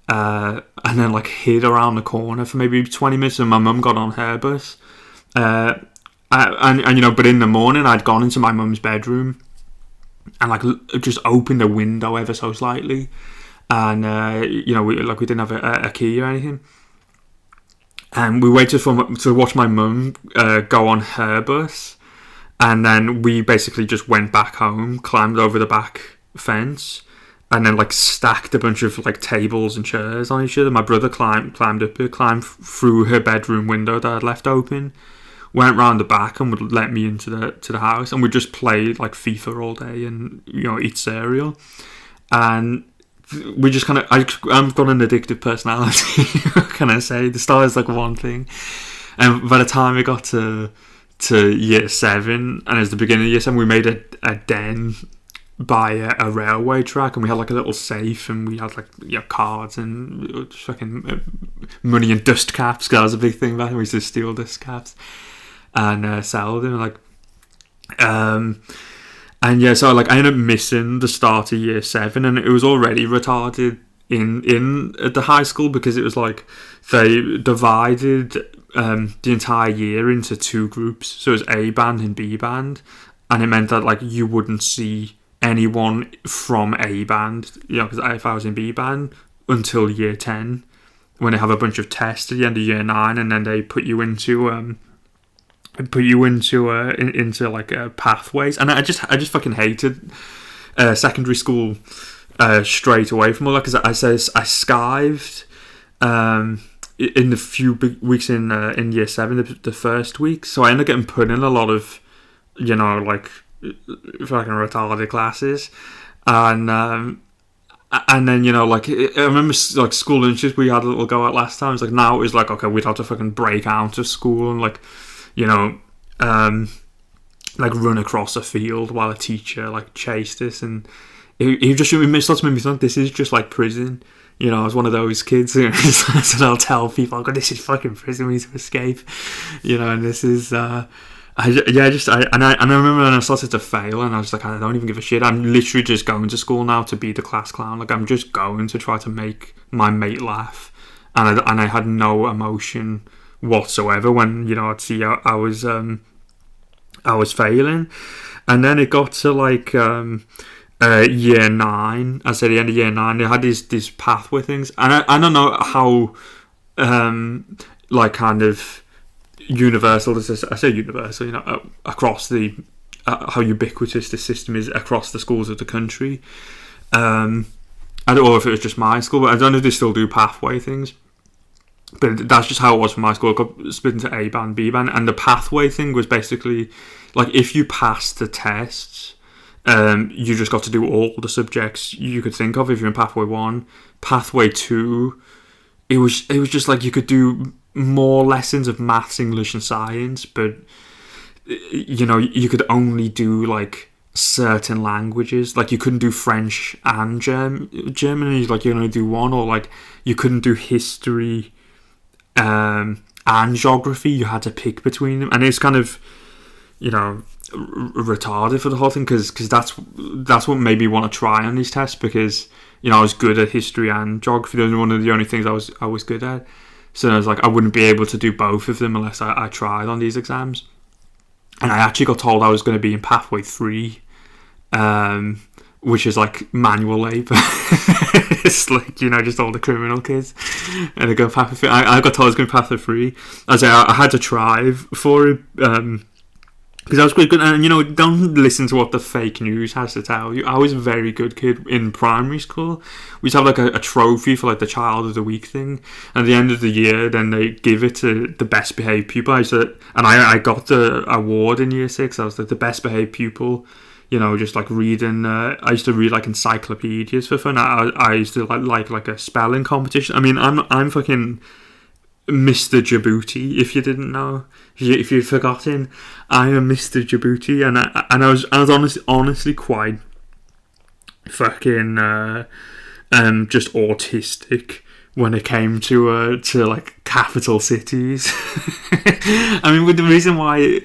And then like hid around the corner for maybe 20 minutes, and my mum got on her bus. And you know, but in the morning I'd gone into my mum's bedroom and like just opened the window ever so slightly, and you know, we didn't have a key or anything, and we waited to watch my mum go on her bus, and then we basically just went back home, climbed over the back fence, and then like stacked a bunch of like tables and chairs on each other. My brother climbed through her bedroom window that I'd left open, went round the back and would let me into the house, and we'd just play like FIFA all day and, you know, eat cereal. And we just kind of, I've got an addictive personality. What can I say? The style is like one thing, and by the time we got to year 7, and as the beginning of year 7, we made a den by a railway track, and we had like a little safe, and we had like cards and fucking money and dust caps. That was a big thing back then. We used to steal dust caps and sell them. Like, and yeah, so like I ended up missing the start of year 7, and it was already retarded in at the high school because it was like they divided the entire year into 2 groups. So it was A band and B band, and it meant that like you wouldn't see anyone from A band, because if I was in B band, until year 10, when they have a bunch of tests at the end of year 9, and then they put you into like pathways. And I just fucking hated secondary school straight away from all that, because I skived in the few weeks in year 7, the first week. So I ended up getting put in a lot of like fucking retarded classes, and then like I remember like school lunches we had a little go at last time. It's like now it was like, okay, we'd have to fucking break out of school and like like run across a field while a teacher like chased us, and it just started to make me think this is just like prison. I was one of those kids who so I'll tell people, "Oh God, this is fucking prison. We need to escape," and this is. I remember when I started to fail, and I was like, I don't even give a shit. I'm literally just going to school now to be the class clown. Like, I'm just going to try to make my mate laugh, and I had no emotion whatsoever when I'd see I was failing. And then it got to like year 9. I said the end of year 9, they had these pathway things, and I don't know how like kind of universal this is. I say universal, across the how ubiquitous the system is across the schools of the country. I don't know if it was just my school, but I don't know if they still do pathway things. But that's just how it was for my school. It got split into A band, B band, and the pathway thing was basically like if you passed the tests, you just got to do all the subjects you could think of. If you're in pathway 1, pathway 2, it was just like you could do more lessons of maths, English, and science, but you could only do like certain languages. Like you couldn't do French and German. Like you can only do one, or like you couldn't do history and geography. You had to pick between them, and it's kind of retarded for the whole thing, because that's what made me want to try on these tests, because I was good at history and geography. Those were one of the only things I was good at. So I was like, I wouldn't be able to do both of them unless I tried on these exams. And I actually got told I was going to be in pathway 3, which is like manual labour. It's like, just all the criminal kids. And I go pathway 3. I got told I was going to pathway 3. I had to try for it, because I was quite good. And don't listen to what the fake news has to tell you. I was a very good kid in primary school. We used to have like a trophy for like the child of the week thing, and at the end of the year then they give it to the best behaved pupil. I got the award in year 6. I was like the best behaved pupil, just like reading. I used to read like encyclopedias for fun. I used to like a spelling competition. I mean, I'm fucking Mr. Djibouti, if you didn't know, if you'd forgotten. I am Mr. Djibouti, and I was honestly quite fucking just autistic when it came to like capital cities. I mean, with the reason why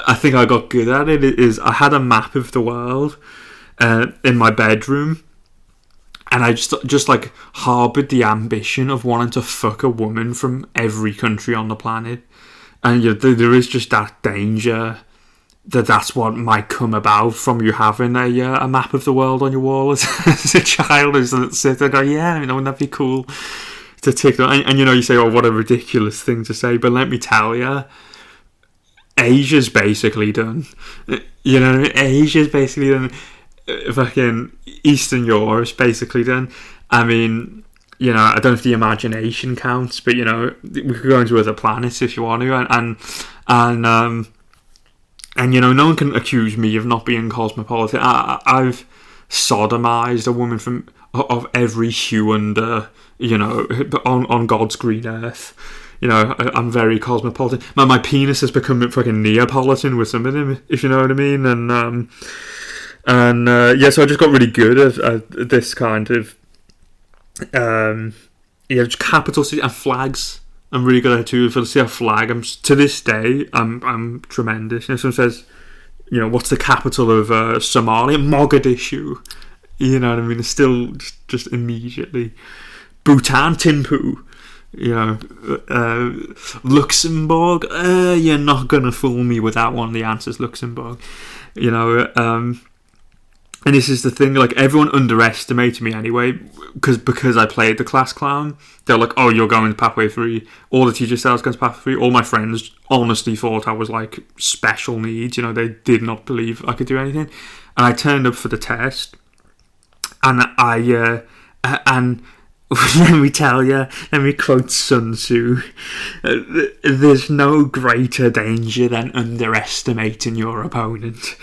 I think I got good at it is I had a map of the world in my bedroom. And I just like harboured the ambition of wanting to fuck a woman from every country on the planet. And there is just that danger that's what might come about from you having a map of the world on your wall as a child. Is that sit there and go, yeah, wouldn't that be cool to tick that? And you say, oh, what a ridiculous thing to say. But let me tell you, Asia's basically done. Asia's basically done. Fucking Eastern Europe's basically done. I mean, I don't know if the imagination counts, but we could go into other planets if you want to, and no one can accuse me of not being cosmopolitan. I've sodomized a woman of every hue under on God's green earth. I'm very cosmopolitan. My penis has become fucking Neapolitan with some of them, if you know what I mean, And so I just got really good at this kind of just capital city and flags. I'm really good at it too. If I see a flag, to this day I'm tremendous. Someone says, what's the capital of Somalia? Mogadishu. You know what I mean? It's still just immediately. Bhutan, Thimphu. Luxembourg. You're not gonna fool me with that one. The answer's Luxembourg. And this is the thing, like, everyone underestimated me anyway, because I played the class clown. They're like, oh, you're going to Pathway 3. All the teachers said I was going to Pathway 3. All my friends honestly thought I was, like, special needs. They did not believe I could do anything. And I turned up for the test, and and let me quote Sun Tzu, there's no greater danger than underestimating your opponent,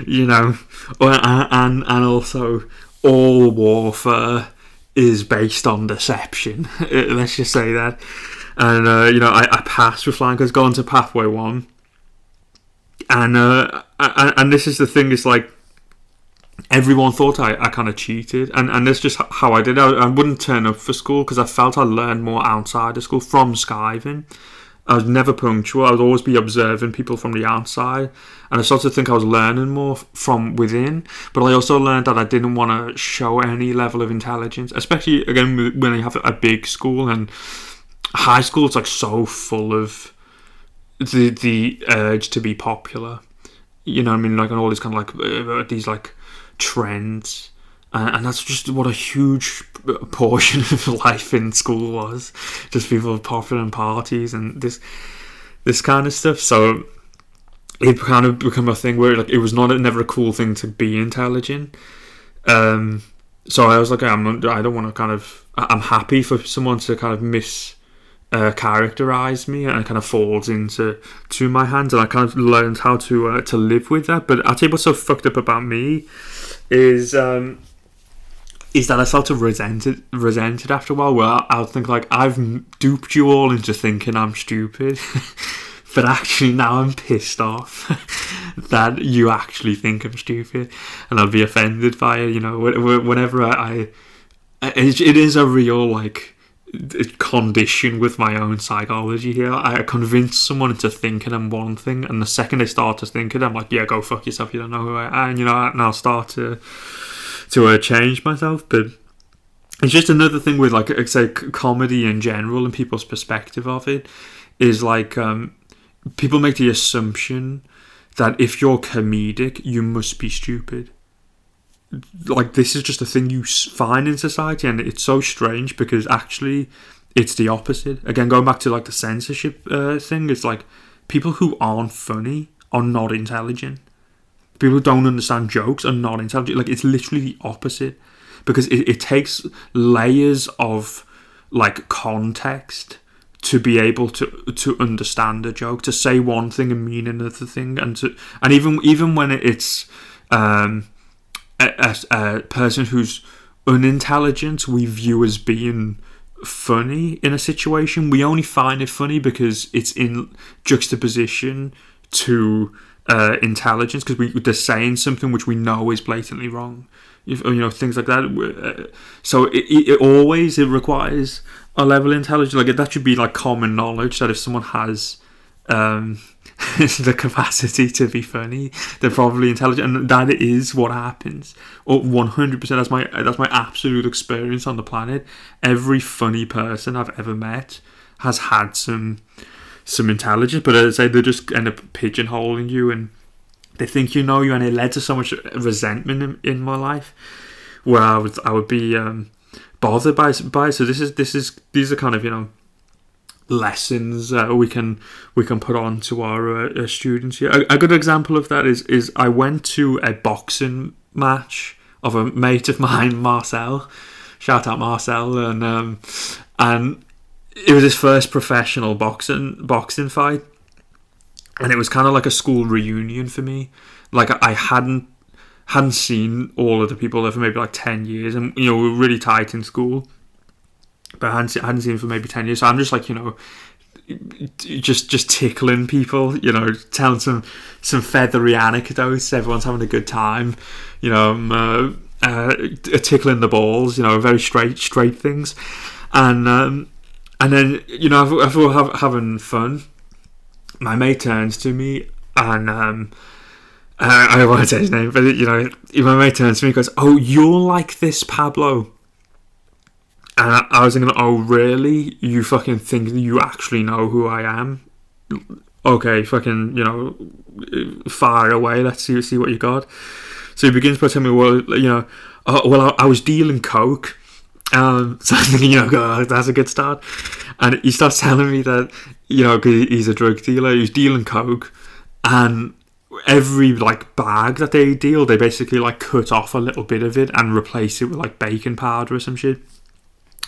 and also all warfare is based on deception. Let's just say that. And I passed with flying because going to Pathway 1, and this is the thing, it's like, everyone thought I kind of cheated, and that's just how I did. I wouldn't turn up for school because I felt I learned more outside of school from skiving. I was never punctual. I would always be observing people from the outside, and I started to think I was learning more from within. But I also learned that I didn't want to show any level of intelligence, especially again when you have a big school and high school. It's like so full of the urge to be popular. You know what I mean? Like, and all these kind of like these like trends, and that's just what a huge portion of life in school was, just people popular in parties and this kind of stuff. So it kind of become a thing where, like, it was never a cool thing to be intelligent. So I was like, I don't want to kind of, I'm happy for someone to kind of characterize me, and it kind of falls into my hands, and I kind of learned how to live with that. But I'll tell you what's so fucked up about me is that I started resented after a while, where I'll think like, I've duped you all into thinking I'm stupid, but actually now I'm pissed off that you actually think I'm stupid, and I'll be offended by it. Whenever it is a real like condition with my own psychology here. I convince someone into thinking I'm one thing, and the second they start to think it, I'm like, yeah, go fuck yourself, you don't know who I am, and I'll start to change myself. But it's just another thing with, like, say, comedy in general and people's perspective of it is like, people make the assumption that if you're comedic, you must be stupid. Like, this is just a thing you find in society, and it's so strange because actually it's the opposite. Again, going back to like the censorship thing, it's like people who aren't funny are not intelligent. People who don't understand jokes are not intelligent. Like, it's literally the opposite, because it takes layers of like context to be able to understand a joke, to say one thing and mean another thing, and even when it's a person who's unintelligent, we view as being funny in a situation. We only find it funny because it's in juxtaposition to intelligence, because they're saying something which we know is blatantly wrong. Things like that. So it requires a level of intelligence. Like, that should be like common knowledge, that if someone has the capacity to be funny, they're probably intelligent, and that is what happens. 100%. That's my absolute experience on the planet. Every funny person I've ever met has had some intelligence, but as I say, they just end up pigeonholing you, and they think you, and it led to so much resentment in my life, where I would be bothered by. So these are kind of lessons we can put on to our students here. A good example of that is I went to a boxing match of a mate of mine, Marcel. Shout out Marcel, and it was his first professional boxing fight, and it was kind of like a school reunion for me. Like, I hadn't seen all of the people there for maybe like 10 years, and we were really tight in school, but I hadn't seen him for maybe 10 years. So I'm just like, just tickling people, you know, telling some feathery anecdotes. Everyone's having a good time, you know, tickling the balls, you know, very straight things, and then, you know, as we're having fun, my mate turns to me and I don't want to say his name, but, you know, my mate turns to me and goes, "Oh, you're like this, Pablo." And I was thinking, "Oh, really? You fucking think that you actually know who I am? Okay, fucking, you know, fire away. Let's see what you got." So he begins by telling me, "Well, you know, I was dealing coke." So I'm thinking, you know, God, that's a good start. And he starts telling me that, you know, 'cause he's a drug dealer, he's dealing coke, and every like bag that they deal, they basically like cut off a little bit of it and replace it with like baking powder or some shit.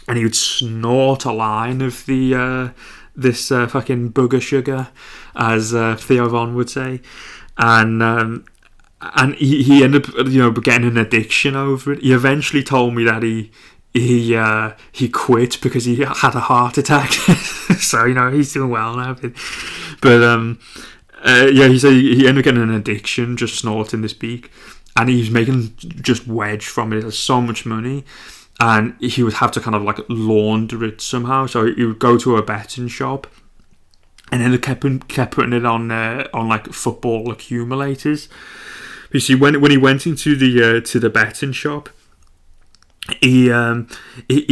And he would snort a line of the this fucking booger sugar, as Theo Von would say, and he ended up, you know, getting an addiction over it. He eventually told me that he quit because he had a heart attack. So, you know, he's doing well now. But yeah, he said he ended up getting an addiction just snorting this beak, and he was making just wedge from it. There's so much money. And he would have to kind of like launder it somehow. So he would go to a betting shop, and then kept putting it on like football accumulators. You see, when he went into the betting shop, he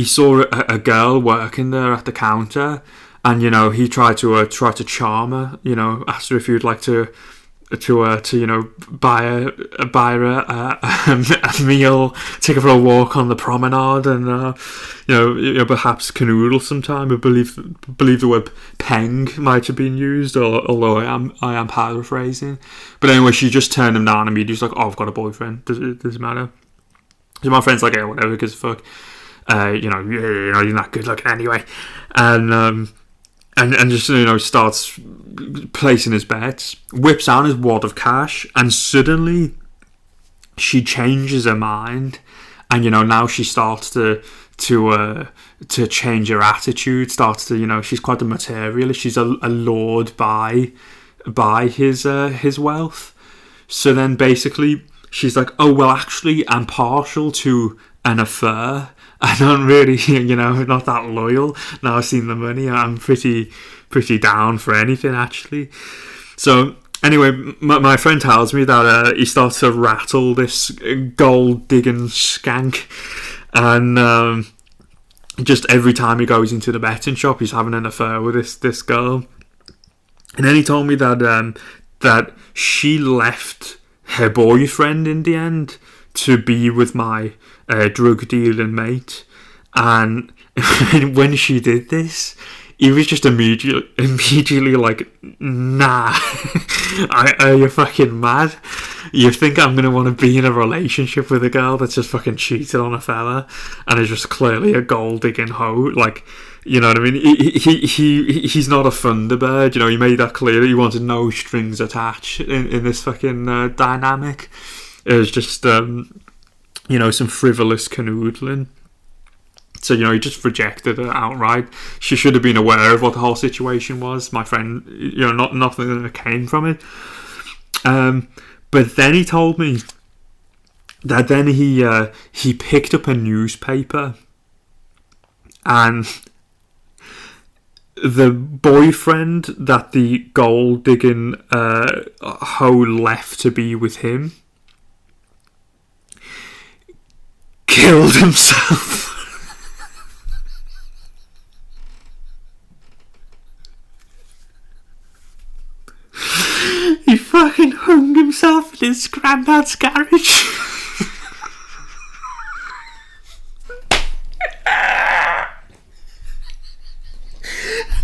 saw a girl working there at the counter, and, you know, he tried to charm her. You know, asked her if you'd like to you know, buy her a meal, take her for a walk on the promenade, and you know, perhaps canoodle sometime. I believe the word peng might have been used, although I am paraphrasing. But anyway, she just turned him down immediately. She's like, "Oh, I've got a boyfriend. Does it matter?" So my friend's like, "Yeah, whatever, because fuck, you know, you're not good looking anyway," and just, you know, starts placing his bets, whips out his wad of cash, and suddenly she changes her mind, and, you know, now she starts to change her attitude, starts to, you know, she's quite a materialist, she's allured by his wealth. So then basically she's like, "Oh, well, actually, I'm partial to an affair. I don't really, you know, not that loyal. Now I've seen the money, I'm pretty down for anything, actually." So anyway, my friend tells me that he starts to rattle this gold digging skank, and just every time he goes into the betting shop, he's having an affair with this girl. And then he told me that she left her boyfriend in the end to be with my drug dealing mate, and when she did this, he was just immediately like, "Nah, are you fucking mad? You think I'm gonna want to be in a relationship with a girl that's just fucking cheated on a fella and is just clearly a gold digging hoe?" Like, you know what I mean? He's not a Thunderbird. You know, he made that clear. He wanted no strings attached in this fucking dynamic. It was just you know, some frivolous canoodling. So, you know, he just rejected her outright. She should have been aware of what the whole situation was. My friend, you know, nothing that came from it. But then he told me that then he picked up a newspaper, and the boyfriend that the gold digging hoe left to be with him killed himself. He fucking hung himself in his granddad's garage.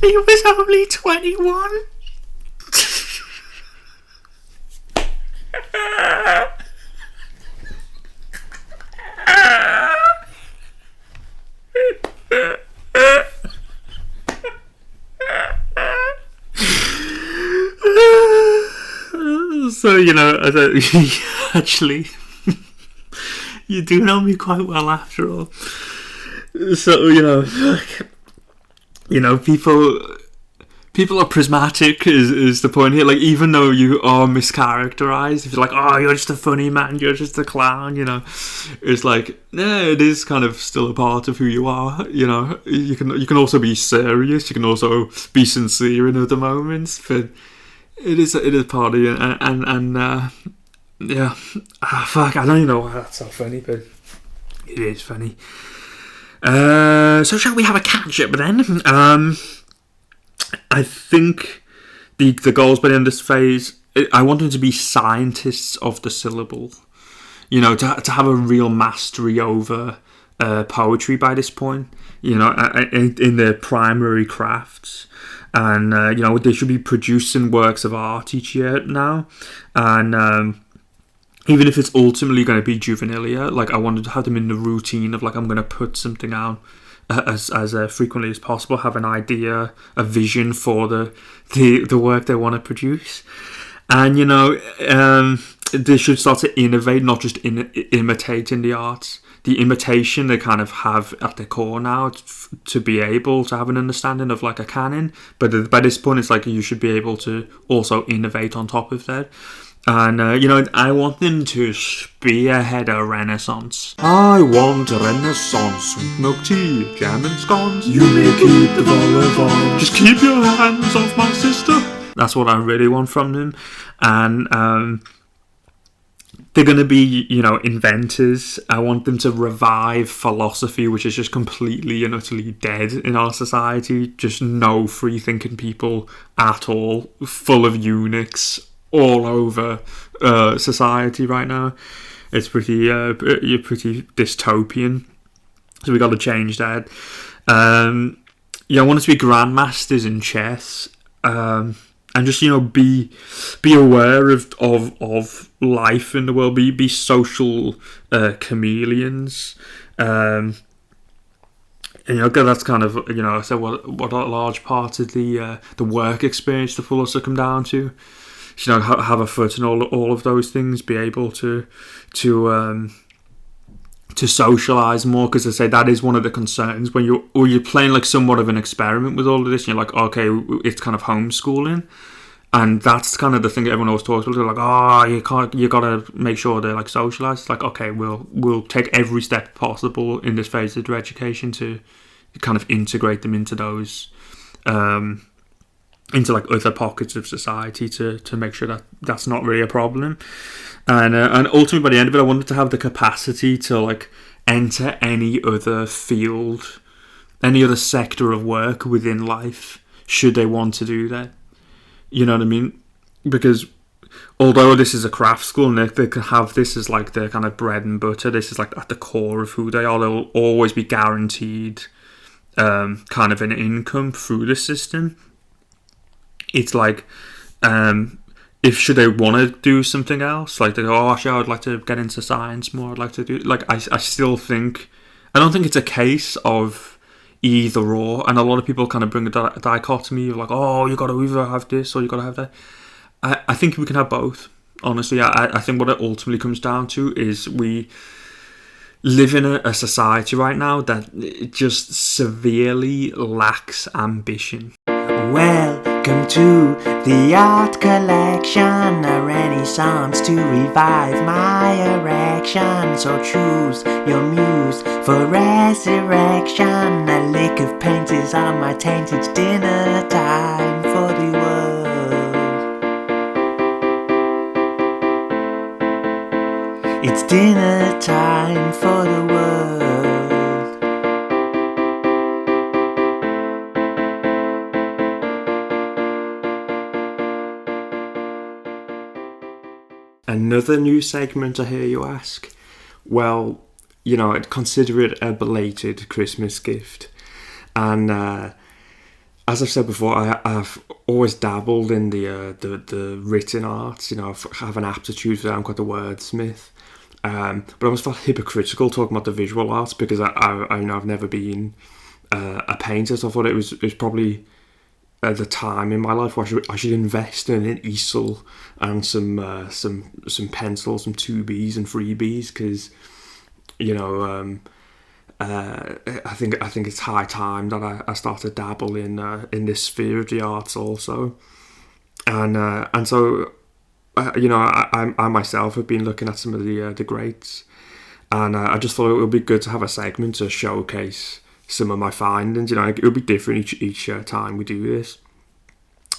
He was only 21. So, you know, actually, you do know me quite well after all. So, you know, people people are prismatic is the point here. Like, even though you are mischaracterized, if you're like, oh, you're just a funny man, you're just a clown, you know, it's like, yeah, it is kind of still a part of who you are. You know, you can also be serious, you can also be sincere in other moments, but it is part of you. And yeah, fuck, I don't even know why that's so funny, but it is funny. So shall we have a catch up then? I think the goals by the end of this phase, I want them to be scientists of the syllable. You know, to have a real mastery over poetry by this point. You know, in their primary crafts, and you know, they should be producing works of art each year now, and even if it's ultimately going to be juvenilia, like I wanted to have them in the routine of like, I'm going to put something out as frequently as possible, have an idea, a vision for the work they want to produce, and you know, they should start to innovate, not just imitate in the arts. The imitation they kind of have at their core now to be able to have an understanding of like a canon, but by this point it's like you should be able to also innovate on top of that. And, you know, I want them to spearhead a renaissance. I want a renaissance, sweet milk tea, jam and scones. You may keep the vol au vent. Just keep your hands off my sister. That's what I really want from them. And they're going to be, you know, inventors. I want them to revive philosophy, which is just completely and utterly dead in our society. Just no free-thinking people at all, full of eunuchs all over society right now. It's pretty dystopian, so we got to change that. Yeah, I want us to be grandmasters in chess, and just, you know, be aware of life in the world, be social chameleons. And, you know, that's kind of, you know, so what a large part of the work experience the full also come down to. You know, have a foot in all of those things, be able to socialise more, because I say that is one of the concerns when you're playing like somewhat of an experiment with all of this. And you're like, okay, it's kind of homeschooling, and that's kind of the thing that everyone always talks about. They're like, oh, you gotta make sure they're like socialised. It's like, okay, we'll take every step possible in this phase of their education to kind of integrate them into those. Into like other pockets of society to make sure that that's not really a problem, and ultimately by the end of it, I wanted to have the capacity to like enter any other field, any other sector of work within life, should they want to do that. You know what I mean? Because although this is a craft school and they can have this as like their kind of bread and butter, this is like at the core of who they are. They'll always be guaranteed kind of an income through the system. It's like, if should they want to do something else, like they go, oh, actually, I'd like to get into science more. I'd like to do, like, I still think, I don't think it's a case of either or. And a lot of people kind of bring a dichotomy of like, oh, you got to either have this or you got to have that. I think we can have both. Honestly, I think what it ultimately comes down to is we live in a society right now that just severely lacks ambition. Welcome to the art collection, a renaissance to revive my erection. So choose your muse for resurrection. A lick of paint is on my taint. It's dinner time for the world. It's dinner time for the world. Another new segment, I hear you ask? Well, you know, I'd consider it a belated Christmas gift. And as I've said before, I've always dabbled in the written arts. You know, I have an aptitude for that. I'm quite a wordsmith. But I almost felt hypocritical talking about the visual arts because I've never been a painter. So I thought it was probably at the time in my life where I should invest in an easel and some pencils, some 2Bs and 3Bs, because, you know, I think it's high time that I start to dabble in this sphere of the arts also, and so I myself have been looking at some of the greats, and I just thought it would be good to have a segment to showcase some of my findings. It would be different each time we do this.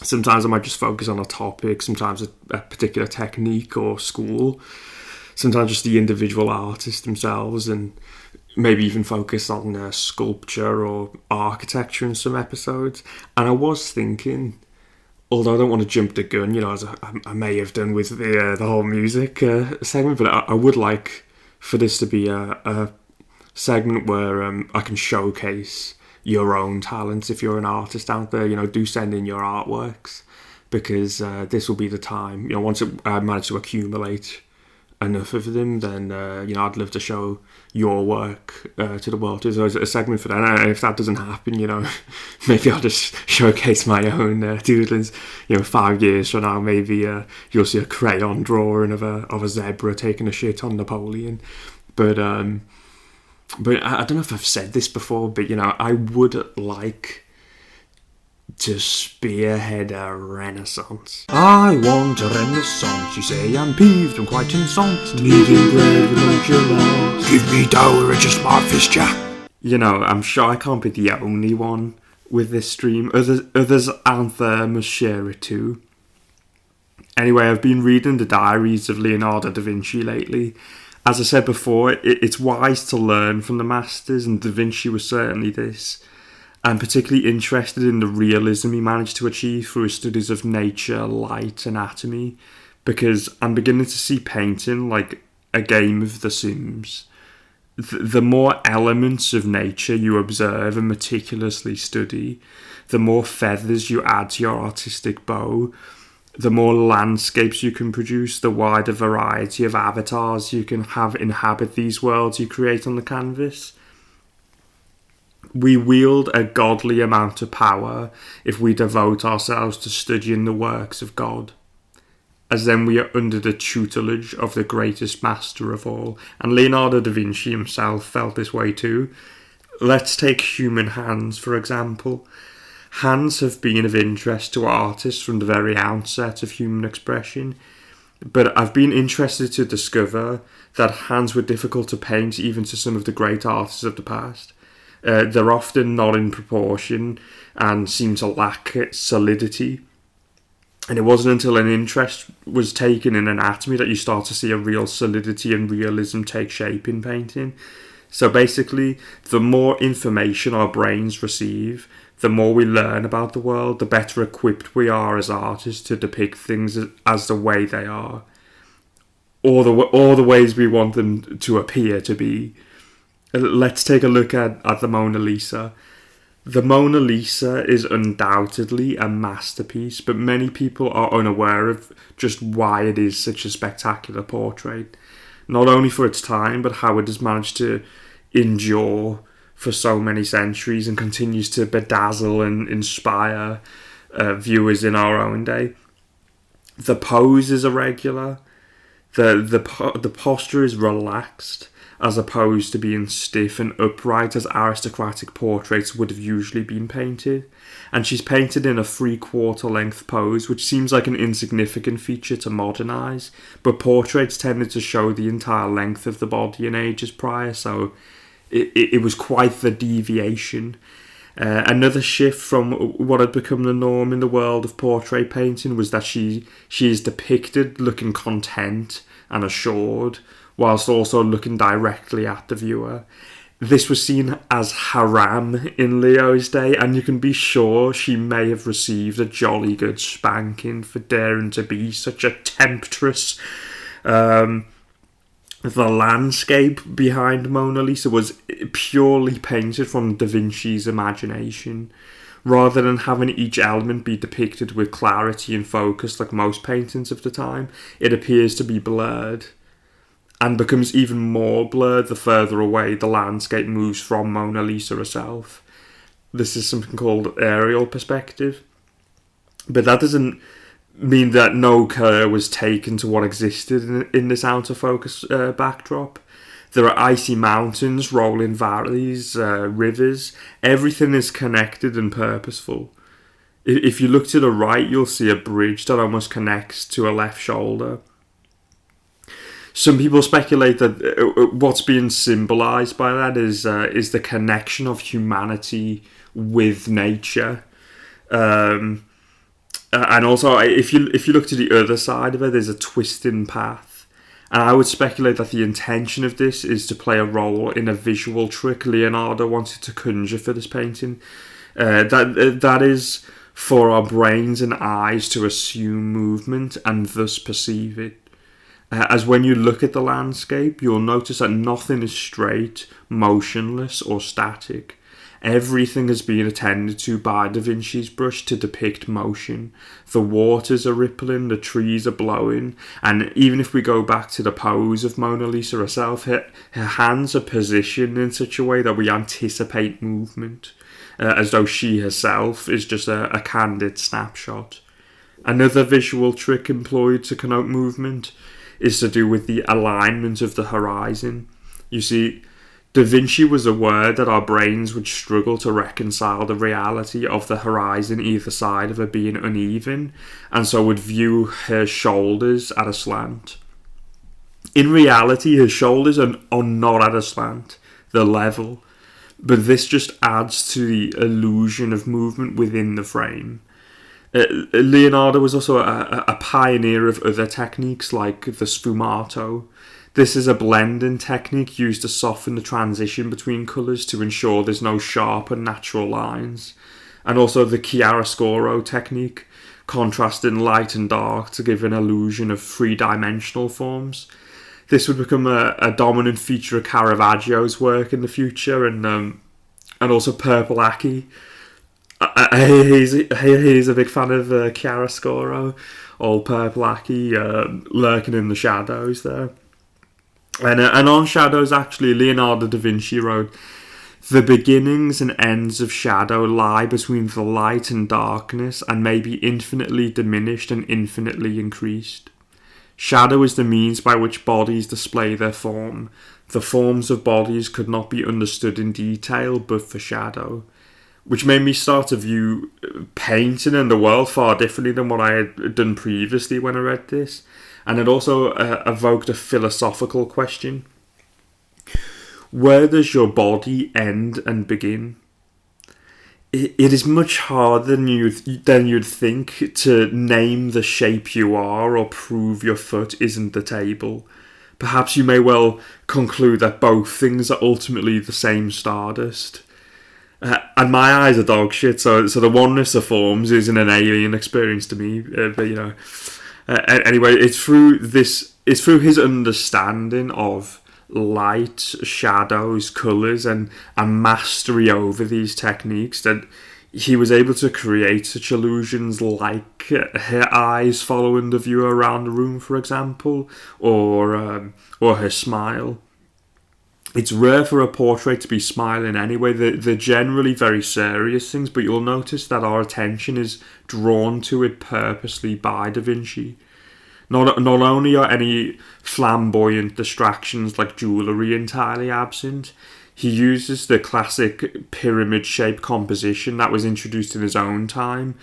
Sometimes I might just focus on a topic, sometimes a particular technique or school, sometimes just the individual artists themselves, and maybe even focus on sculpture or architecture in some episodes. And I was thinking, although I don't want to jump the gun, as I may have done with the whole music segment, but I would like for this to be a segment where I can showcase your own talents. If you're an artist out there, do send in your artworks, because this will be the time. Once I manage to accumulate enough of them, then I'd love to show your work to the world. So there's a segment for that. And if that doesn't happen, maybe I'll just showcase my own doodlings. 5 years from now, maybe you'll see a crayon drawing of a zebra taking a shit on Napoleon. But I don't know if I've said this before, but I would like to spearhead a renaissance. I want a renaissance. You say I'm peeved, I'm quite incensed. Eating bread with nonchalance. Give me dough or just my fistula. I'm sure I can't be the only one with this stream. Others out there must share it too. Anyway, I've been reading the diaries of Leonardo da Vinci lately. As I said before, it's wise to learn from the masters, and Da Vinci was certainly this. I'm particularly interested in the realism he managed to achieve through his studies of nature, light, anatomy, because I'm beginning to see painting like a game of The Sims. The more elements of nature you observe and meticulously study, the more feathers you add to your artistic bow, the more landscapes you can produce, the wider variety of avatars you can have inhabit these worlds you create on the canvas. We wield a godly amount of power if we devote ourselves to studying the works of God, as then we are under the tutelage of the greatest master of all. And Leonardo da Vinci himself felt this way too. Let's take human hands, for example. Hands have been of interest to artists from the very outset of human expression, but I've been interested to discover that hands were difficult to paint even to some of the great artists of the past. They're often not in proportion and seem to lack solidity. And it wasn't until an interest was taken in anatomy that you start to see a real solidity and realism take shape in painting. So basically, the more information our brains receive, the more we learn about the world, the better equipped we are as artists to depict things as the way they are, or the ways we want them to appear to be. Let's take a look at the Mona Lisa. The Mona Lisa is undoubtedly a masterpiece, but many people are unaware of just why it is such a spectacular portrait. Not only for its time, but how it has managed to endure for so many centuries and continues to bedazzle and inspire viewers in our own day. The pose is irregular. The posture is relaxed, as opposed to being stiff and upright as aristocratic portraits would have usually been painted. And she's painted in a 3/4 length pose, which seems like an insignificant feature to modernise, but portraits tended to show the entire length of the body in ages prior, so it was quite the deviation. Another shift from what had become the norm in the world of portrait painting was that she is depicted looking content and assured, whilst also looking directly at the viewer. This was seen as haram in Leo's day, and you can be sure she may have received a jolly good spanking for daring to be such a temptress. The landscape behind Mona Lisa was purely painted from Da Vinci's imagination. Rather than having each element be depicted with clarity and focus like most paintings of the time, it appears to be blurred, and becomes even more blurred the further away the landscape moves from Mona Lisa herself. This is something called aerial perspective. But that doesn't mean that no care was taken to what existed in this out of focus backdrop. There are icy mountains, rolling valleys, rivers. Everything is connected and purposeful. If you look to the right, you'll see a bridge that almost connects to a left shoulder. Some people speculate that what's being symbolised by that is the connection of humanity with nature. And also, if you look to the other side of it, there's a twisting path. And I would speculate that the intention of this is to play a role in a visual trick Leonardo wanted to conjure for this painting. That is for our brains and eyes to assume movement and thus perceive it. As when you look at the landscape, you'll notice that nothing is straight, motionless, or static. Everything has been attended to by Da Vinci's brush to depict motion. The waters are rippling, the trees are blowing, and even if we go back to the pose of Mona Lisa herself, her hands are positioned in such a way that we anticipate movement, as though she herself is just a candid snapshot. Another visual trick employed to connote movement is to do with the alignment of the horizon. You see, Da Vinci was aware that our brains would struggle to reconcile the reality of the horizon either side of her being uneven, and so would view her shoulders at a slant. In reality, her shoulders are not at a slant, they're level, but this just adds to the illusion of movement within the frame. Leonardo was also a pioneer of other techniques like the sfumato. This is a blending technique used to soften the transition between colours to ensure there's no sharp and natural lines. And also the chiaroscuro technique, contrasting light and dark to give an illusion of three-dimensional forms. This would become a dominant feature of Caravaggio's work in the future, and also Purple-Aki. He's a big fan of chiaroscuro, old Purple-Aki, lurking in the shadows there. And on shadows, actually, Leonardo da Vinci wrote, "The beginnings and ends of shadow lie between the light and darkness and may be infinitely diminished and infinitely increased. Shadow is the means by which bodies display their form. The forms of bodies could not be understood in detail but for shadow." Which made me start to view painting and the world far differently than what I had done previously when I read this. And it also evoked a philosophical question. Where does your body end and begin? It is much harder than you'd think to name the shape you are or prove your foot isn't the table. Perhaps you may well conclude that both things are ultimately the same stardust. And my eyes are dog shit, so the oneness of forms isn't an alien experience to me. But you know, anyway, it's through his understanding of light, shadows, colours, and mastery over these techniques that he was able to create such illusions like her eyes following the viewer around the room, for example, or her smile. It's rare for a portrait to be smiling anyway. They're generally very serious things, but you'll notice that our attention is drawn to it purposely by Da Vinci. Not only are any flamboyant distractions like jewellery entirely absent, he uses the classic pyramid-shaped composition that was introduced in his own time,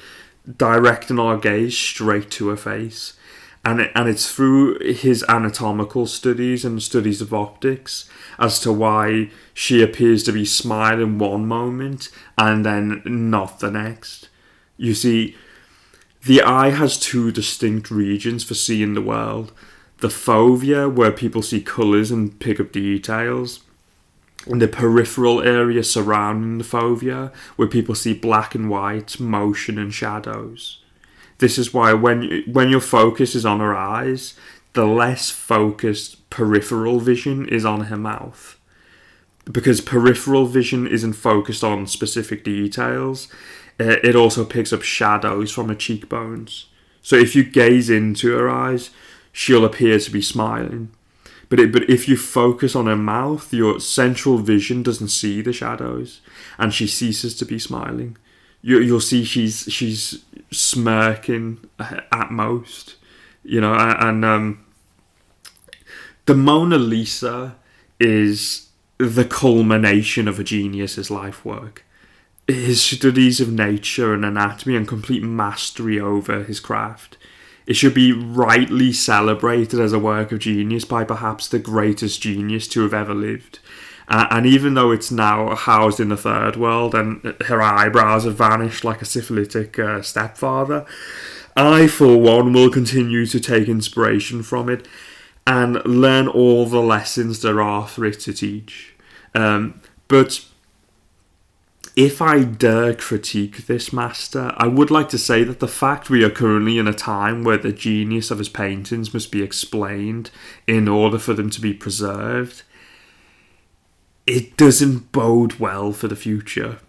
directing our gaze straight to her face. And it's through his anatomical studies and studies of optics as to why she appears to be smiling one moment and then not the next. You see, the eye has two distinct regions for seeing the world. The fovea, where people see colours and pick up details, and the peripheral area surrounding the fovea, where people see black and white, motion and shadows. This is why when your focus is on her eyes, the less focused peripheral vision is on her mouth. Because peripheral vision isn't focused on specific details, it also picks up shadows from her cheekbones. So if you gaze into her eyes, she'll appear to be smiling. But if you focus on her mouth, your central vision doesn't see the shadows, and she ceases to be smiling. You'll see she's smirking at most, you know. And the Mona Lisa is the culmination of a genius's life work. His studies of nature and anatomy and complete mastery over his craft. It should be rightly celebrated as a work of genius by perhaps the greatest genius to have ever lived. And even though it's now housed in the third world and her eyebrows have vanished like a syphilitic stepfather, I, for one, will continue to take inspiration from it and learn all the lessons there are for it to teach. But if I dare critique this master, I would like to say that the fact we are currently in a time where the genius of his paintings must be explained in order for them to be preserved, it doesn't bode well for the future.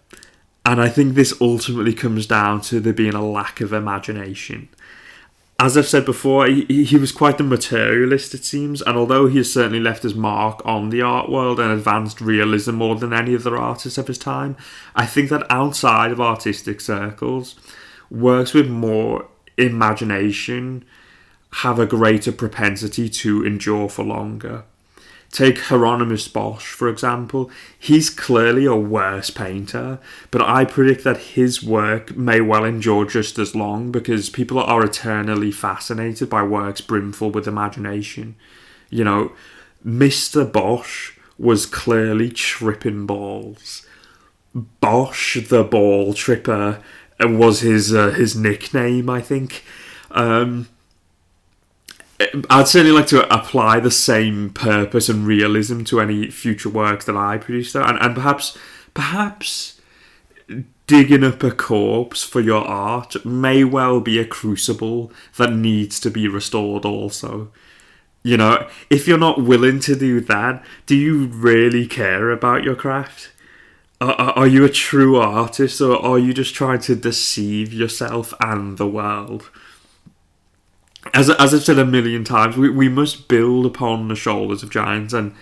And I think this ultimately comes down to there being a lack of imagination. As I've said before, he was quite the materialist, it seems, and although he has certainly left his mark on the art world and advanced realism more than any other artist of his time, I think that outside of artistic circles, works with more imagination have a greater propensity to endure for longer. Take Hieronymus Bosch, for example. He's clearly a worse painter, but I predict that his work may well endure just as long because people are eternally fascinated by works brimful with imagination. You know, Mr. Bosch was clearly tripping balls. Bosch the Ball Tripper was his nickname, I think. I'd certainly like to apply the same purpose and realism to any future works that I produce, though, and perhaps digging up a corpse for your art may well be a crucible that needs to be restored also. You know, if you're not willing to do that, do you really care about your craft? Are you a true artist, or are you just trying to deceive yourself and the world? As I've said a million times, we must build upon the shoulders of giants, and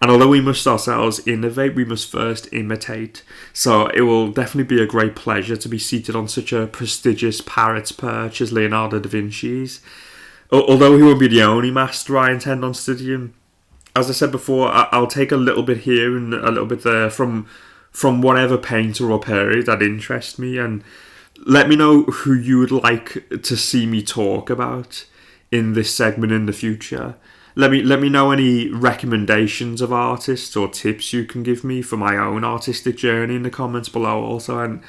although we must ourselves innovate, we must first imitate. So it will definitely be a great pleasure to be seated on such a prestigious parrot's perch as Leonardo da Vinci's. Although he won't be the only master I intend on studying, as I said before, I'll take a little bit here and a little bit there from whatever painter or period that interests me, and let me know who you would like to see me talk about in this segment in the future. Let me know any recommendations of artists or tips you can give me for my own artistic journey in the comments below also.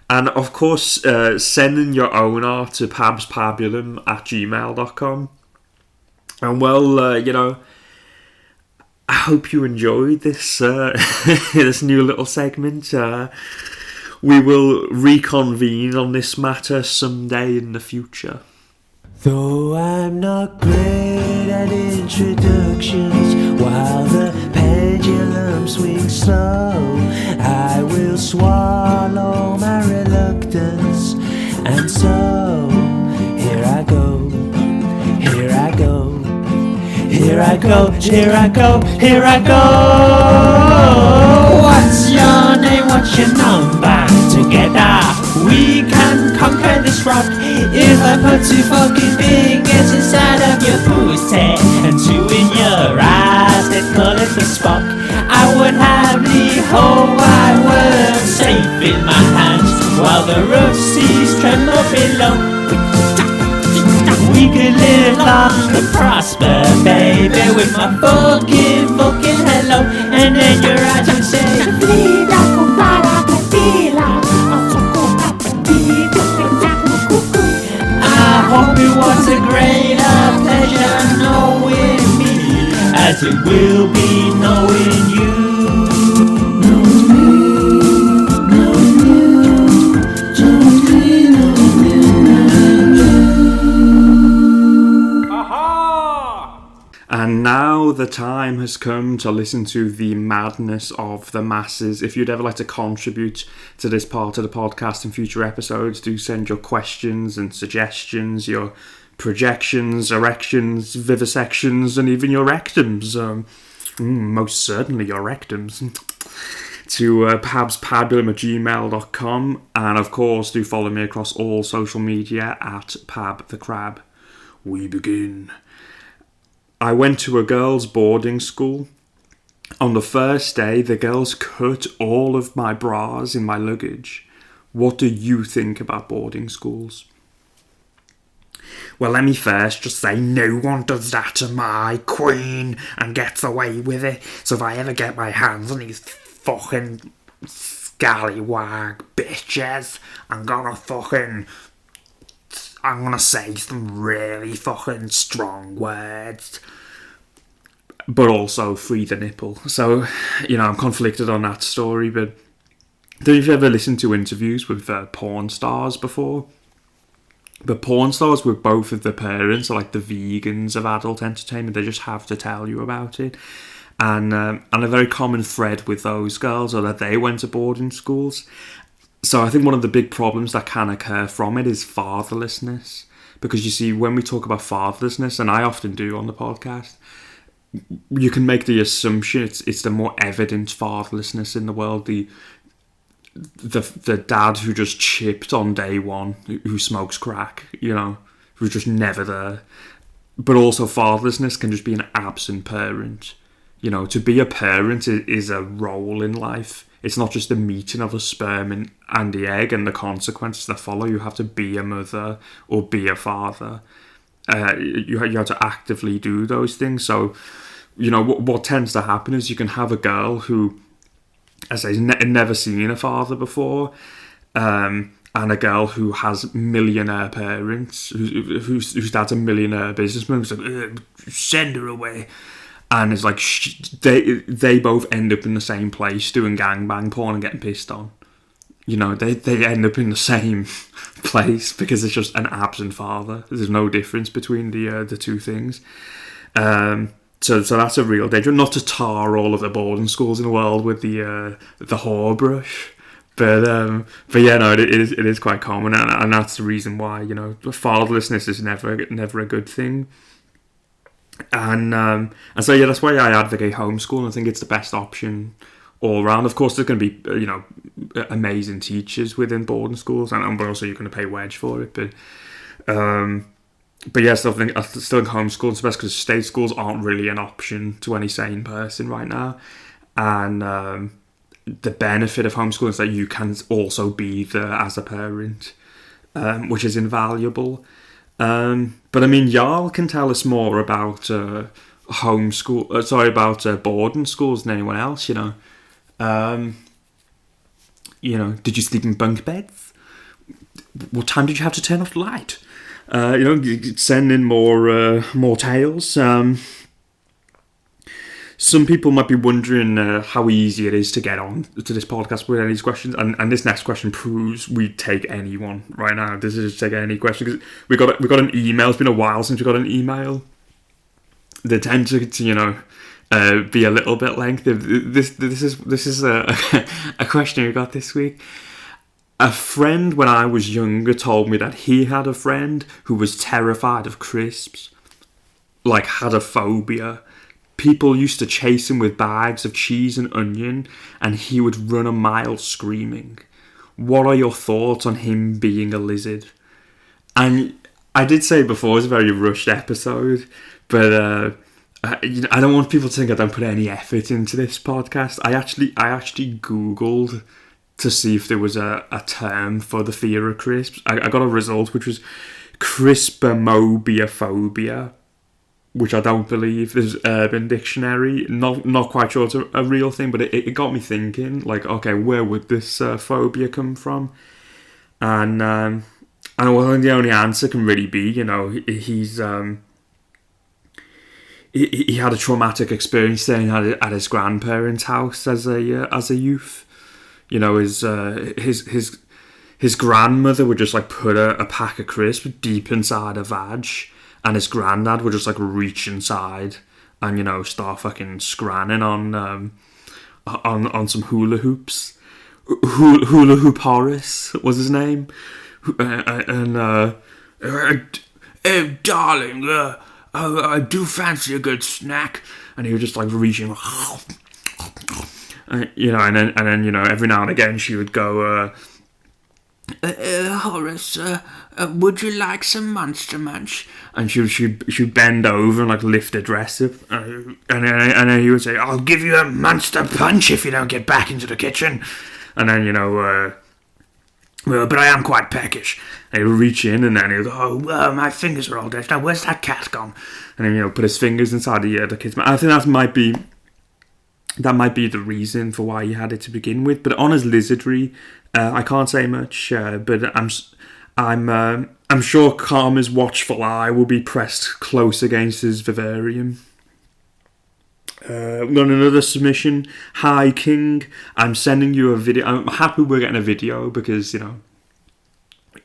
And of course, send in your own art to pabspabulum@gmail.com. And well, you know, I hope you enjoyed this this new little segment. We will reconvene on this matter someday in the future. Though I'm not great at introductions, while the pendulum swings slow, I will swallow my reluctance. And so, here I go, here I go, here I go, here I go, here I go. What's your name, what's your number? Together we can conquer this rock. If I put 2 fucking fingers inside of your pussy and 2 in your eyes, they'd call it the Spock. I would have the whole wide world safe in my hands while the rough seas tremble below. We could live long and prosper, baby, with my fucking hello. And then your eyes would say, I hope it was a greater pleasure knowing me as it will be knowing you. And now the time has come to listen to the madness of the masses. If you'd ever like to contribute to this part of the podcast in future episodes, do send your questions and suggestions, your projections, erections, vivisections, and even your rectums. Most certainly your rectums. To pabspabulum@gmail.com. And of course, do follow me across all social media at pabthecrab. We begin. I went to a girls' boarding school. On the first day, the girls cut all of my bras in my luggage. What do you think about boarding schools? Well, let me first just say no one does that to my queen and gets away with it. So if I ever get my hands on these fucking scallywag bitches, I'm gonna say some really fucking strong words. But also free the nipple. So, I'm conflicted on that story, but have you ever listened to interviews with porn stars before? The porn stars with both of the parents are like the vegans of adult entertainment. They just have to tell you about it. And a very common thread with those girls are that they went to boarding schools. So I think one of the big problems that can occur from it is fatherlessness. Because you see, when we talk about fatherlessness, and I often do on the podcast, you can make the assumption it's the more evident fatherlessness in the world. The dad who just chipped on day one, who smokes crack, who's just never there. But also fatherlessness can just be an absent parent. To be a parent is a role in life. It's not just the meeting of a sperm and the egg and the consequences that follow. You have to be a mother or be a father. You have to actively do those things. So, what tends to happen is you can have a girl who, as I say, never seen a father before, and a girl who has millionaire parents, whose dad's a millionaire businessman, who's like, send her away. And it's like, they both end up in the same place doing gangbang porn and getting pissed on. They end up in the same place because it's just an absent father. There's no difference between the two things. So that's a real danger. Not to tar all of the boarding schools in the world with the whore brush, but yeah, no, it is quite common, and that's the reason why fatherlessness is never a good thing. And so yeah, that's why I advocate homeschool. I think it's the best option all around. Of course, there's going to be amazing teachers within boarding schools, but also you're going to pay wedge for it. But yeah, I still think homeschool is best because state schools aren't really an option to any sane person right now. And the benefit of homeschooling is that you can also be there as a parent, which is invaluable. But I mean, y'all can tell us more about about boarding schools than anyone else. Did you sleep in bunk beds? What time did you have to turn off the light? Send in more tales. Some people might be wondering how easy it is to get on to this podcast with any of these questions, and this next question proves we take anyone right now. This is take any question because we got an email. It's been a while since we got an email. They tend to be a little bit lengthy. This is a question we got this week. A friend when I was younger told me that he had a friend who was terrified of crisps, like had a phobia. People used to chase him with bags of cheese and onion, and he would run a mile screaming. What are your thoughts on him being a lizard? And I did say before it's a very rushed episode, but I don't want people to think I don't put any effort into this podcast. I actually Googled to see if there was a term for the fear of crisps. I got a result which was crispomobiaphobia, which I don't believe there's Urban Dictionary. Not quite sure it's a real thing, but it got me thinking, like, okay, where would this phobia come from? And well, the only answer can really be, he had a traumatic experience staying at his grandparents' house as a youth. His grandmother would just like put a pack of crisps deep inside a vag, and his granddad would just like reach inside and start fucking scranning on some hula hoops. Hula Hoop Horace was his name, and hey darling, I do fancy a good snack, and he would just like reaching. And then every now and again she would go Horace, would you like some Monster Munch? And she'd bend over and like lift her dress up, and then he would say, "I'll give you a Monster Punch if you don't get back into the kitchen." And then well, but I am quite peckish. And he'll reach in and then he'll go, "Oh, my fingers are all dead. Now where's that cat gone?" And then put his fingers inside the kid's mouth. I think that might be the reason for why he had it to begin with. But on his lizardry, I can't say much. But I'm sure Karma's watchful eye will be pressed close against his vivarium. We've got another submission. Hi King, I'm sending you a video. I'm happy we're getting a video because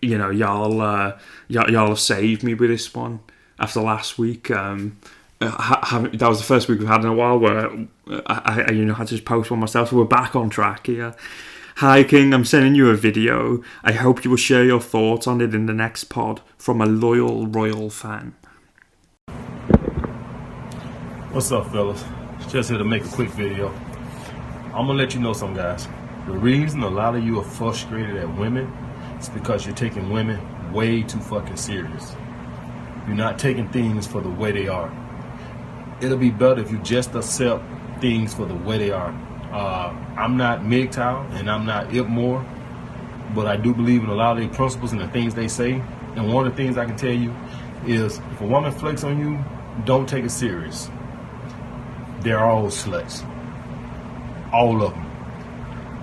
y'all have saved me with this one after last week. That was the first week we've had in a while where I had to just post one myself. So we're back on track here. Hi King, I'm sending you a video. I hope you will share your thoughts on it in the next pod from a loyal royal fan. What's up, fellas? Just here to make a quick video. I'm gonna let you know something, guys. The reason a lot of you are frustrated at women is because you're taking women way too fucking serious. You're not taking things for the way they are. It'll be better if you just accept things for the way they are. I'm not MGTOW and I'm not Ip but I do believe in a lot of their principles and the things they say. And one of the things I can tell you is if a woman flakes on you, don't take it serious. They're all sluts. All of them.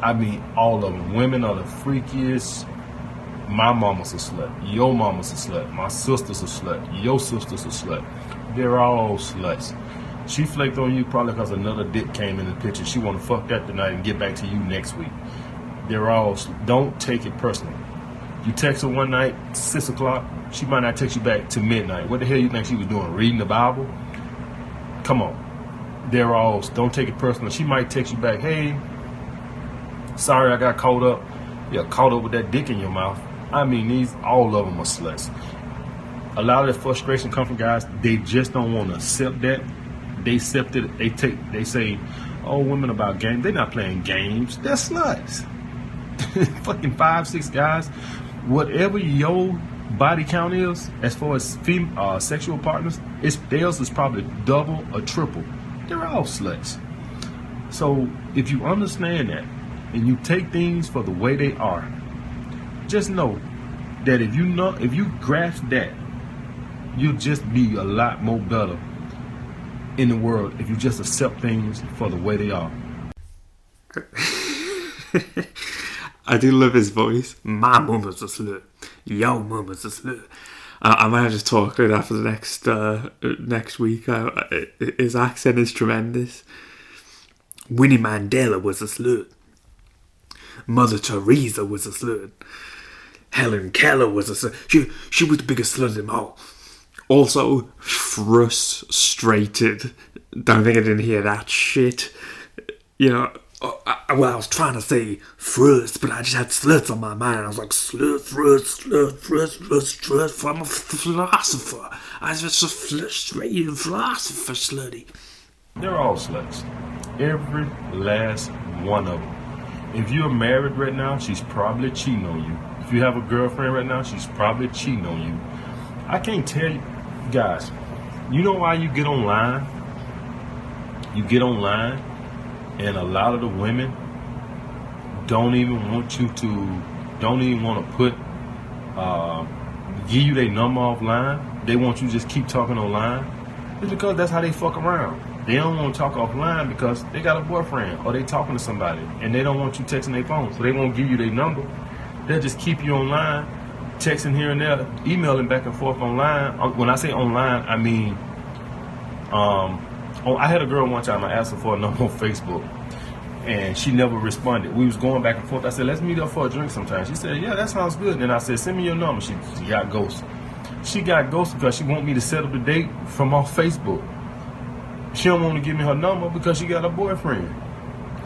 I mean, all of them. Women are the freakiest. My mama's a slut. Your mama's a slut. My sister's a slut. Your sister's a slut. They're all sluts. She flaked on you probably because another dick came in the picture. She want to fuck that tonight and get back to you next week. They're all. Don't take it personally. You text her one night, 6 o'clock. She might not text you back to midnight. What the hell you think she was doing? Reading the Bible? Come on. They're all. Don't take it personal. She might text you back, "Hey, sorry I got caught up." Yeah, caught up with that dick in your mouth. I mean, all of them are sluts. A lot of that frustration comes from guys. They just don't want to accept that. They accept it. They say, "Oh, women about games." They're not playing games. They're sluts. Fucking 5, 6 guys. Whatever your body count is, as far as sexual partners, theirs is probably double or triple. They're all sluts. So if you understand that and you take things for the way they are, just know that if you grasp that, you'll just be a lot more better in the world if you just accept things for the way they are. I do love his voice. My mama's a slut. Your mama's a slut. I might just talk right after the next week. His accent is tremendous. Winnie Mandela was a slut. Mother Teresa was a slut. Helen Keller was a slut. She was the biggest slut of them all. Also, frustrated. Don't think I didn't hear that shit. I was trying to say fruits, but I just had sluts on my mind. I was like, slut. I'm a philosopher. I was just a frustrated philosopher, slutty. They're all sluts. Every last one of them. If you're married right now, she's probably cheating on you. If you have a girlfriend right now, she's probably cheating on you. I can't tell you, guys, you know why you get online? You get online, and a lot of the women don't even want to put, give you their number offline. They want you to just keep talking online. It's because that's how they fuck around. They don't want to talk offline because they got a boyfriend or they talking to somebody and they don't want you texting their phone, so they won't give you their number. They'll just keep you online, texting here and there, emailing back and forth online. When I say online, I mean, I had a girl one time, I asked her for a number on Facebook and she never responded. We was going back and forth. I said, let's meet up for a drink sometime. She said, yeah, that sounds good. And then I said, send me your number. She got ghosted. She got ghosted because she want me to set up a date from off Facebook. She don't want to give me her number because she got a boyfriend.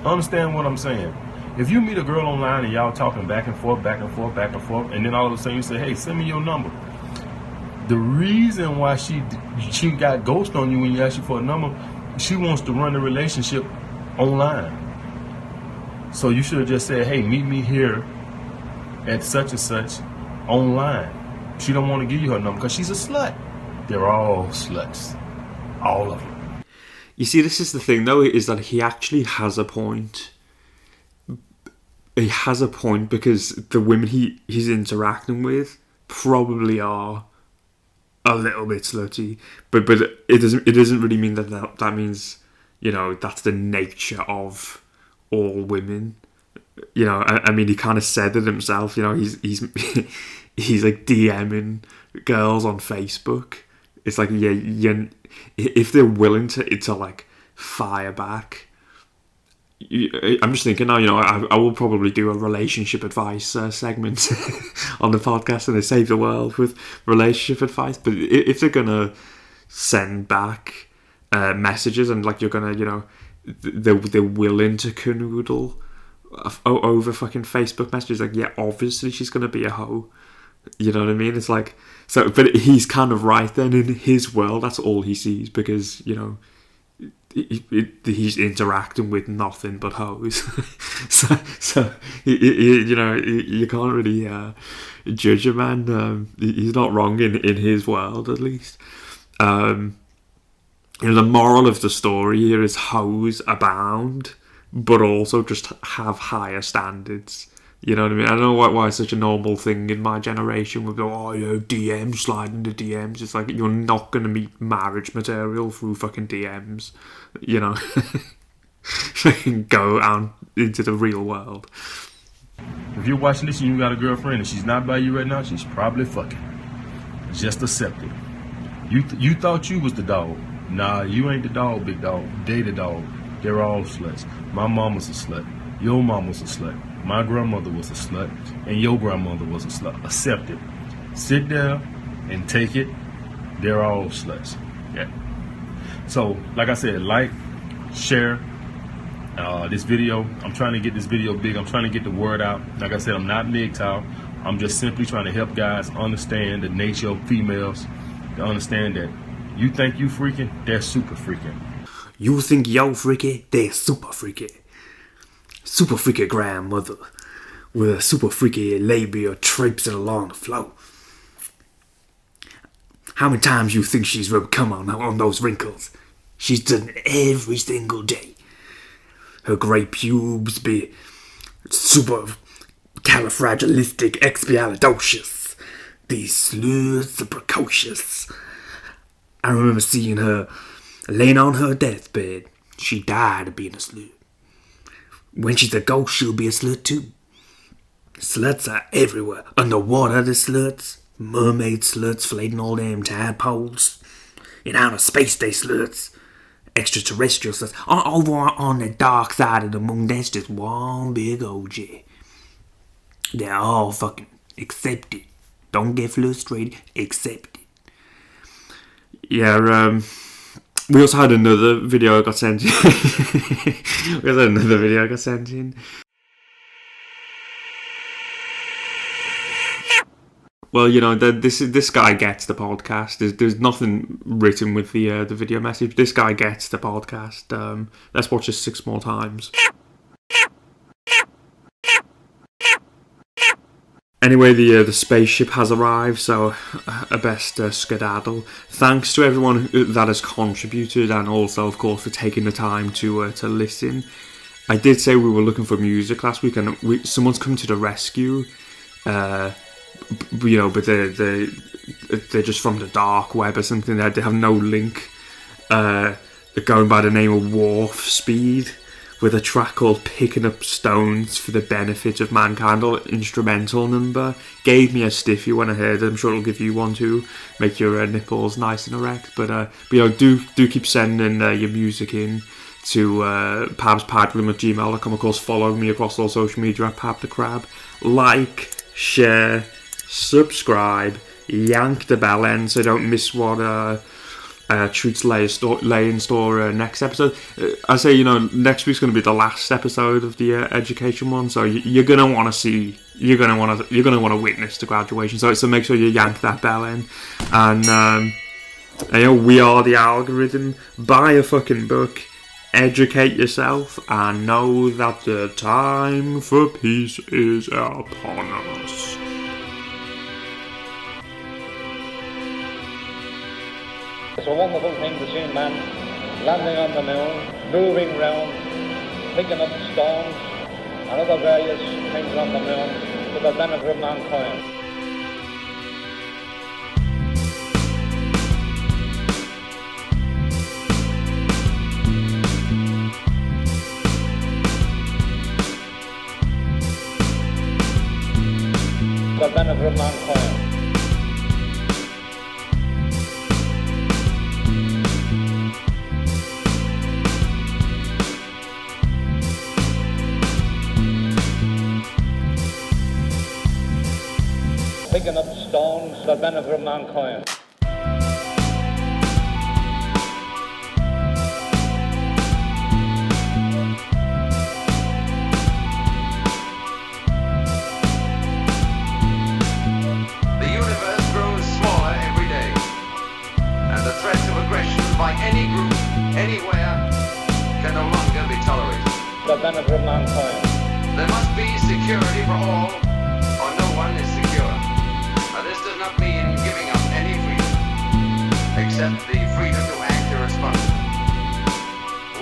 Understand what I'm saying? If you meet a girl online and y'all talking back and forth, and then all of a sudden you say, hey, send me your number. The reason why she got ghosted on you when you asked her for a number, she wants to run the relationship online. So you should have just said, hey, meet me here at such and such online. She don't want to give you her number because she's a slut. They're all sluts. All of them. You see, this is the thing, though, is that he actually has a point. He has a point because the women he's interacting with probably are a little bit slutty, but it doesn't really mean that means, you know, that's the nature of all women. You know, I mean, he kind of said it himself. You know, he's he's like DMing girls on Facebook. It's like, yeah, if they're willing to like fire back. I'm just thinking now, you know, I will probably do a relationship advice segment on the podcast and save the world with relationship advice. But if they're gonna send back messages and like you're gonna, you know, they're willing to canoodle over fucking Facebook messages, like, yeah, obviously she's gonna be a hoe. You know what I mean? It's like, so, but he's kind of right then. In his world, that's all he sees because, you know, he's interacting with nothing but hoes. so you know, you can't really judge a man. He's not wrong in his world, at least. You know, the moral of the story here is hoes abound, but also just have higher standards. You know what I mean? I don't know why it's such a normal thing in my generation. We go, oh, you know, DMs, slide into DMs. It's like, you're not going to meet marriage material through fucking DMs. You know? Go out into the real world. If you're watching this and you got a girlfriend and she's not by you right now, she's probably fucking. Just accept it. You thought you was the dog. Nah, you ain't the dog, big dog. They the dog. They're all sluts. My mom was a slut. Your mom was a slut. My grandmother was a slut, and your grandmother was a slut. Accept it. Sit there and take it. They're all sluts. Yeah. So, like I said, like, share this video. I'm trying to get this video big. I'm trying to get the word out. Like I said, I'm not MGTOW. I'm just simply trying to help guys understand the nature of females, to understand that you think you freaking, they're super freaking. You think you're freaky, they're super freaky. Super freaky grandmother with a super freaky labia traipsing along the floor. How many times you think she's rubbed cum on those wrinkles? She's done it every single day. Her grey pubes be super califragilisticexpialidocious. These sluts are precocious. I remember seeing her laying on her deathbed. She died of being a slut. When she's a ghost, she'll be a slut too. Sluts are everywhere. Underwater, the sluts. Mermaid sluts floating all damn tadpoles. In outer space, they sluts. Extraterrestrial sluts. Over on the dark side of the moon, that's just one big OG. They're all fucking accepted. Don't get frustrated. Accept it. Yeah, we also had another video I got sent in. Well, you know, this guy gets the podcast. There's nothing written with the video message. This guy gets the podcast. Let's watch this 6 more times. Anyway, the spaceship has arrived, so I best skedaddle. Thanks to everyone that has contributed, and also, of course, for taking the time to listen. I did say we were looking for music last week, and someone's come to the rescue. You know, but they're just from the dark web or something. They have no link. They're going by the name of Warp Speed, with a track called Picking Up Stones for the Benefit of Mankind, or instrumental number. Gave me a stiffy when I heard it. I'm sure it'll give you one too. Make your nipples nice and erect. But you know, do keep sending your music in to pabspablo@gmail.com. Of course, follow me across all social media at Pab the Crab. Like, share, subscribe, yank the bell end so don't miss what treats lay in store next episode. I say, you know, next week's going to be the last episode of the education one, so you're going to want to see, you're going to want to witness the graduation. So make sure you yank that bell in, and you know, we are the algorithm. Buy a fucking book. educate yourself, and know that the time for peace is upon us. It's a wonderful thing to see man landing on the moon, moving round, picking up stones and other various things on the moon to the benefit of mankind. The benefit of mankind. Picking up stones for the benefit of mankind. The universe grows smaller every day, and the threat of aggression by any group, anywhere, can no longer be tolerated. For the benefit of mankind. There must be security for all, or no one is secure. Now, this does not mean giving up any freedom, except the freedom to act irresponsibly.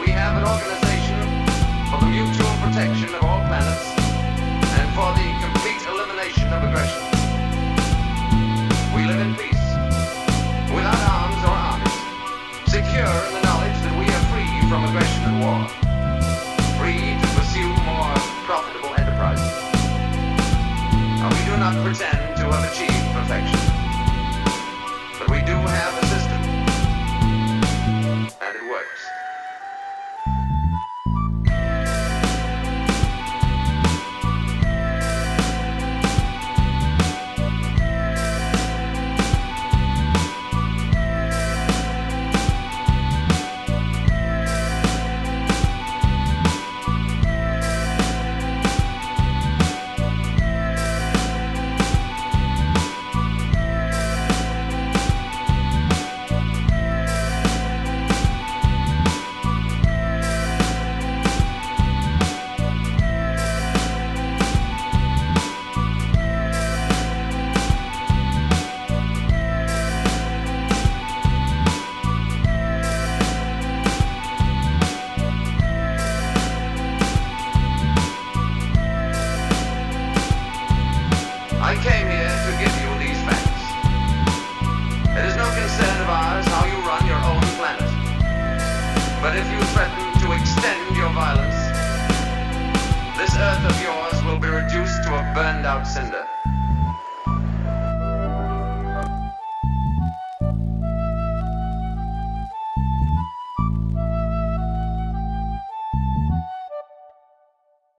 We have an organization for the mutual protection of all planets and for the complete elimination of aggression. We live in peace, without arms or armies, secure in the knowledge that we are free from aggression and war, free to pursue more profitable enterprises. Now, we do not pretend to have achieved perfection, but we do have a system, and it works. I came here to give you these facts. It is no concern of ours how you run your own planet. But if you threaten to extend your violence, this Earth of yours will be reduced to a burned out cinder.